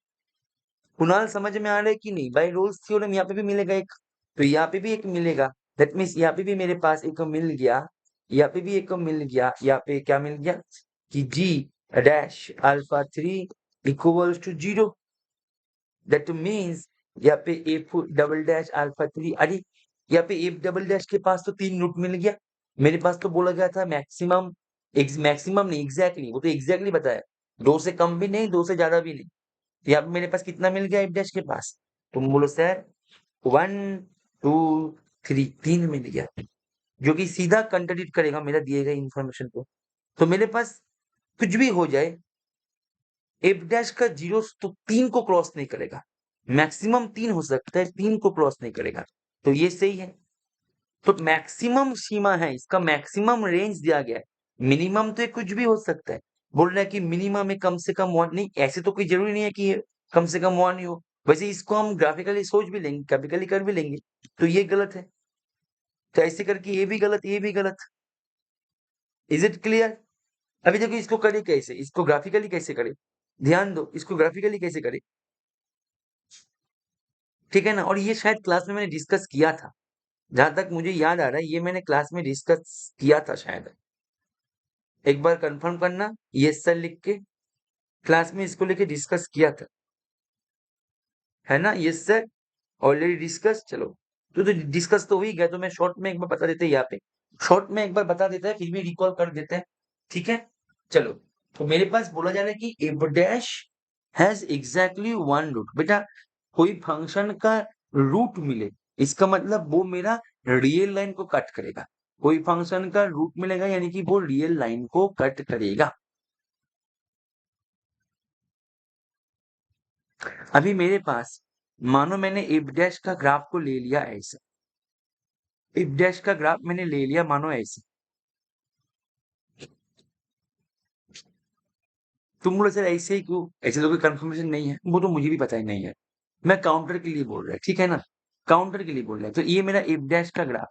कुणाल समझ में आ रहा है कि नहीं, बाय रोल्स थ्योरम यहाँ पे भी मिलेगा एक, तो यहाँ पे भी एक मिलेगा। दैट मीन्स यहाँ पे भी मेरे पास एक मिल गया, यहाँ पे भी एक मिल गया, यहाँ पे क्या मिल गया कि g dash alpha 3 equals to 0। That means यहाँ पे एफ डबल डैश अल्फा 3, अरे यहाँ पे एफ डबल डैश के पास तो 3 रूट मिल गया। मेरे पास तो बोला गया था मैक्सिमम, मैक्सिमम नहीं, एग्जैक्टली, वो तो एग्जैक्टली बताया, 2 से कम भी नहीं, 2 से ज्यादा भी नहीं। तो यहाँ पे मेरे पास कितना मिल गया एफ डैश के पास, तुम बोलो सर 1 2 3, 3 मिल गया, जो कि सीधा कंट्राडिक्ट करेगा मेरा दिए गए इन्फॉर्मेशन को। तो मेरे पास कुछ भी हो जाए, एफ डैश का 0 तो 3 को क्रॉस नहीं करेगा, मैक्सिमम 3 हो सकता है, 3 को क्रॉस नहीं करेगा, तो ये सही है। तो मैक्सिमम सीमा है, इसका मैक्सिमम रेंज दिया गया है, मिनिमम तो ये कुछ भी हो सकता है। बोल रहा है कि मिनिमम में कम से कम 1, नहीं ऐसे तो कोई जरूरी नहीं है कि ये कम से कम 1 ही हो, वैसे इसको हम ग्राफिकली सोच भी लेंगे, ग्राफिकली कर भी लेंगे, तो ये गलत है। तो ऐसे करके ये भी गलत, ये भी गलत। Is it clear? अभी देखो इसको करे कैसे, इसको ग्राफिकली कैसे करे, ध्यान दो, इसको ग्राफिकली कैसे करे, ठीक है ना। और ये शायद क्लास में मैंने डिस्कस किया था, जहां तक मुझे याद आ रहा है, ये मैंने क्लास में डिस्कस किया था शायद। एक बार कंफर्म करना, यस सर लिख के, क्लास में इसको लेके डिस्कस किया था, है ना, यस सर, ऑलरेडी डिस्कस। चलो, तो डिस्कस तो हो ही गया, तो मैं शॉर्ट में एक बार बता देते यहाँ पे शॉर्ट में एक बार बता देते हैं, फिर भी रिकॉल कर देते हैं, ठीक है। चलो, तो मेरे पास बोला जा रहा है कि f dash has exactly one root. बेटा कोई फंक्शन का रूट मिले, इसका मतलब वो मेरा रियल लाइन को कट करेगा। कोई फंक्शन का रूट मिलेगा यानी कि वो रियल लाइन को कट करेगा। अभी मेरे पास मानो मैंने एफ डैश का ग्राफ को ले लिया ऐसे, एफ डैश का ग्राफ मैंने ले लिया मानो ऐसे। तुम बोले सर ऐसे ही क्यों, ऐसे तो कोई कंफर्मेशन नहीं है। वो तो मुझे भी पता ही नहीं है, मैं काउंटर के लिए बोल रहा है, ठीक है ना, काउंटर के लिए बोल रहा है। तो ये मेरा एफ डैश का ग्राफ,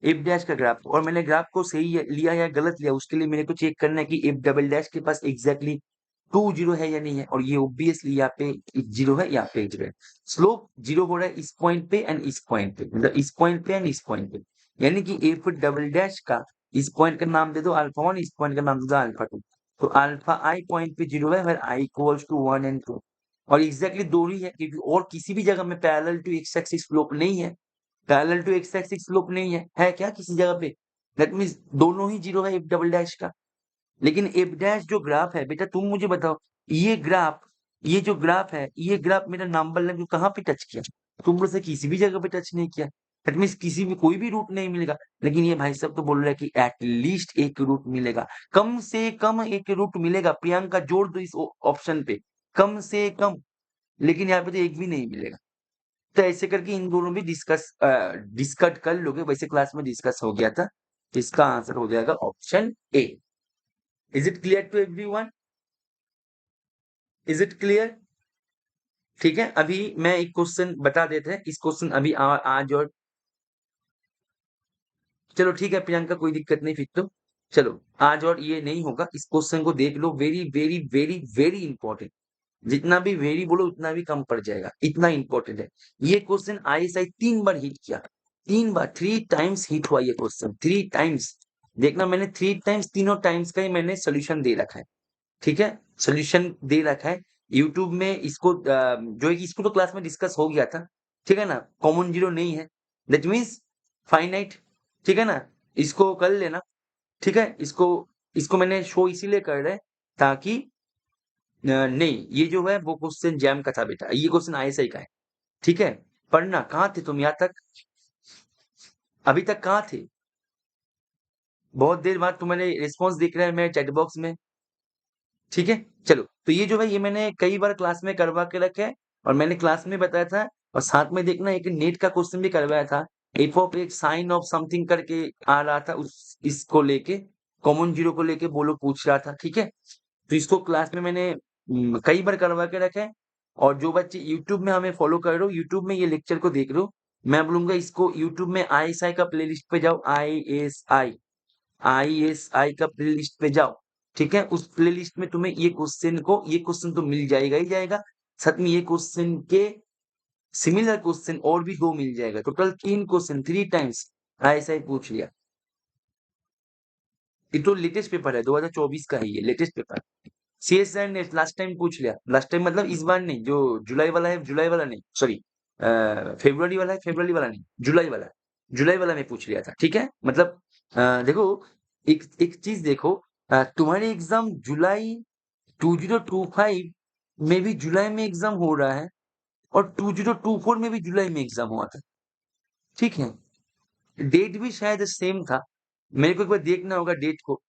एफ डैश का ग्राफ, और मैंने ग्राफ को सही लिया या गलत लिया उसके लिए मेरे को चेक करना है कि एफ डबल डैश के पास एग्जैक्टली 2 जीरो है या नहीं है। और ये ऑब्वियसली यहाँ पे 0 है, यहाँ पे 0 है। स्लोप 0 हो रहा है इस पॉइंट पे एंड इस पॉइंट पे, मतलब इस पॉइंट पे एंड इस पॉइंट पे। यानी कि एफ डबल डैश का इस पॉइंट का नाम दे दो अल्फा 1, इस पॉइंट का नाम दे दो अल्फा 2। तो अल्फा आई पॉइंट पे 0 है, आई इक्वल्स टू 1 एंड 2। और एग्जैक्टली दो ही है, क्योंकि और किसी भी जगह में parallel to x axis slope नहीं है। Parallel to x axis slope नहीं है क्या किसी जगह पे? दैट मीन्स दोनों ही 0 है एफ डबल डैश का। लेकिन एफ डैश जो ग्राफ है, बेटा तुम मुझे बताओ, ये ग्राफ, ये जो ग्राफ है, ये ग्राफ मेरा नंबर लाइन को कहाँ पे टच किया? तुम लोग से किसी भी जगह पे टच नहीं किया। दैट मीन्स किसी भी कोई भी रूट नहीं मिलेगा। लेकिन ये भाई साहब तो बोल रहा है कि एटलीस्ट एक रूट मिलेगा, कम से कम एक रूट मिलेगा। प्रियंका जोड़ दो इस ऑप्शन पे, कम से कम। लेकिन यहाँ पे तो एक भी नहीं मिलेगा। तो ऐसे करके इन दोनों भी डिस्कस कर लोगे, वैसे क्लास में डिस्कस हो गया था। इसका आंसर हो जाएगा option A. Is it clear to everyone? Is it clear? ठीक है, अभी मैं एक क्वेश्चन बता देते हैं। इस क्वेश्चन अभी आज और चलो ठीक है प्रियंका, कोई दिक्कत नहीं फिर तो। चलो आज और ये नहीं होगा, इस क्वेश्चन को देख लो, very very very very important. जितना भी वेरी बोलो उतना भी कम पड़ जाएगा, इतना इंपॉर्टेंट है। ये क्वेश्चन आईएसआई 3 बार हिट किया, 3 बार, 3 टाइम्स हिट हुआ ये क्वेश्चन, 3 टाइम्स। देखना मैंने 3 टाइम्स, तीनों टाइम्स का ही मैंने सोल्यूशन दे रखा है, ठीक है, सोल्यूशन दे रखा है यूट्यूब में। इसको जो है कि इसको तो क्लास में डिस्कस हो गया था, ठीक है ना। कॉमन जीरो नहीं है, दैट मीन्स फाइनाइट, ठीक है ना। इसको कर लेना, ठीक है। इसको इसको मैंने शो इसीलिए कर रहा है ताकि नहीं, ये जो है वो क्वेश्चन जैम का था बेटा, ये क्वेश्चन आईएसआई का है, ठीक है। पढ़ना, कहाँ थे तुम यहाँ तक, अभी तक कहाँ थे? बहुत देर बाद तुम्हारे रिस्पॉन्स दिख रहा है मेरे चैट बॉक्स में, ठीक है। चलो, तो ये जो है ये मैंने कई बार क्लास में करवा के रखा है, और मैंने क्लास में बताया था। और साथ में देखना एक नेट का क्वेश्चन भी करवाया था, एफ ऑफ एक साइन ऑफ समथिंग करके आ रहा था, उस इसको लेके, कॉमन जीरो को लेके वो लोग पूछ रहा था, ठीक है। तो इसको क्लास में मैंने कई बार करवा के रखा है। और जो बच्चे यूट्यूब में हमें फॉलो कर रहे हो, यूट्यूब में ये लेक्चर को देख रहे हो, मैं बोलूंगा इसको यूट्यूब में आईएसआई का प्लेलिस्ट पे जाओ, आईएसआई का प्लेलिस्ट पे जाओ, ठीक है। उस प्लेलिस्ट में तुम्हें ये क्वेश्चन तो मिल जाएगा ही जाएगा। साथ में ये क्वेश्चन के सिमिलर क्वेश्चन और भी 2 मिल जाएगा। टोटल 3 क्वेश्चन, 3 टाइम्स आईएसआई पूछ लिया। ये तो लेटेस्ट पेपर है, 2024 का है ये लेटेस्ट पेपर। सीएसआर ने लास्ट टाइम पूछ लिया, लास्ट टाइम मतलब इस बार नहीं, जो जुलाई वाला है, जुलाई वाला नहीं, सॉरी फेब्रुअरी वाला है, फेब्रुअरी वाला नहीं, जुलाई वाला, जुलाई वाला में पूछ लिया था, ठीक है। मतलब देखो, एक एक चीज देखो, तुम्हारे एग्जाम जुलाई 2025 में भी जुलाई में एग्जाम हो रहा है, और 2024 में भी जुलाई में एग्जाम हुआ था, ठीक है। डेट भी शायद सेम था, मेरे को एक बार देखना होगा डेट को,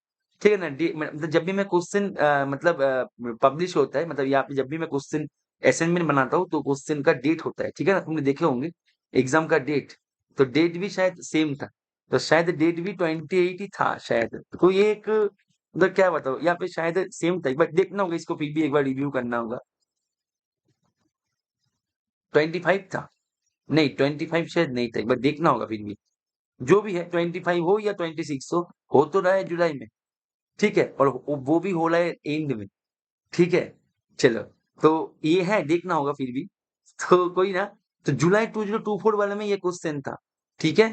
ठीक है ना। डेट मतलब जब भी मैं क्वेश्चन मतलब पब्लिश होता है, मतलब यहाँ पे जब भी मैं क्वेश्चन असाइनमेंट बनाता हूँ तो क्वेश्चन का डेट होता है, ठीक है ना, तुमने देखे होंगे एग्जाम का डेट। तो डेट भी शायद सेम था, तो शायद डेट भी 28 ही था शायद। तो ये एक मतलब क्या बताओ, यहाँ पे शायद सेम था, बट देखना होगा इसको, फिर भी एक बार रिव्यू करना होगा। 25 था? नहीं, 25 शायद नहीं था, एक बार देखना होगा फिर भी। जो भी है, 25 हो या 26 हो तो रहा है जुलाई में, ठीक है। और वो भी हो रहा है एंड में, ठीक है। चलो, तो ये है, देखना होगा फिर भी, तो कोई ना। तो जुलाई 2024 वाले में ये क्वेश्चन था, ठीक है।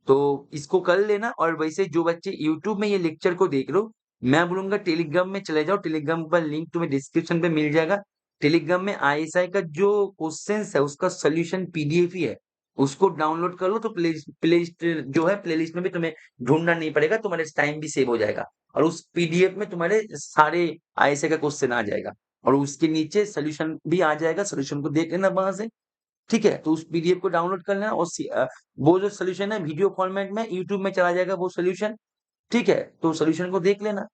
तो इसको कर लेना। और वैसे जो बच्चे यूट्यूब में ये लेक्चर को देख लो, मैं बोलूंगा टेलीग्राम में चले जाओ, टेलीग्राम पर लिंक तुम्हें डिस्क्रिप्शन पे मिल जाएगा। टेलीग्राम में आईएसआई का जो क्वेश्चन है उसका सोल्यूशन पीडीएफ ही है, उसको डाउनलोड कर लो तो प्लेलिस्ट जो है प्लेलिस्ट में भी तुम्हें ढूंढना नहीं पड़ेगा, तुम्हारे टाइम भी सेव हो जाएगा और उस पीडीएफ में तुम्हारे सारे आईएसए का क्वेश्चन आ जाएगा और उसके नीचे सोल्यूशन भी आ जाएगा, सोल्यूशन को देख लेना वहां से। ठीक है, तो उस पीडीएफ को डाउनलोड कर लेना और वो जो सोल्यूशन है वीडियो फॉर्मेट में यूट्यूब में चला जाएगा वो सोल्यूशन। ठीक है, तो सोल्यूशन को देख लेना।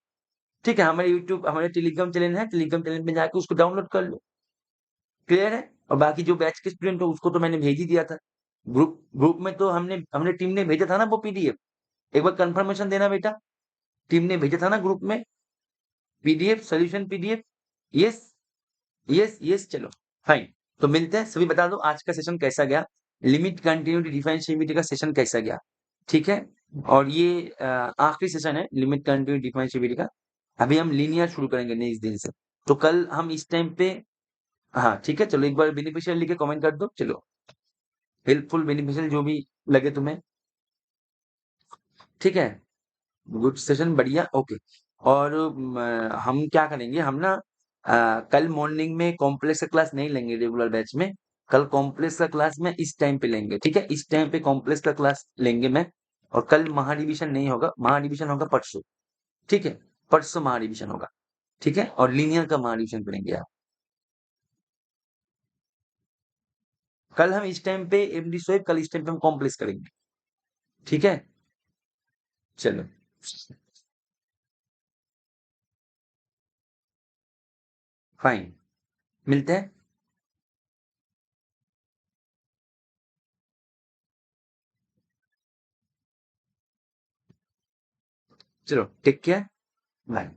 ठीक है, हमारे यूट्यूब हमारे टेलीग्राम चैनल है, टेलीग्राम चैनल में जाके उसको डाउनलोड कर लो। क्लियर है? और बाकी जो बैच के स्टूडेंट हो उसको तो मैंने भेज ही दिया था। ग्रुप ग्रुप में तो हमने टीम ने भेजा था ना वो पीडीएफ। एक बार कंफर्मेशन देना बेटा, टीम ने भेजा था ना ग्रुप में PDF, solution PDF. Yes, yes, yes, चलो फाइन। तो मिलते हैं, सभी बता दो आज का सेशन कैसा गया, लिमिट कंटिन्यूटी डिफरेंशिएबिलिटी का सेशन कैसा गया। ठीक है, और ये आखिरी सेशन है लिमिट कंटिन्यूटी डिफरेंशिएबिलिटी का। अभी हम लीनियर शुरू करेंगे नेक्स्ट दिन से। तो कल हम इस टाइम पे, हाँ ठीक है, चलो एक बार बेनिफिशियल लिख के कमेंट कर दो। चलो, हेल्पफुल बेनिफिशियल जो भी लगे तुम्हें। ठीक है, गुड सेशन, बढ़िया, ओके। और हम क्या करेंगे, हम ना कल मॉर्निंग में कॉम्प्लेक्स का क्लास नहीं लेंगे रेगुलर बैच में। कल कॉम्प्लेक्स का क्लास में इस टाइम पे लेंगे। ठीक है, इस टाइम पे कॉम्प्लेक्स का क्लास लेंगे मैं। और कल महारिविजन नहीं होगा, महारिविजन होगा परसों। ठीक है, परसों महारिविजन होगा। ठीक है, और लीनियर का महारिविजन करेंगे आप। कल हम इस टाइम पे एमडी सोएब, कल इस टाइम पे हम कॉम्प्लेक्स करेंगे। ठीक है, चलो फाइन, मिलते हैं। चलो टेक केयर, बाय।